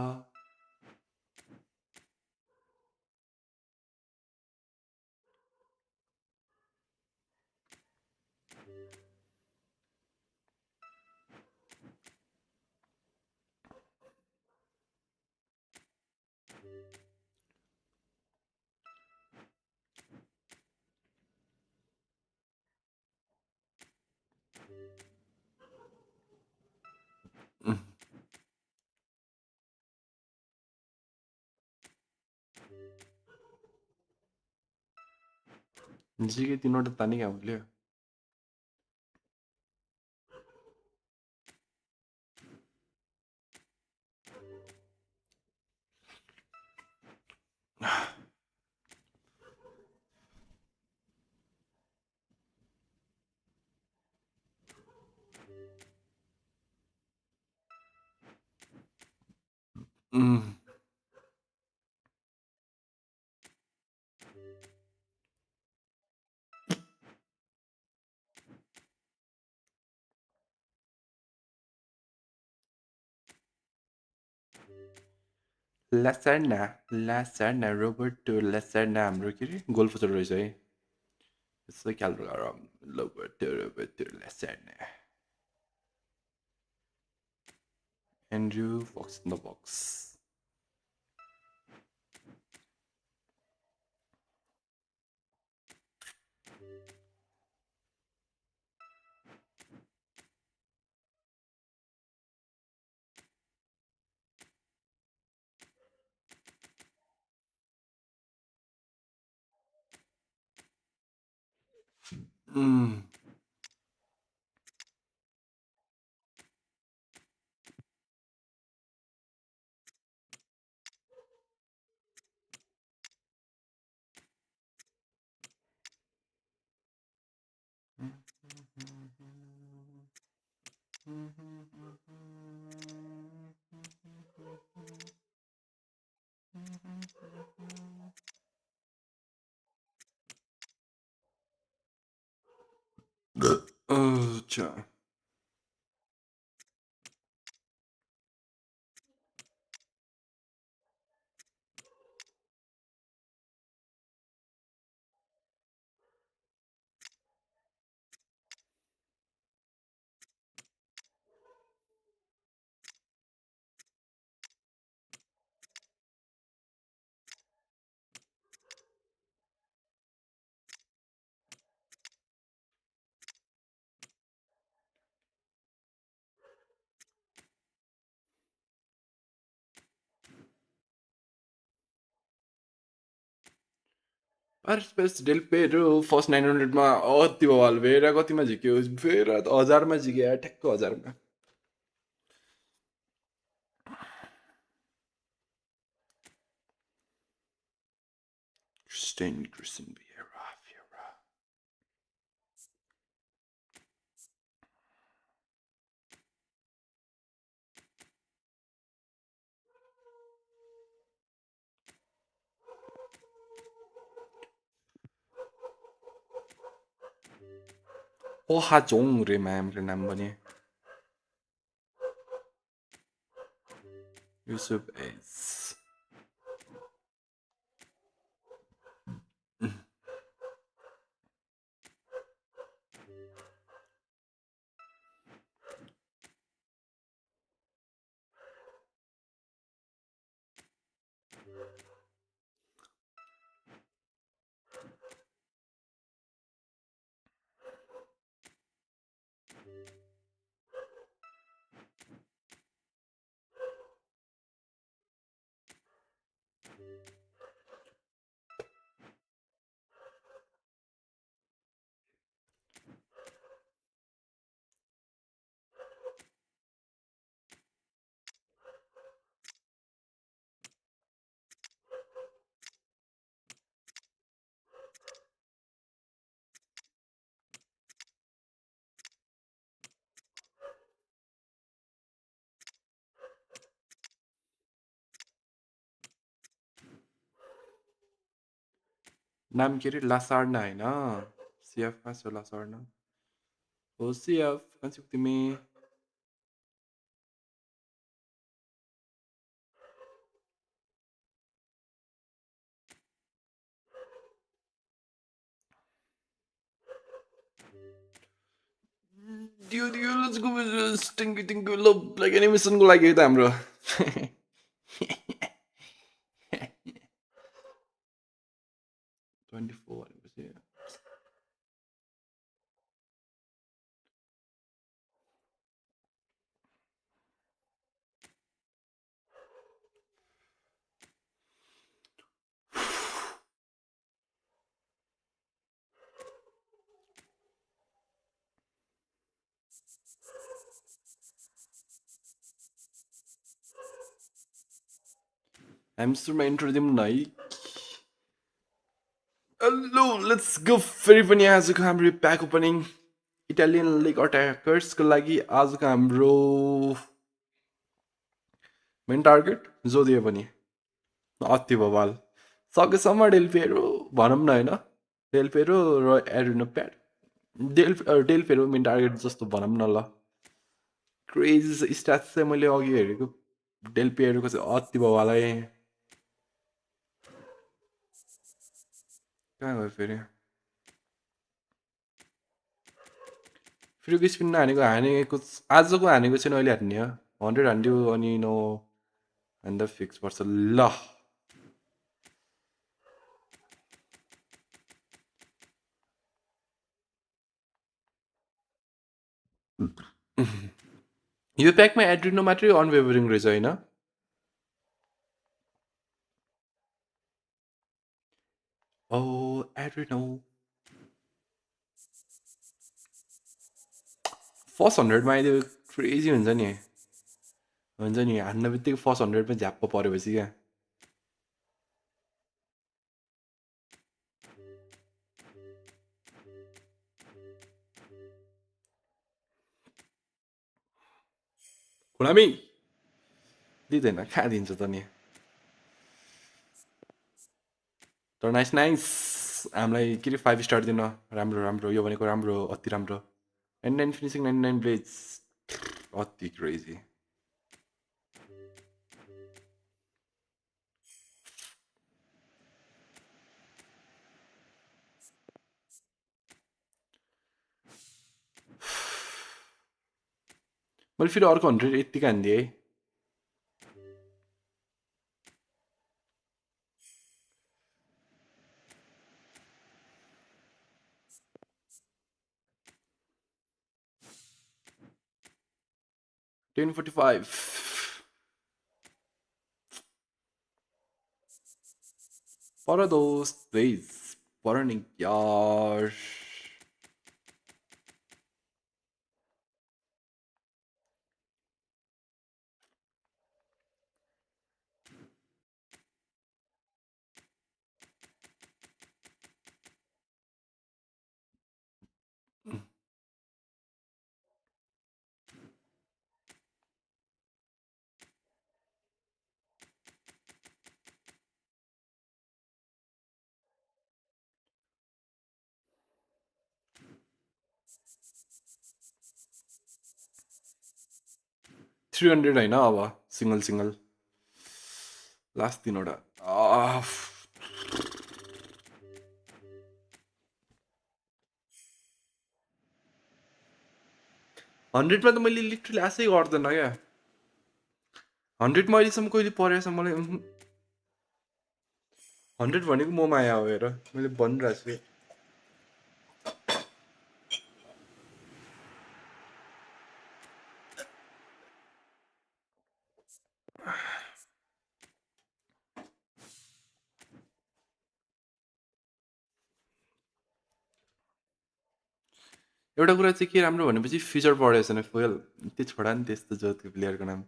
जिके 3वटा तानी कहाँ बोल्यो लासर्ना रोबर्टो लासर्ना हाम्रो के अरे गोल पोस्टर रहेछ है यसै ख्याल गरौँ रोबर्टो लासर्ना एन्ड्रु फक्स इन द बक्स अच्छा अरे स्पेस डेल पेरो फर्स्ट 900 मा अति बवाल भेरा कतिमा झिक्यो भेरा त 1000 मा झिक्यो ठ्याक्क 1000 मा Christian Vieira ओहाजोङ रे म्यामको नाम पनि युसुफ एस नाम के अरे लासार्ना होइन सिएफमा छ लासार्ना हो सिएफ कन्छे तिमी दियो लेट्स गो टिङ्कु लभ लाइक एनिमेसनको लागि हो त हाम्रो 24 भनेपछि ह्यामस्टरमा इन्ट्रो दिउँ न है हेलो लेट्स गो फेरि पनि आजको हाम्रो प्याक ओपनिङ इटालियन लिग अट्याकर्सको लागि आजको हाम्रो मेन टार्गेट जो दियो पनि अति बवाल सकेसम्म डेल पेरो भनौँ न होइन डेल पेरो र एरिनो प्याड डेल पेरो मेन टार्गेट जस्तो भनौँ न ल क्रेज स्ट्याट्स चाहिँ मैले अघि हेरेको डेल पेरोको चाहिँ अति बवाल है कहाँ गयो फेरि फ्रिको स्पिन हानेको आजको हानेको छैन अहिले हान्ने हो 100 हान्यो अनि नो अन्त फिक्स पर्छ ल यो प्याकमा एड्रिनो मात्रै अनवेभरिङ रहेछ होइन ओ एड्रिनो फर्स्ट 100मा आइदियो क्रेजी हुन्छ नि हान्न बित्तिकै फर्स्ट 100मा झ्याप्प परेपछि क्या खुलामी दिँदैन कहाँ दिन्छ त नि तर नाइस हामीलाई के अरे 5 स्टार दिन राम्रो यो भनेको राम्रो अति राम्रो 99 फिनिसिङ 99 ब्लेड्स अति क्रेजी मैले फेरि अर्को 100 यत्तिकै हानिदिएँ है $10.45 for those days पर नि यार 300 होइन अब सिङ्गल सिङ्गल लास्ट 3 वटा 100मा त मैले लिटरली आशै गर्दैन क्या 100मा अहिलेसम्म कहिले परेछ मलाई 100 भनेको म माया हो हेर मैले भनिरहेको छु एउटा कुरा चाहिँ के राम्रो भनेपछि फ्युचर पढेको छैन फुल त्यो छोडा नि त्यस्तो जो त्यो प्लेयरको नाम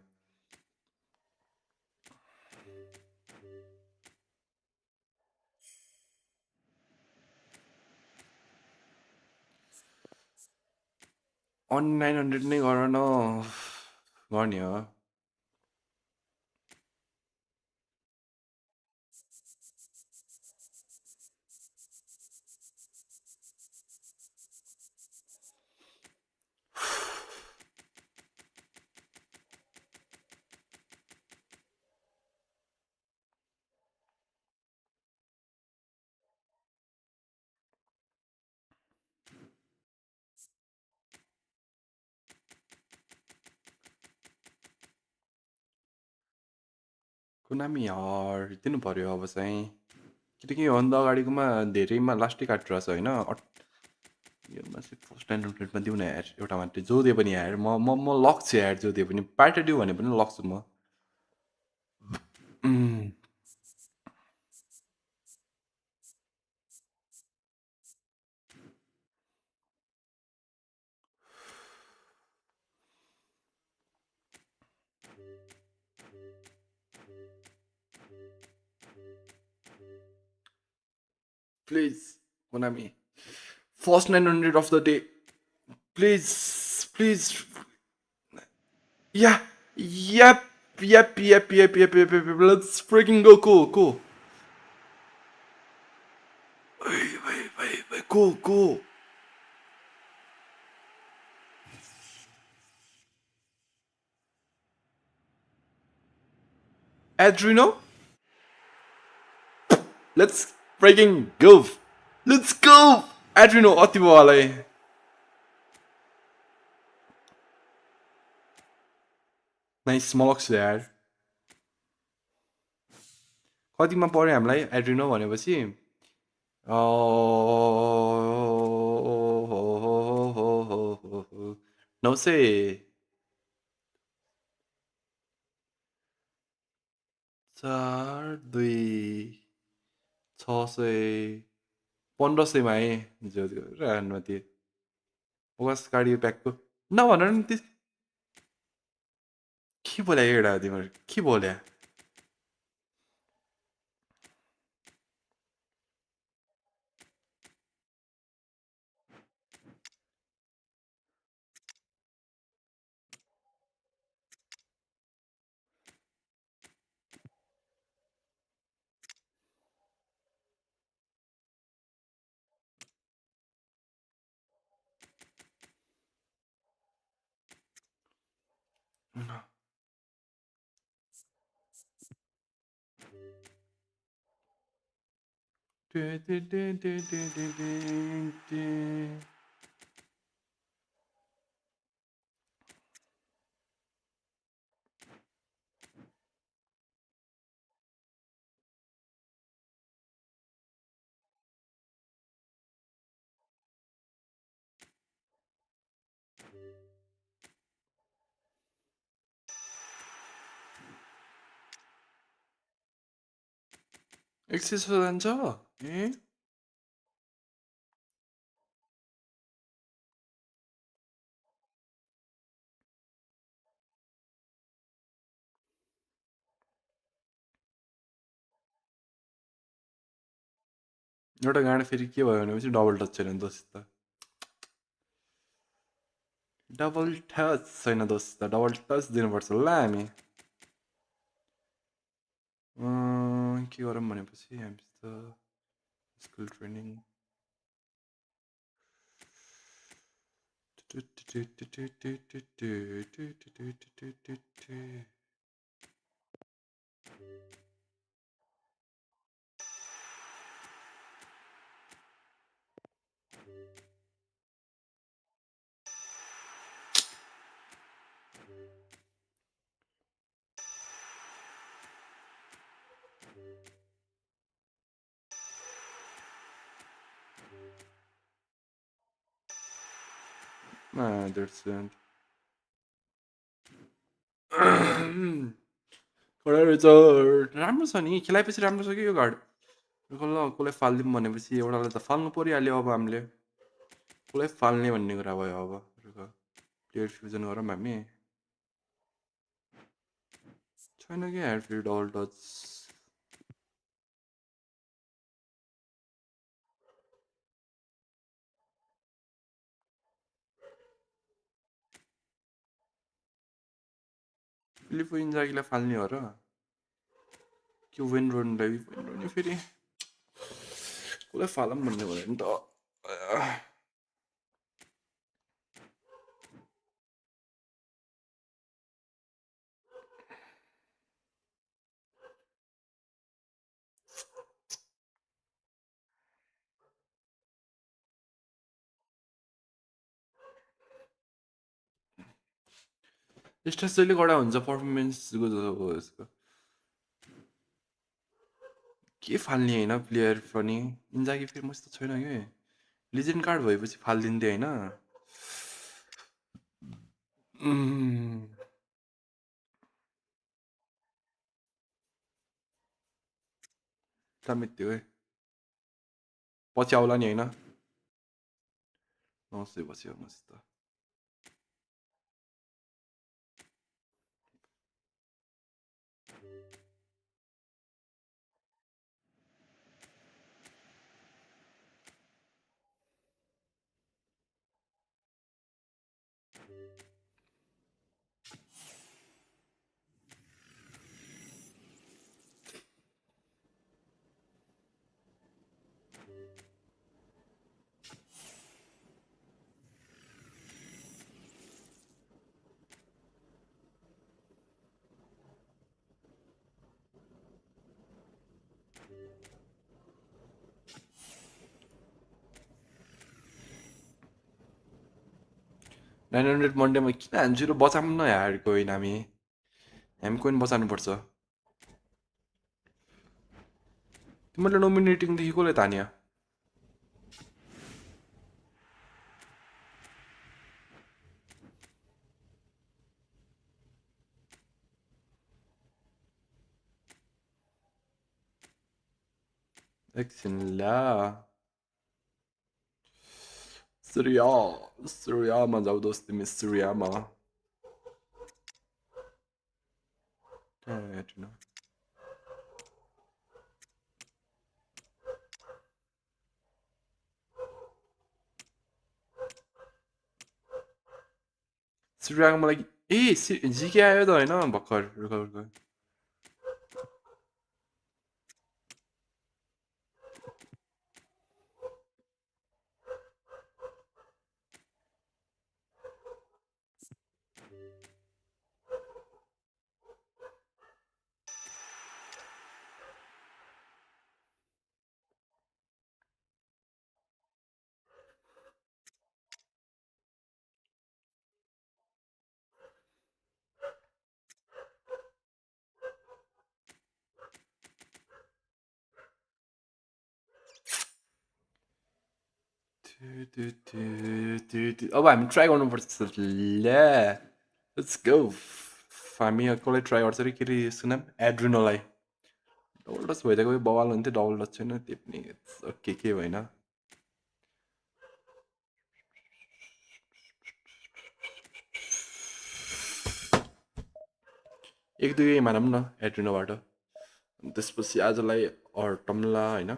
अन्ली 900 नै गर न गर्ने हो कुनामी यार दिनु पर्यो अब चाहिँ किनकि योभन्दा अगाडिकोमा धेरैमा लास्टै काटिरहेको छ होइन योमा चाहिँ फर्स्ट 900मा दिउँ न यार एउटा मात्रै जो दिए पनि यार म लक्छु यार जो दिए पनि पार्टी दिउँ भने पनि लक्छु म प्लिज कुनामी first 900 of the day please please या yep yep let's freaking go wait go Adreno let's freaking go let's go Adreno अति भयो होला है नाइस मलक्स यार कतिमा पर्यो हामीलाई एड्रिनो भनेपछि 900 4 2 600 1500मा है जो रानमा त्यो ओगस गाडी प्याकको नभन नि त्यो के बोल्या एउटा तिम्रो के बोल्या एक्सेस जान्छ ए एउटा गाडी फेरि के भयो भनेपछि डबल टच छैन दोस्त त डबल टच छैन दोस्त त डबल टच दिनुपर्छ ल हामी के गरौँ भनेपछि हामी त स्कुल ट्रेनिङ Anderson. राम्रो छ नि खेलाएपछि राम्रो छ कि यो घाट ल कसलाई फालिदिउँ भनेपछि एउटालाई त फाल्नु परिहाल्यो अब हामीले कसलाई फाल्ने भन्ने कुरा भयो अब प्लेयर फ्युजन गरौँ हामी छैन कि हेड फेरि डबल टच फिलिपो इन्जागीलाई फाल्ने हो र त्यो वेन रोनी फेरि कसलाई फालौँ भन्ने भयो नि त स्ट्रेस जहिले कडा हुन्छ पर्फर्मेन्सको यसको के फाल्ने होइन प्लेयर पनि इन्जागी फेरि मस्तो छैन कि लिजेन्ड कार्ड भएपछि फालिदिन्थ्यो होइन मित्यो है पछि आउला नि होइन 900 पछि आउनुहोस् त नाइन हन्ड्रेड मन्डेमा किन हान्छु र बचाउँ न यार कोइन हामी कोइन बचाउनुपर्छ तिमीले नोमिनेटिङदेखि कसले तान्यो एकछिन ल सिरियामा जाऊ दोस्त तिमी सिरियामा सिरियाको मलाई जिके आयो त होइन भर्खर अब हामी ट्राई गर्नुपर्छ ल लेट्स गो हामी कसलाई ट्राई गर्छ अरे के अरे यसको नाम एड्रिनोलाई डबल टच भइदिएको बवाल हुन्थ्यो डबल टच छैन त्यो पनि के भएन एक दुई मानौँ न एड्रिनोबाट त्यसपछि आजलाई हटौँला होइन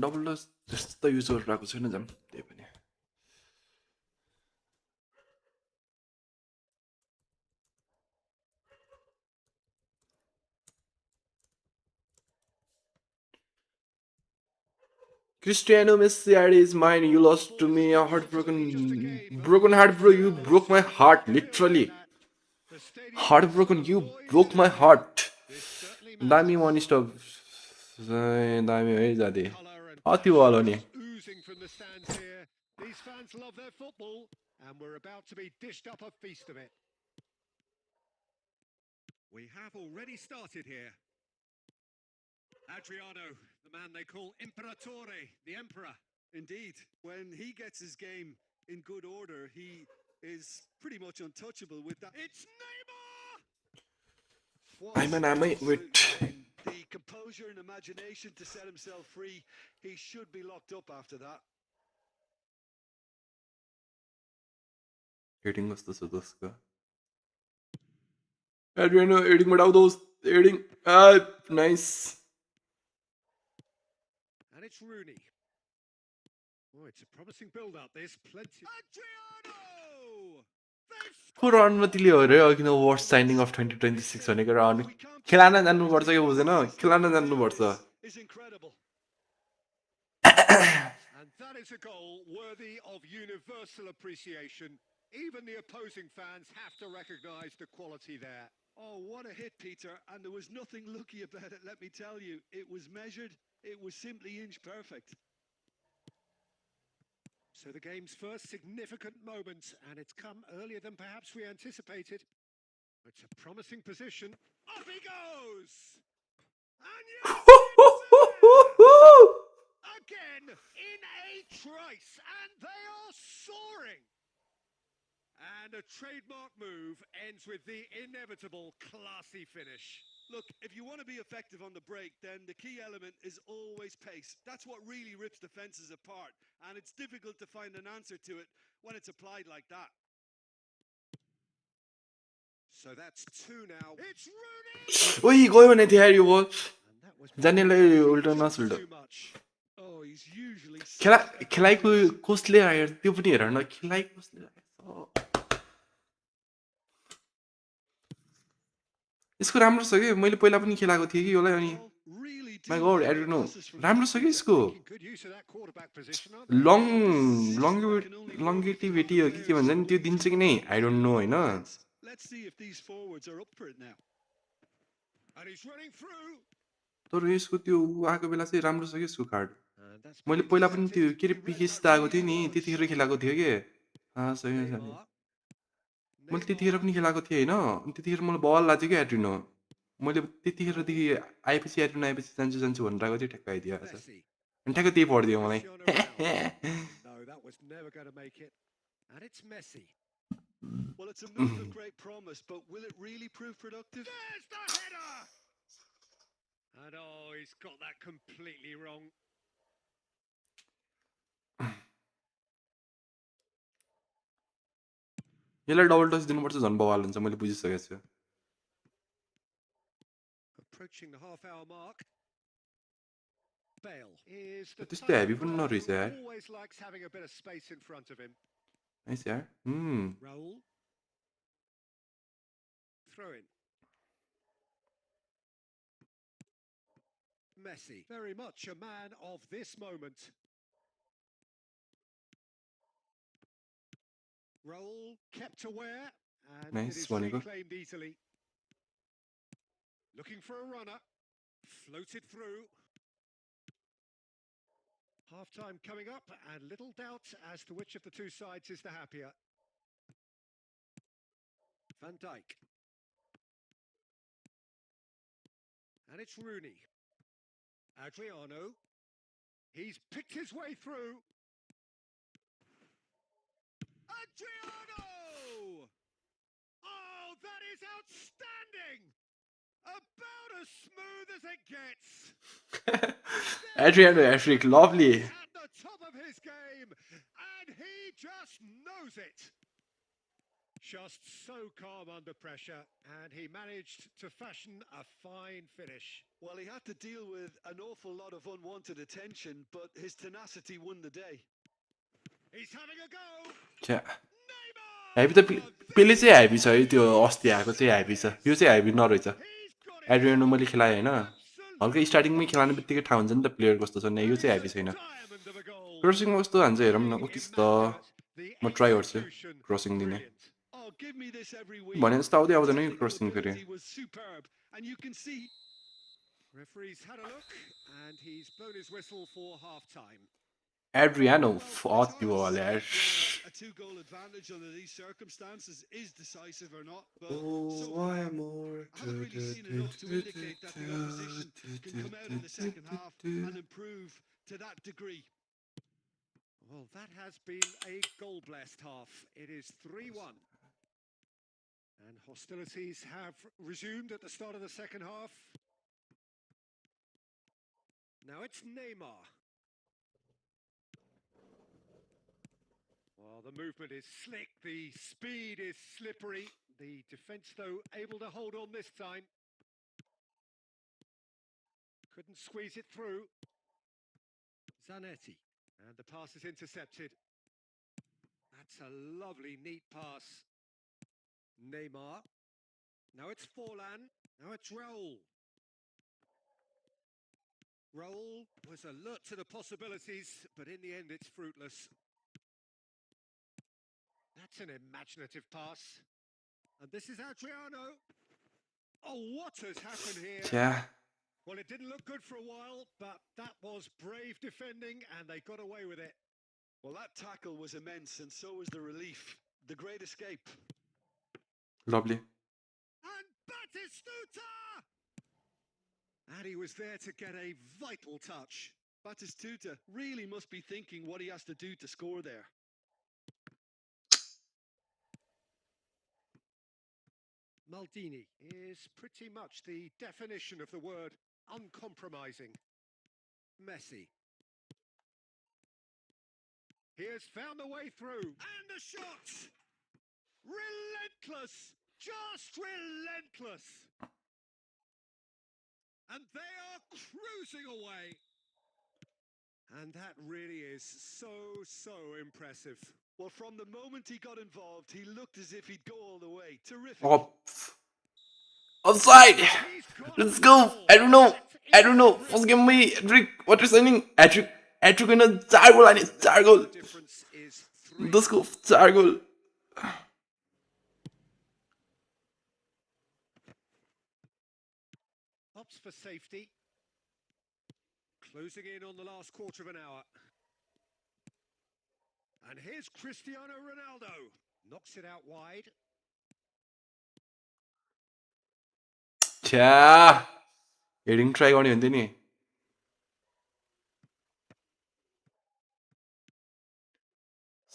डबल डच जस्तो त युज गरिरहेको छैन झन् त्यही पनि Cristiano Messi is mine. You lost to me. A broken heart, bro. You broke my heart, literally. Heartbroken. You broke my heart. दामी वान स्टप दामी है जाँदै अति वालो नि Oozing from the stands here. These fans love their football, and we're about to be dished up a feast of it. We have already started here. Adriano, the man they call Imperatore, the Emperor. Indeed, when he gets his game in good order, he is pretty much untouchable with that. It's Neymar! आमै wait The composure and imagination to set himself free. He should be locked up after that. Heading कस्तो छ दोस्को Adriano हेडिङबाट आउ दोस्त heading nice And it's Rooney. Oh, it's a promising build-up. There's plenty. Adriano! को रणनीतिले हो रे अघि न worst shining of 2026 भनेको र खेलान जान्नुपर्छ कि बुझेन खेलान जान्नुपर्छ Is incredible. And that is a goal worthy of universal appreciation. Even the opposing fans have to recognise the quality there. Oh, what a hit, Peter. And there was nothing lucky about it, let me tell you. It was measured. It was simply inch perfect. So the game's first significant moment, and it's come earlier than perhaps we anticipated. It's a promising position. Up he goes! And yes, it's there! Again, in a trice, and they are soaring! And a trademark move ends with the inevitable classy finish. Look, if you want to be effective on the break, then the key element is always pace. That's what really rips defenses apart, and it's difficult to find an answer to it when it's applied like that. So that's two now. It's Rooney! ओइ गयो भने थियो यार यो बल And that was जान्नेलाई उल्टो नसुल्टो too much. Oh, he's usually खेलाइको कोचले आयो त्यो पनि हेर न खेलाइ कोचले यसको राम्रो छ कि मैले पहिला पनि खेलाएको थिएँ कि यसलाई अनि माइ गॉड आई डोन्ट नो राम्रो छ कि यसको लङ्गेटिभिटी हो कि के भन्छ नि त्यो दिन्छ कि नै आई डोन्ट नो हैन Let's see if these forwards are up for it now. And he's running through. तर यसको त्यो आएको बेला चाहिँ राम्रो छ कि यसको कार्ड मैले पहिला पनि त्यो के रे पिकेस आएको थियो नि त्यतिखेर खेलाएको थियो के सही छ नि मैले त्यतिखेर पनि खेलाएको थिएँ हैन अनि त्यतिखेर मलाई बल लाग्थ्यो कि एड्रिनो मैले त्यतिखेरदेखि आएपछि एड्रिनो आएपछि जान्छु जान्छु भनेर आएको थियो ठ्याक्क आइदियो आज अनि ठ्याक्क त्यही पढिदियो मलाई No, that was never going to make it. And it's Messi. Well, it's a move of great promise, but will it really prove productive? There's the header! And oh, he's got that completely wrong. यसलाई double touch दिनुपर्छ झन् बवाल हुन्छ मैले बुझिसकेको छु Approaching the half-hour mark. Bale is the त्यस्तो type heavy of पनि player नरहेछ who यार always likes having a bit of space in front of him. Nice यार Raul. Throw in. Messi, very much a man of this moment. Raul kept aware and Nice, it is भनेको reclaimed easily. Looking for a runner. Floated through. Half-time coming up and little doubt as to which of the two sides is the happier. Van Dijk. And it's Rooney. Adriano. He's picked his way through. Adriano! Oh, that is outstanding! About as smooth as it gets. Adriano Ashrick, lovely. At the top of his game, and he just knows it. Just so calm under pressure, and he managed to fashion a fine finish. Well, he had to deal with an awful lot of unwanted attention, but his tenacity won the day. He's having a go. छ्या ह्याभी त पेले चाहिँ ह्याभी छ है त्यो अस्ति आएको चाहिँ ह्याभी छ यो चाहिँ ह्याभी नरहेछ एड्रियानो मैले खेलाएँ होइन हल्का स्टार्टिङमै खेलाउने बित्तिकै थाहा हुन्छ नि त प्लेयर कस्तो छ यो चाहिँ ह्याभी छैन क्रसिङमा कस्तो हान्छ हेरौँ न ओ त्यस्तो म ट्राई गर्छु क्रसिङ दिने Oh, give me this every week. भने जस्तो आउँदै आउँदैन कि क्रसिङ फेरि He was superb, and you can see. Referee's had a look, and he's blown his whistle for half-time. Adriano Well, it's fuck hard yo to वाला say यार whether a two-goal advantage under these circumstances is decisive or not, but so far, I haven't really seen enough to indicate that the opposition can come out in the second half and improve to that degree. Well, that has been a goal-blessed half. It is 3-1. And hostilities have resumed at the start of the second half. Now it's Neymar. Well, the movement is slick, the speed is slippery. The defence, though, able to hold on this time. Couldn't squeeze it through. Zanetti. And the pass is intercepted. That's a lovely, neat pass. Neymar. Now it's Forlan. Now it's Raul. Raul was alert to the possibilities, but in the end it's fruitless. That's an imaginative pass. And this is Adriano. Oh, what has happened here? छ्या Well, it didn't look good for a while, but that was brave defending, and they got away with it. Well, that tackle was immense, and so was the relief. The great escape. Lovely And Batistuta! And he was there to get a vital touch. Batistuta really must be thinking what he has to do to score there. Maldini is pretty much the definition of the word uncompromising. Messi. He has found the way through. And the shot! Relentless! Just relentless! And they are cruising away. And that really is so impressive. Well, from the moment he got involved, he looked as if he'd go all the way. Terrific. Off offside let's go I don't know first गेममै एड्रिक what is signing एड्रिक होइन 4 goal हाने 4 goal The difference is 3. दसको 4 goal Opts for safety. Closing in on the last quarter of an hour. And here's Cristiano Ronaldo. Knocks it out wide. छ्या heading try गर्ने हुन्थ्यो नि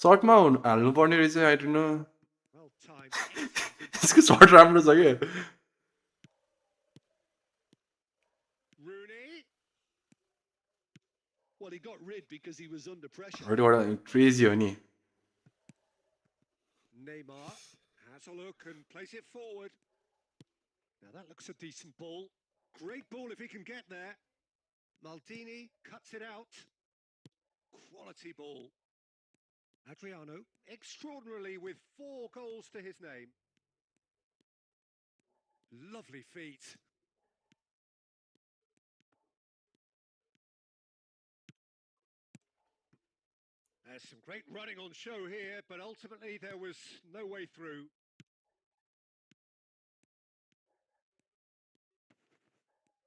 सर्टमा हाल्नुपर्ने रहेछ आई don't no Well timed. Excellent. यसको shirt राम्रो छ के Rooney. Well, he got rid because he was under pressure. एउटा क्रेजी हो नि Neymar has a look and plays it forward. Now that looks a decent ball. Great ball if he can get there. Maldini cuts it out. Quality ball. Adriano, extraordinarily with 4 goals to his name. Lovely feet. There's some great running on show here, but ultimately there was no way through.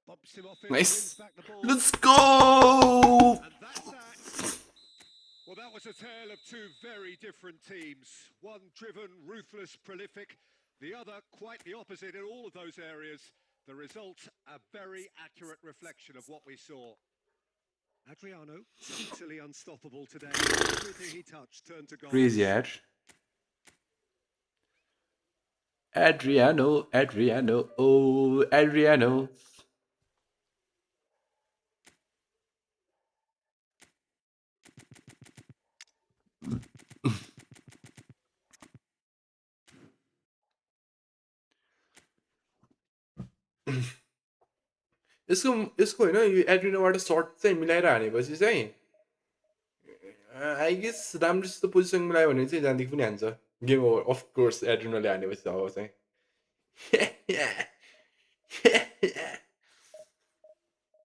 Bumps him off it, Nice. wins back the ball. Let's go And that's that. Well, that was a tale of 2 very different teams. One driven, ruthless, prolific. The other quite the opposite in all of those areas. The result, a very accurate reflection of what we saw. Adriano, totally unstoppable today. Everything he touched turned to goal. Crazy यार Adriano oh Adriano यसको होइन यो एड्रिनोबाट shirt चाहिँ मिलाएर हानेपछि चाहिँ I guess राम्रोसित position मिलायो भने चाहिँ जहाँदेखि पनि हान्छ गेम ओभर अफकोर्स एड्रिनोले हानेपछि अब चाहिँ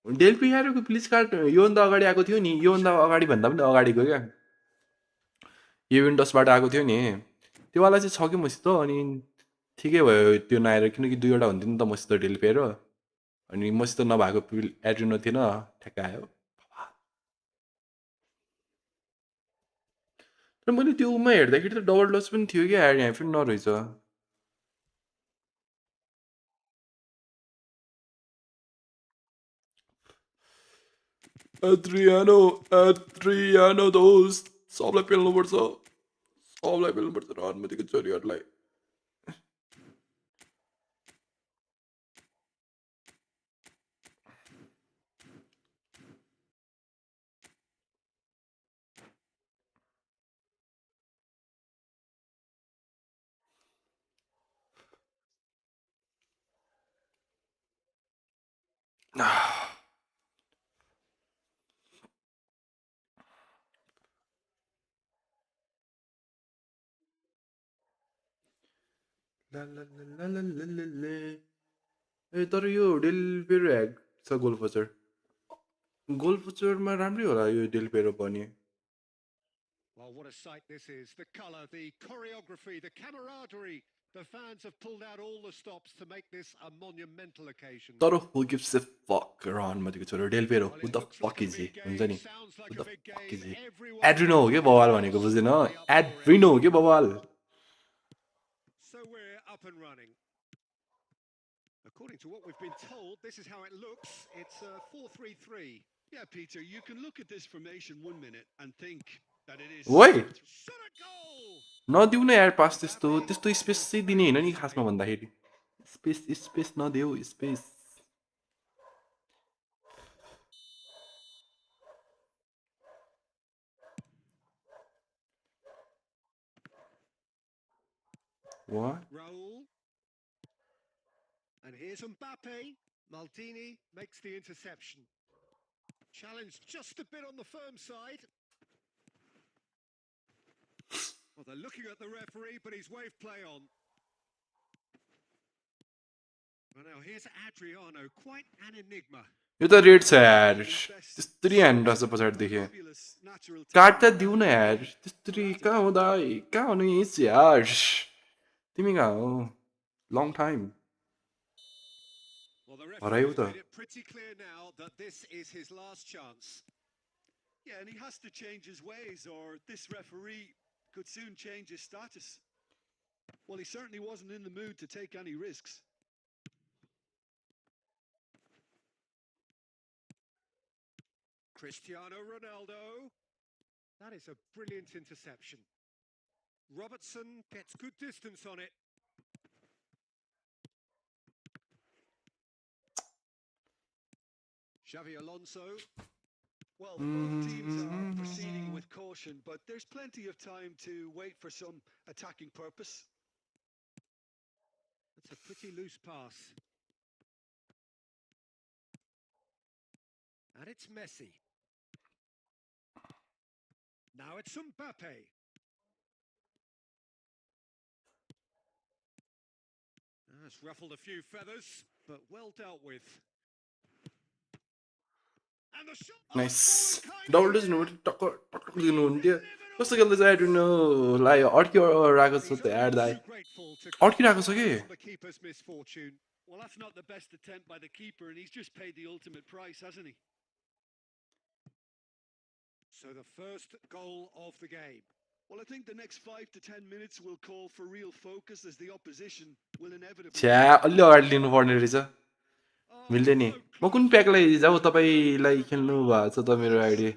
डेल पियारोको प्लिज कार्ड योभन्दा अगाडि आएको थियो नि योभन्दा अगाडि भन्दा पनि अगाडिको क्या युभेन्टसबाट आएको थियो नि त्योवाला चाहिँ छ कि मसित अनि ठिकै भयो त्यो नआएर किनकि दुईवटा हुन्थ्यो नि त मसित डेल पियारो अनि मसित नभएको एड्रिनो थिएन ठ्याक्क आयो तर मैले त्यो उमा हेर्दाखेरि त डबल डच पनि थियो क्या यहाँ पनि नरहेछ एड्रियानो दोस्त सबलाई पेल्नुपर्छ रणमतीको छोरीहरूलाई ए तर यो डेल पेरो ह्याक छ गोल्फचरमा राम्रै होला यो डेल पेरो पनि Well, what a sight this is. The colour, the choreography, the camaraderie. The fans have pulled out all the stops to make this a monumental occasion. तर who gives a fuck रणमतीको छोरो Del Piero who the fuck is he हुन्छ नि who the fuck is he एड्रिनो हो कि बवाल भनेको बुझेन एड्रिनो हो कि बवाल So we're up and running. According to what we've been told, this is how it looks. It's 4-3-3. Yeah, Peter, you can look at this formation 1 minute and think that it is... ओइ Shot a goal! नदिउ न यार पास त्यस्तो space चाहिँ दिने होइन नि खासमा भन्दाखेरि स्पेस नदेऊ space What? Raul. And here's Mbappe. Maldini makes the interception. Challenge just a bit on the firm side. Well, they're looking at the referee, but he's waved play on. Well, now here's Adriano, quite an enigma. यो त red छ यार त्यस्तरी hand रहेछ पछाडिदेखि card त दिउ न यार त्यस्तरी कहाँ हुनु यार तिमी कहाँ हो long time Well, the referee's made it pretty clear now that this is his last chance. Yeah, and he has to change his ways, or this referee could soon change his status. Well, he certainly wasn't in the mood to take any risks. Cristiano Ronaldo. That is a brilliant interception. Robertson gets good distance on it. Xavi Alonso. Well, both teams are proceeding with caution, but there's plenty of time to wait for some attacking purpose. That's a pretty loose pass. And it's Messi. Now it's Mbappe. That's ruffled a few feathers, but well dealt with. And the shot. Nice. Double does no टक्क दिनु हुन्थ्यो कस्तो खेल्दैछ एड्रिनोलाई अड्किरहेको छ त यार दाइ अड्किरहेको छ कि Well, that's not the best attempt by the keeper, and he's just paid the ultimate price, hasn't he? So the first goal of the game. Well, I think the next 5 to 10 minutes will call for real focus as the opposition will inevitably... छ्या अलि अगाडि लिनुपर्ने रहेछ मिल्दैन नि म कुन प्याकलाई जाऊ तपाईलाई खेल्नु भएको छ त मेरो आइडी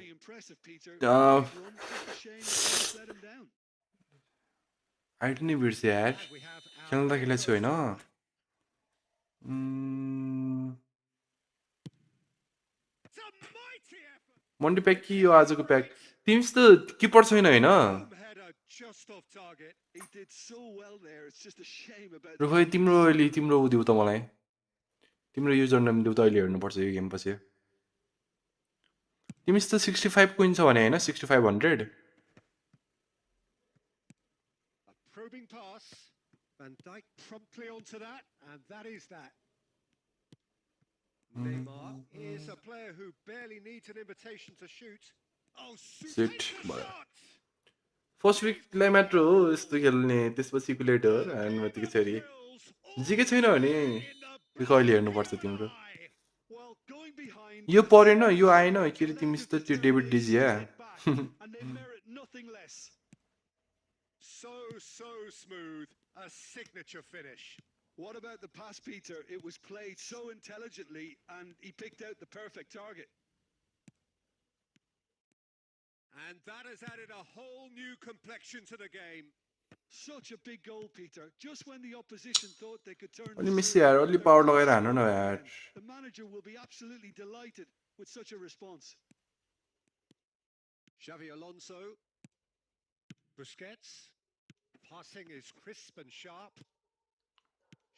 आइडी नै बिर्से यार खेल्न त खेलेको छु होइन मन्डी प्याक कि यो आजको प्याक तिमीसित किपर छैन होइन र खै तिम्रो उ देऊ त मलाई तिम्रो युजर नेम देऊ त अहिले हेर्नुपर्छ यो गेम पछि तिमी त 65 कोइन छ भने हैन 6500 A probing pass. Van Dijk promptly onto that, and that is that. Neymar is a player who barely needs an invitation to shoot. Oh, Sit, takes the भयो shot! फर्स्ट विकलाई मात्र हो यस्तो खेल्ने त्यसपछिको लेटर अनि त्यतिखेर जिके छैन भने कहिले हेर्नुपर्छ तिम्रो Well, going behind, yo the परेन यो seniors आएन showed के अरे तिमी collective त्यो David डिजिया determination to get back, and they merit nothing less. So smooth. A signature finish. What about the pass, Peter? It was played so intelligently, and he picked out the perfect target. And that has added a whole new complexion to the game. Such a big goal, Peter. Just when the opposition thought they could turn अनि the Messi screw, यार अलि their power defense लगाएर हान न scored यार again. The manager will be absolutely delighted with such a response. Xavi Alonso. Busquets. Passing is crisp and sharp.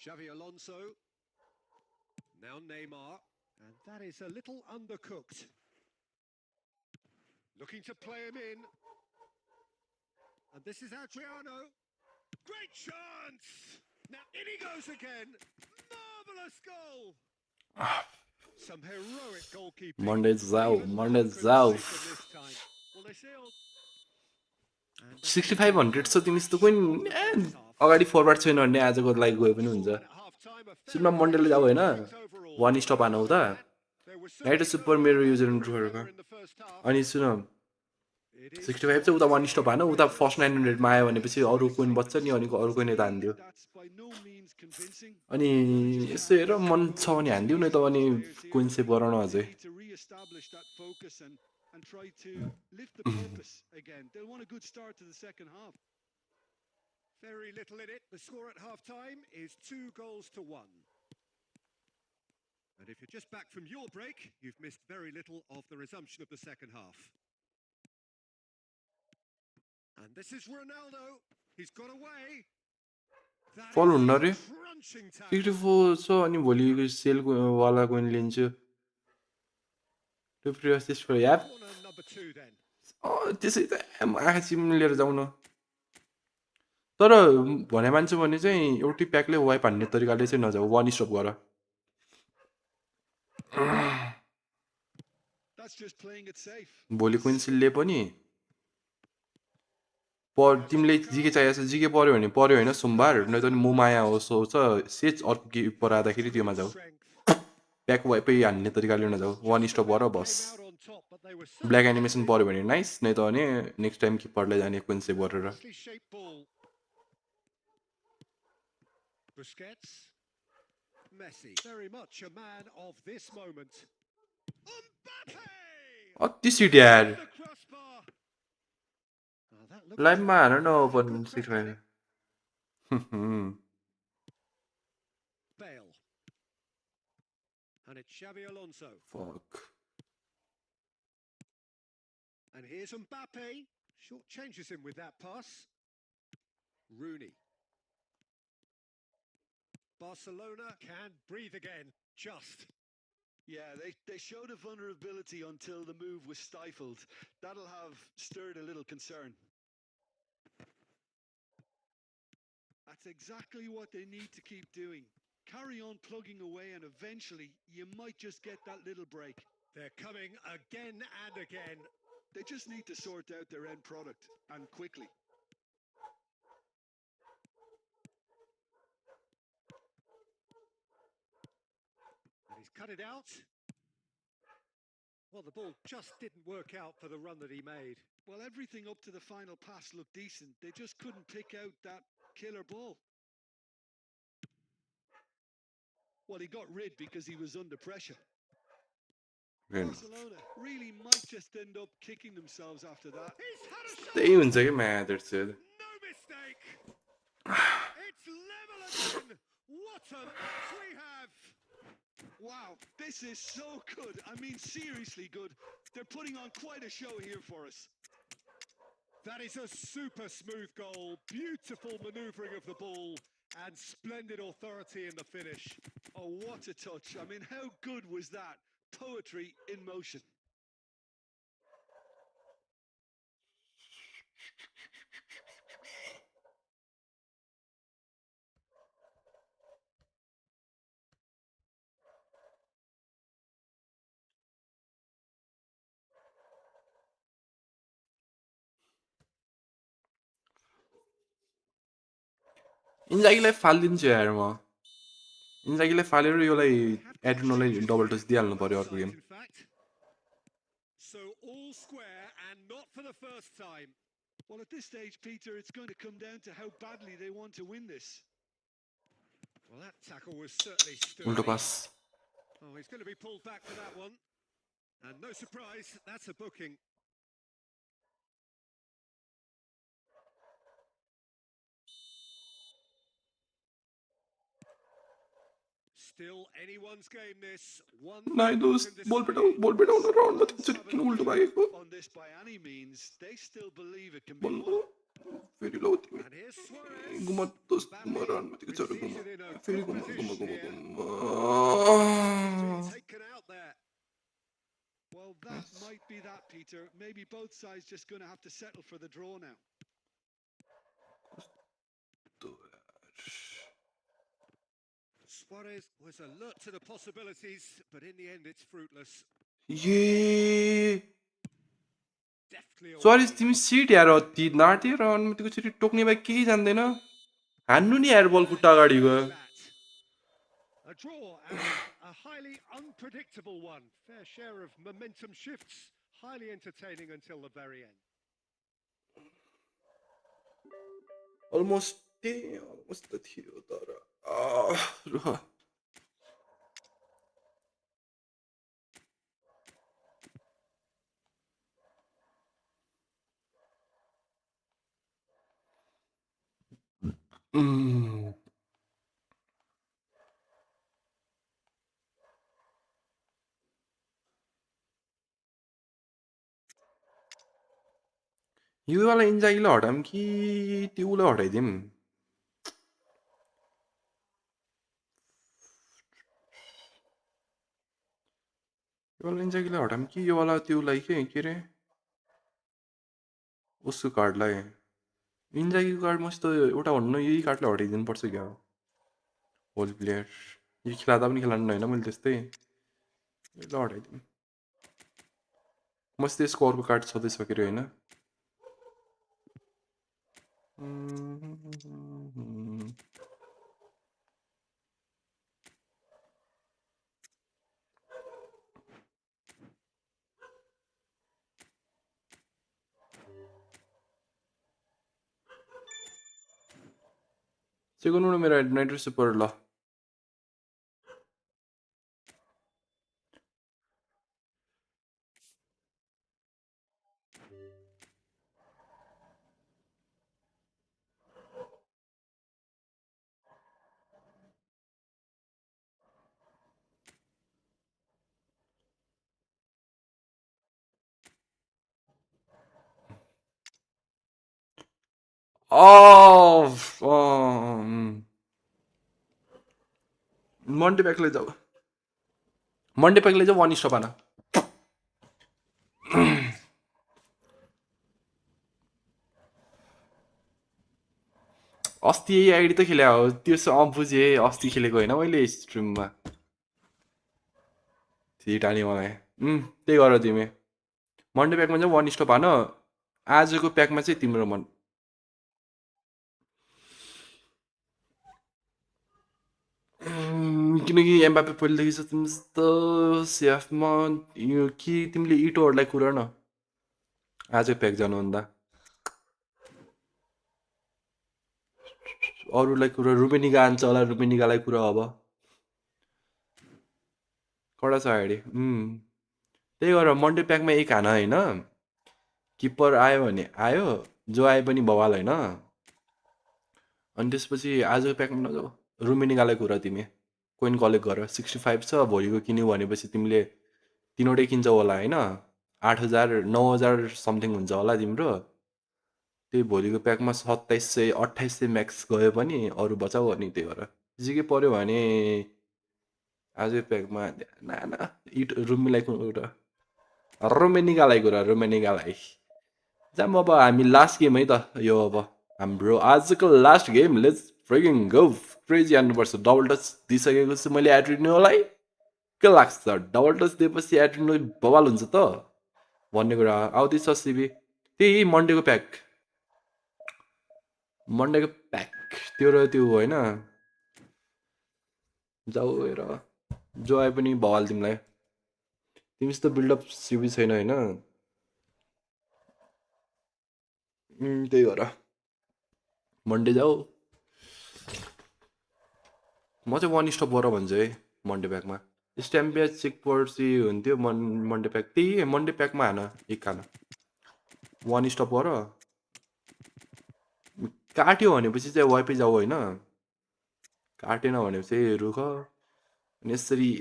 Xavi Alonso. Now Neymar. And that is a little undercooked. Looking to play him in. And this is Adriano. Great chance! Now in he goes again. Marvelous goal! Some heroic goalkeeping. Monday जाऊ Even Monday couldn't जाऊ save them this time. Well, they say 6500 छ तिमीस्तो coin अगाडि forward छैन भने आजको लागि गयो पनि हुन्छ सुनमा मन्डेलले जाऊ होइन वान स्टप हान उता नाइट सुपर मेरो युजर इन्ट्रोहरूमा अनि सुन 65 चाहिँ उता वान स्टप हान उता फर्स्ट 900 मा आयो भनेपछि अरू कोइन बच्छ नि अनि अरू कोइन यता हानिदियो अनि यसो हेर मन छ भने हानिदिउ न त अनि कोइन सेभ गराउन अझै and try to lift the purpose again. They'll want a good start to the second half. Very little in it. The score at half-time is 2-1. And if you're just back from your break, you've missed very little of the resumption of the second half. And this is Ronaldo. He's got away. फल हुन्न रे 64 छ अनि भोलि सेलको वाला coin लिन्छु त्यसै त आँखा चिम्लेर जाउँ न तर भने मान्छे भने चाहिँ एउटै प्याकले वाइप हान्ने तरिकाले चाहिँ नजाऊ वान स्टप गर भोलि कोइन्सिलले पनि तिमीले जिके चाहिएको छ जिके पर्यो भने पर्यो होइन सोमबार नै त म माया होस् सेच अर्को के पराउँदाखेरि त्योमा जाऊ प्याक वाइपै हान्ने तरिकाले नजाऊ वान स्टप गर बस ब्ल्याक एनिमेसन पर्यो भने नाइस नै त भने नेक्स्ट टाइम किपरलाई जाने कोइन सेभ गरेर Busquets, Messi, very much a man of this moment. अति सिट यार लाइभमा हान न open 65 Bale. And it's Xavi Alonso. Fuck. And here's Mbappe. Short changes him with that pass. Rooney. Barcelona can breathe again. Just. Yeah, they showed a vulnerability until the move was stifled. That'll have stirred a little concern. That's exactly what they need to keep doing. Carry on plugging away and eventually you might just get that little break. They're coming again and again. They just need to sort out their end product and quickly. And he's cut it out. Well, the ball just didn't work out for the run that he made. Well, everything up to the final pass looked decent. They just couldn't pick out that killer ball. Well, he got rid because he was under pressure. Barcelona really might just end up kicking themselves after that. He's had a shot. त्यही हुन्छ कि match No mistake. It's level again. What a match we have. Wow, this is so good. I mean, seriously good. They're putting on quite a show here for us. That is a super smooth goal. Beautiful manoeuvring of the ball. And splendid authority in the finish. Oh, what a touch. I mean, how good was that? Poetry in motion. इन्जागीलाई फालिदिन्छु यार म इन्जागीलाई Faleiro योलाई They have एड्रिनोलाई changes double here touch on दिइहाल्नु both पर्यो अर्को sides, game in fact. So all square and not for the first time. Well, at this stage, Peter, it's going to come down to how badly they want to win this. Well, that tackle was certainly उल्टो sturdy. Pass Oh, he's going to be pulled back for that one. And no surprise, that's a booking. Still anyone's game this. One नाइ man दोस्त can बोल decide. बेटाउ Well, न राउन्डमा Wolves त्यसरी haven't किन उल्टो given भागेको up on this by any means. They still believe it can be बोल्नु won. फेरि लौ तिमी And here's Suarez. घुम दोस्त घुम Mbappe राउन्डमा चढ घुम received it in a फेरि good घुम position here. He's been घुम taken out there. Well, that might be that, Peter. Maybe both sides just going to have to settle for the draw now. Suarez was alert to the possibilities, but in the end it's fruitless. ये Deftly सरी away. तिमी seat यार अति नाट्यो र अनुमतिको छिटो टोक्ने बाहेक केही जान्दैन हान्नु नि यार बल खुट्टा अगाडि गयो Flat. A draw and a highly unpredictable one. Fair share of momentum shifts. Highly entertaining until the very end. Almost त थियो तर योवाला इन्जागीलाई हटाऊँ कि त्योलाई हटाइदिउँ योवाला इन्जागीलाई हटाऊँ कि योवाला त्योलाई के अरे उसको कार्डलाई इन्जागीको कार्ड मसित एउटा भन्नु यही कार्डलाई हटाइदिनु पर्छ क्या होल प्लेयर यो खेलादा पनि खेलाउनु होइन मैले त्यस्तै ल हटाइदिउँ मसित यसको अर्को कार्ड छँदैछ के अरे होइन सेकेन्ड मेरो नाइट्रो सुपर ल मन्डे ब्याकले जाऊ मन्डे ब्याकले जाऊ वान स्टप आना अस्ति यही आइडी त खेले हो त्यो बुझेँ अस्ति खेलेको होइन मैले स्ट्रिममा थिटानी मलाई त्यही गर तिमी मन्डे प्याकमा चाहिँ वान स्टप हान आजको प्याकमा चाहिँ तिम्रो मन किनकि एम्बापे पहिलेदेखि छ तिमी त सेफमा यो कि तिमीले इटोहरूलाई कुरा न आजको प्याक जानुभन्दा अरूलाई कुरा रुमेनिगा आन्छ होला रुमेनिगालाई कुरा अब कडा छ आइडी त्यही गरेर मन्डे प्याकमा एक हान होइन किपर आयो भने आयो जो आए पनि बवाल होइन अनि त्यसपछि आजको प्याकमा नजाऊ रुमेनिगालाई कुरा तिमी कोइन कलेक्ट गर 65 छ भोलिको किन्यौ भनेपछि तिमीले तिनवटै किन्छौ होला होइन 8,000 9,000 समथिङ हुन्छ होला तिम्रो त्यही भोलिको प्याकमा 2700 2800 म्याक्स गयो पनि अरू बचाऊ अनि त्यही भएर जिके पर्यो भने आजको प्याकमा ना इट रुमिलाई रुमेनिगालाई जाम अब हामी लास्ट गेम है त यो अब हाम्रो आजको last game let's freaking go crazy हान्नुपर्छ डबल टच दिइसकेको छु मैले एड्रिनोलाई के लाग्छ डबल टच दिएपछि एड्रिनो बवाल हुन्छ त भन्ने कुरा आउँदैछ सिबी त्यही मन्डेको प्याक त्यो र त्यो होइन जाऊ हेर जो आए पनि बवाल तिमीलाई तिमीसित बिल्डअप सिबी छैन होइन त्यही भएर मन्डे जाऊ म चाहिँ वान स्टप गर भन्छु है मन्डे प्याकमा स्ट्याम्पिया चेक पर्सी हुन्थ्यो मन्डे प्याक त्यही मन्डे प्याकमा हान एक खाना वान स्टप गर काट्यो भनेपछि चाहिँ वाइपै जाऊ होइन काटेन भनेपछि रुख अनि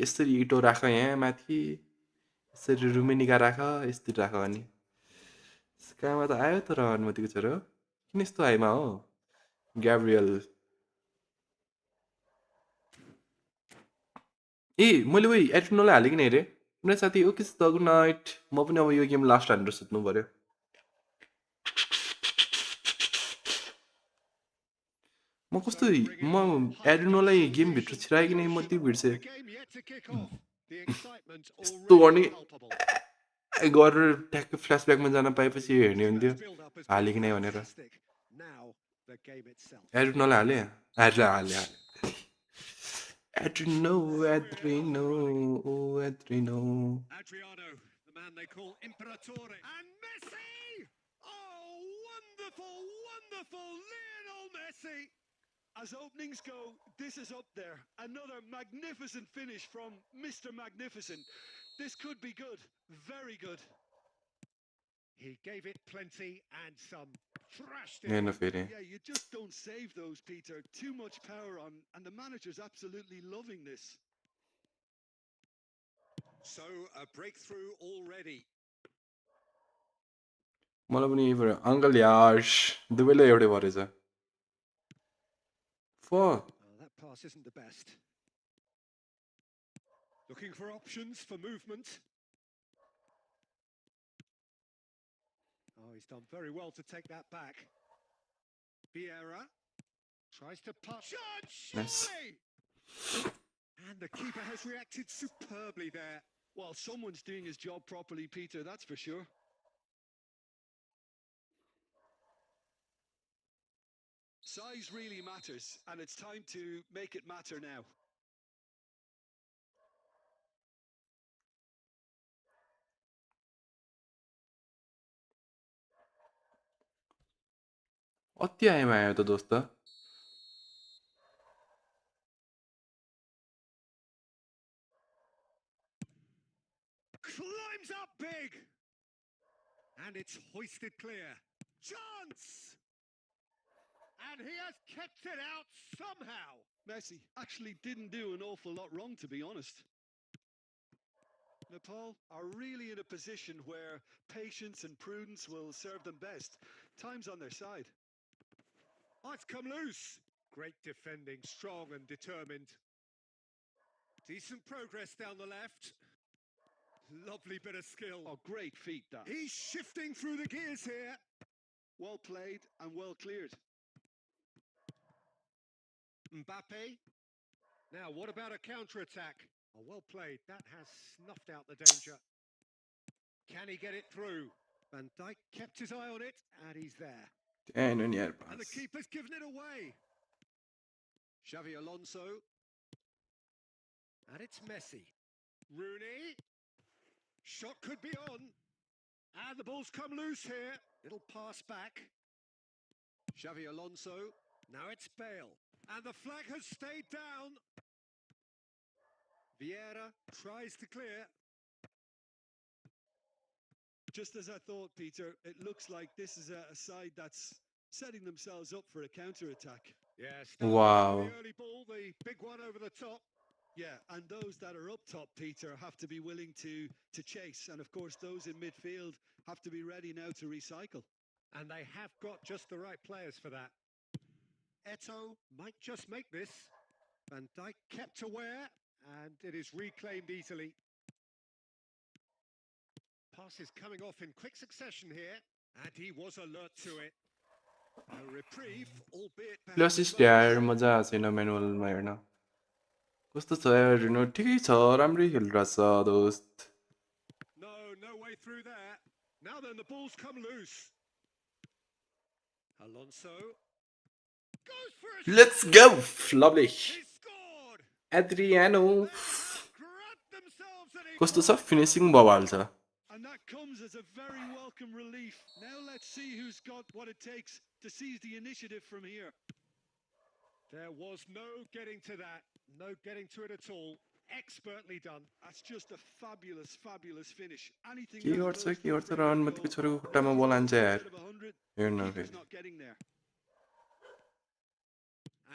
यसरी इटो राख यहाँ माथि यसरी रुमेनिका राख यस्तरी राख अनि कहाँमा त आयो तर अनुमतिको छोरो किन यस्तो आइमा हो ग्याब्रियल ए मैले उयो एट्रिनोलाई हालेँ कि नै रे कुनै साथी ओके त गुड नाइट म पनि अब यो गेम लास्ट हानेर सुत्नु पऱ्यो म कस्तो म एड्रिनोलाई गेमभित्र छिराएँ कि नै म त्यो बिर्सेँ यस्तो गर्ने गरेर ट्याक्कै फ्ल्यासब्याकमा जान पाएपछि हेर्ने हुन्थ्यो हालेँ कि नै भनेर एड्रिनोलाई हालेँ Adreno. Adriano, the man they call Imperatore. And Messi! Oh, wonderful, wonderful Lionel Messi! As openings go, this is up there. Another magnificent finish from Mr. Magnificent. This could be good, very good. He gave it plenty and some. Thrashed Yeah, it. Yeah, you just don't save those, Peter. Too much power on, and the manager's absolutely loving this. So, a breakthrough already. मलाई पनि यही भयो uncle यार दुवैलाई एउटै भरेछ That pass isn't the best. Looking for options for movement. Oh, he's done very well to take that back. Vieira tries to pass. Nice. And the keeper has reacted superbly there. Well, someone's doing his job properly, Peter, that's for sure. Size really matters, and it's time to make it matter now. अति आएमा आयो त दोस्त Climbs up big. And it's hoisted clear. Chance! And he has kept it out somehow. Messi actually didn't do an awful lot wrong, to be honest. Nepal are really in a position where patience and prudence will serve them best. Time's on their side. Oh, it's come loose. Great defending, strong and determined. Decent progress down the left. Lovely bit of skill. Oh, great feat, that. He's shifting through the gears here. Well played and well cleared. Mbappe. Now, what about a counter-attack? Oh, well played. That has snuffed out the danger. Can he get it through? Van Dijk kept his eye on it, and he's there. And the keeper's given it away. Xavi Alonso. And it's Messi. Rooney. Shot could be on. And the ball's come loose here. It'll pass back. Xavi Alonso. Now it's Bale. And the flag has stayed down. Vieira tries to clear. Just as I thought, Peter, it looks like this is a side that's setting themselves up for a counter-attack. Yeah, wow. The early ball, the big one over the top. Yeah, and those that are up top, Peter, have to be willing to chase. And of course, those in midfield have to be ready now to recycle. And they have got just the right players for that. Eto might just make this. Van Dijk kept aware, and it is reclaimed easily. Passes coming off in quick succession here, and he was alert to it. A reprieve, albeit plus star मजा आएको छैन म्यानुअलमा हेर्न कस्तो छ हेर्नु ठिकै छ राम्रै खेलिरहेछ दोस्त No way through there. Now then, the ball's come loose. Alonso goes for a Let's go! Lovely. He scored. Adriano. Grabbed themselves an कस्तो छ फिनिसिङ बवाल छ And that comes as a very welcome relief. Now let's see who's got what it takes to seize the initiative from here. There was no getting to that. No getting to it at all. Expertly done. That's just a fabulous, fabulous finish. Anything के that close गर्छ to a raw free अनुमतिको goal. छोरीको खुट्टामा बल हान्छ यार Out of 100, हेर्न keeper's फेरि not getting there.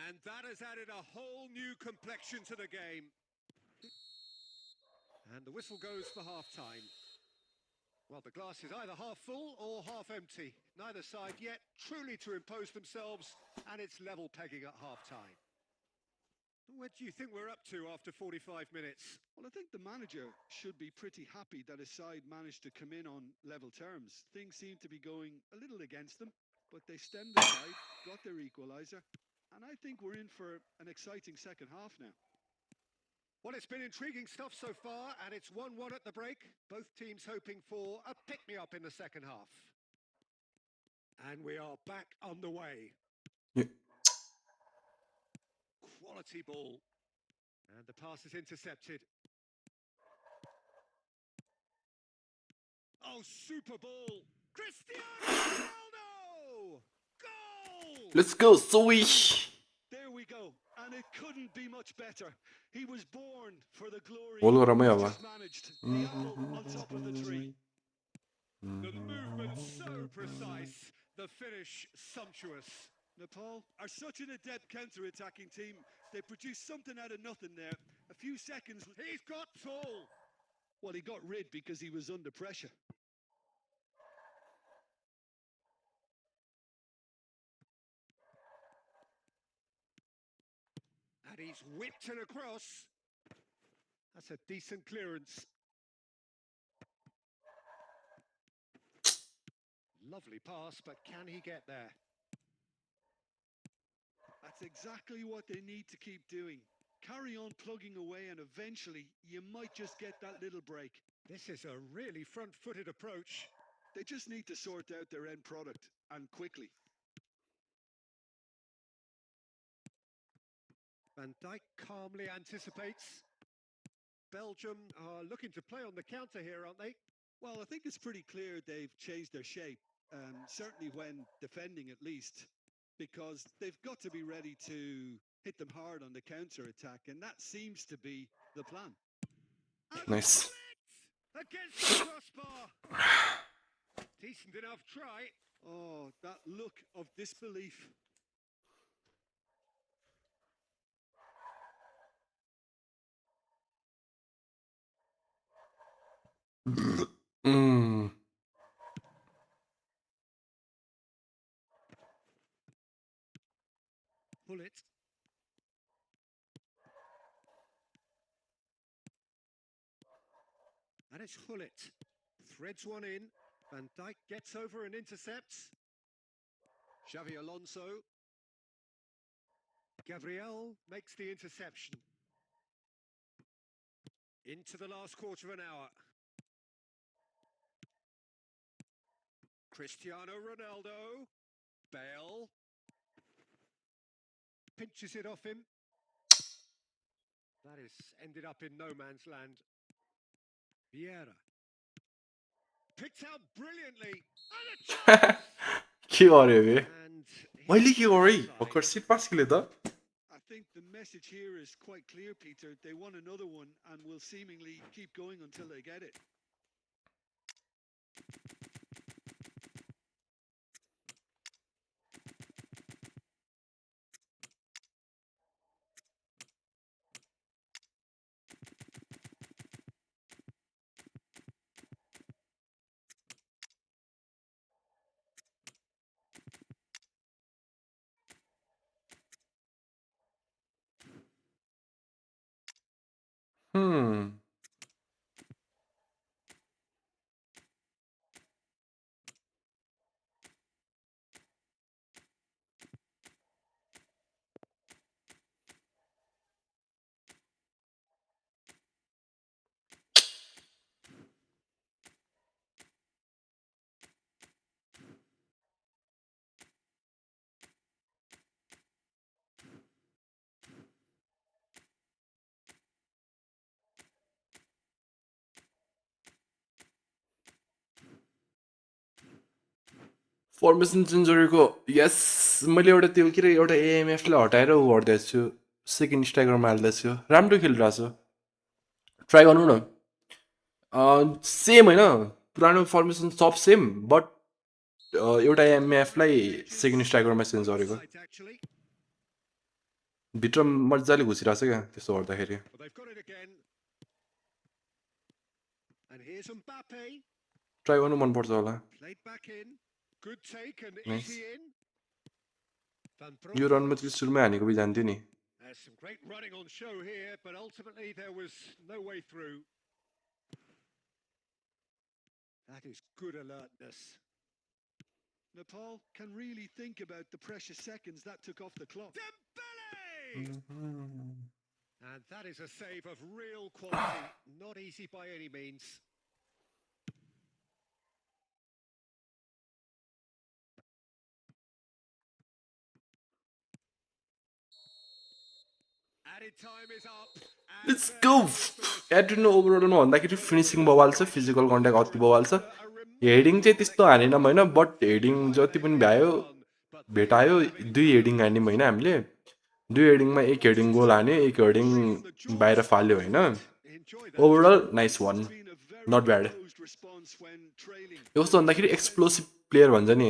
And that has added a whole new complexion to the game. And the whistle goes for half-time. Well, the glass is either half full or half empty. Neither side yet truly to impose themselves, and it's level pegging at half-time. What do you think we're up to after 45 minutes? Well, I think the manager should be pretty happy that his side managed to come in on level terms. Things seem to be going a little against them, but they stemmed the tide, got their equaliser, and I think we're in for an exciting second half now. Well, it's been intriguing stuff so far, and it's 1-1 at the break. Both teams hoping for a pick-me-up in the second half. And we are back underway. Yeah. Quality ball. And the pass is intercepted. Oh, super ball. Cristiano Ronaldo! Goal! Let's go Swish There we go, and it couldn't be much better. He was born for the glory. गोल गरौँ है अब Just managed the apple on top of the tree. The movement so precise, the finish sumptuous. Nepal are such an adept counter-attacking team. They produced something out of nothing there. A few seconds. He's got tall. Well, he got rid because he was under pressure. And he's whipped it across. That's a decent clearance. Lovely pass, but can he get there? That's exactly what they need to keep doing. Carry on plugging away, and eventually you might just get that little break. This is a really front-footed approach. They just need to sort out their end product, and quickly. Van Dijk calmly anticipates. Belgium are looking to play on the counter here, aren't they? Well, I think it's pretty clear they've changed their shape, certainly when defending at least, because they've got to be ready to hit them hard on the counter-attack, and that seems to be the plan. Nice Against the crossbar. Decent enough try. Oh, that look of disbelief. Pull it. And it's Hullet. Threads one in. Van Dijk gets over and intercepts. Xavi Alonso. Gabriel makes the interception. Into the last quarter of an hour. Cristiano Ronaldo. Bale. Pinches it off him. That is ended up in no man's land. Vieira. Picked out brilliantly. And a chance! के गर्यो बे And मैले he's के गरेँ offside. भर्खर seat पास खेले त I think the message here is quite clear, Peter. They want another one and will seemingly keep going until they get it. Formation change गरेको yes मैले एउटा त्यो के अरे एउटा एएमएफलाई हटाएर ऊ गर्दैछु सेकेन्ड स्ट्राइकरमा हाल्दैछु राम्रो खेलिरहेको छु ट्राई गर्नु न सेम होइन पुरानो फर्मेसन सब सेम बट एउटा एमएफलाई सेकेन्ड स्ट्राइकरमा चेन्ज गरेको भित्र मजाले घुसिरहेको छ क्या त्यसो गर्दाखेरि ट्राई गर्नु मनपर्छ होला यो रनमा चाहिँ सुरुमै हानेको बि जान्थ्यो नि There's some great running on show here, but ultimately there was no way through. That is good alertness. Nepal can really think about the precious seconds that took off the clock. Dembele! And that is a save of real quality, not easy by any means. Added time is up. Let's go Adriano ओभरअलमा भन्दाखेरि finishing बवाल छ physical contact अति बवाल छ heading चाहिँ त्यस्तो हानेनौँ होइन बट हेडिङ जति पनि भ्यायो भेटायो 2 हेडिङ हान्यौँ होइन हामीले 2 हेडिङमा 1 हेडिङ गोल हान्यो 1 हेडिङ बाहिर फाल्यो होइन overall nice one not bad यो कस्तो भन्दाखेरि एक्सप्लोसिभ प्लेयर भन्छ नि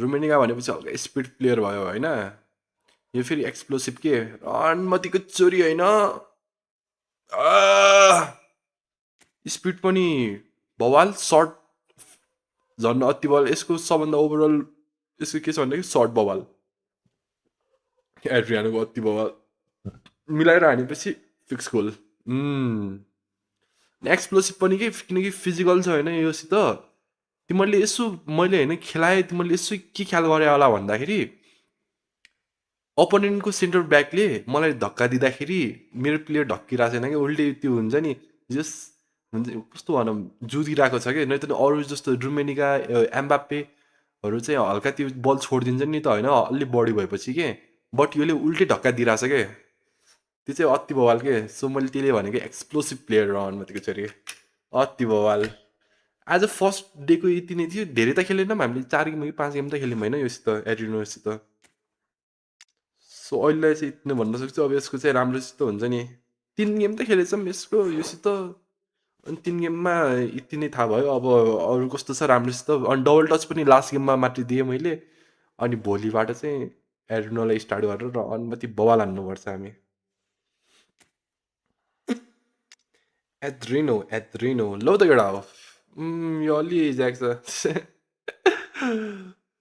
रुमेनिया भनेपछि हल्का स्पिड प्लेयर भयो होइन यो फेरि एक्सप्लोसिभ के अनुमतिको चोरी होइन स्पिड पनि बवाल सर्ट झन् अति बवाल यसको सबभन्दा ओभरअल यसको के छ भन्दाखेरि सर्ट बवाल एड्रियानोको अति बवाल मिलाएर हानेपछि फिक्स गोल एक्सप्लोसिभ पनि के किनकि फिजिकल छ होइन योसित तिमीहरूले यसो मैले होइन खेलाएँ तिमीहरूले यसो के ख्याल गरे होला भन्दाखेरि अपोनेन्टको सेन्टर ब्याकले मलाई धक्का दिँदाखेरि मेरो प्लेयर ढक्किरहेको छैन कि उल्टै त्यो हुन्छ नि जस हुन्छ कस्तो भनौँ जुदिरहेको छ कि नै त अरू जस्तो रुमेनिका एम्बाप्पेहरू चाहिँ हल्का त्यो बल छोडिदिन्छ नि त होइन अलि बढी भएपछि के बट योले उल्टै धक्का दिइरहेछ के त्यो चाहिँ अति बवाल के सो मैले त्यसले भनेको एक्सप्लोसिभ प्लेयर अनुमतिको छोरी अति बवाल आज फर्स्ट डेको यति नै थियो धेरै त खेलेनौँ हामीले 4 गेम कि 5 गेम त खेल्यौँ होइन योसित एड्रिनोसित सो अहिले चाहिँ यति नै भन्न सक्छु अब यसको चाहिँ राम्रो जस्तो हुन्छ नि 3 गेम त खेलेछौँ यसको योसित अनि 3 गेममा यति नै थाहा भयो अब अरू कस्तो छ राम्रोसित अनि डबल टच पनि लास्ट गेममा मात्रै दिएँ मैले अनि भोलिबाट चाहिँ एड्रिनोलाई स्टार्ट गरेर र अनुमति बवाल हान्नुपर्छ हामी एड्रिनो लौ त केटा हो यो अलि ज्याक छ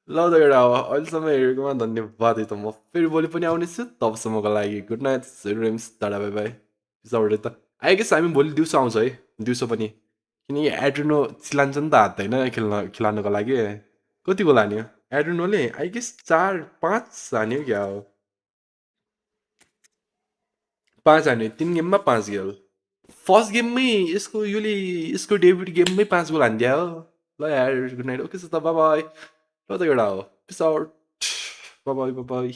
ल त केटा हो अहिलेसम्म हेरेकोमा धन्यवाद है त म फेरि भोलि पनि आउनेछु तबसम्मको लागि गुड नाइट रेम्स टाढा बाई बाई पिसाबाट त आई गेस हामी भोलि दिउँसो आउँछ है दिउँसो पनि किनकि एड्रिनो चिलान्छ नि त हात होइन खेलाउनुको लागि कति गोल हान्यो एड्रिनोले आई गेस 4-5 हान्यो क्या हो 5 हान्यो 3 गेममा 5 गोल फर्स्ट गेममै यसको डेब्युट गेममै 5 गोल हानिदियो हो ल यार गुड नाइट ओके त बाई बाई ल त एउटा हो पिस आउट बाई बाई बाई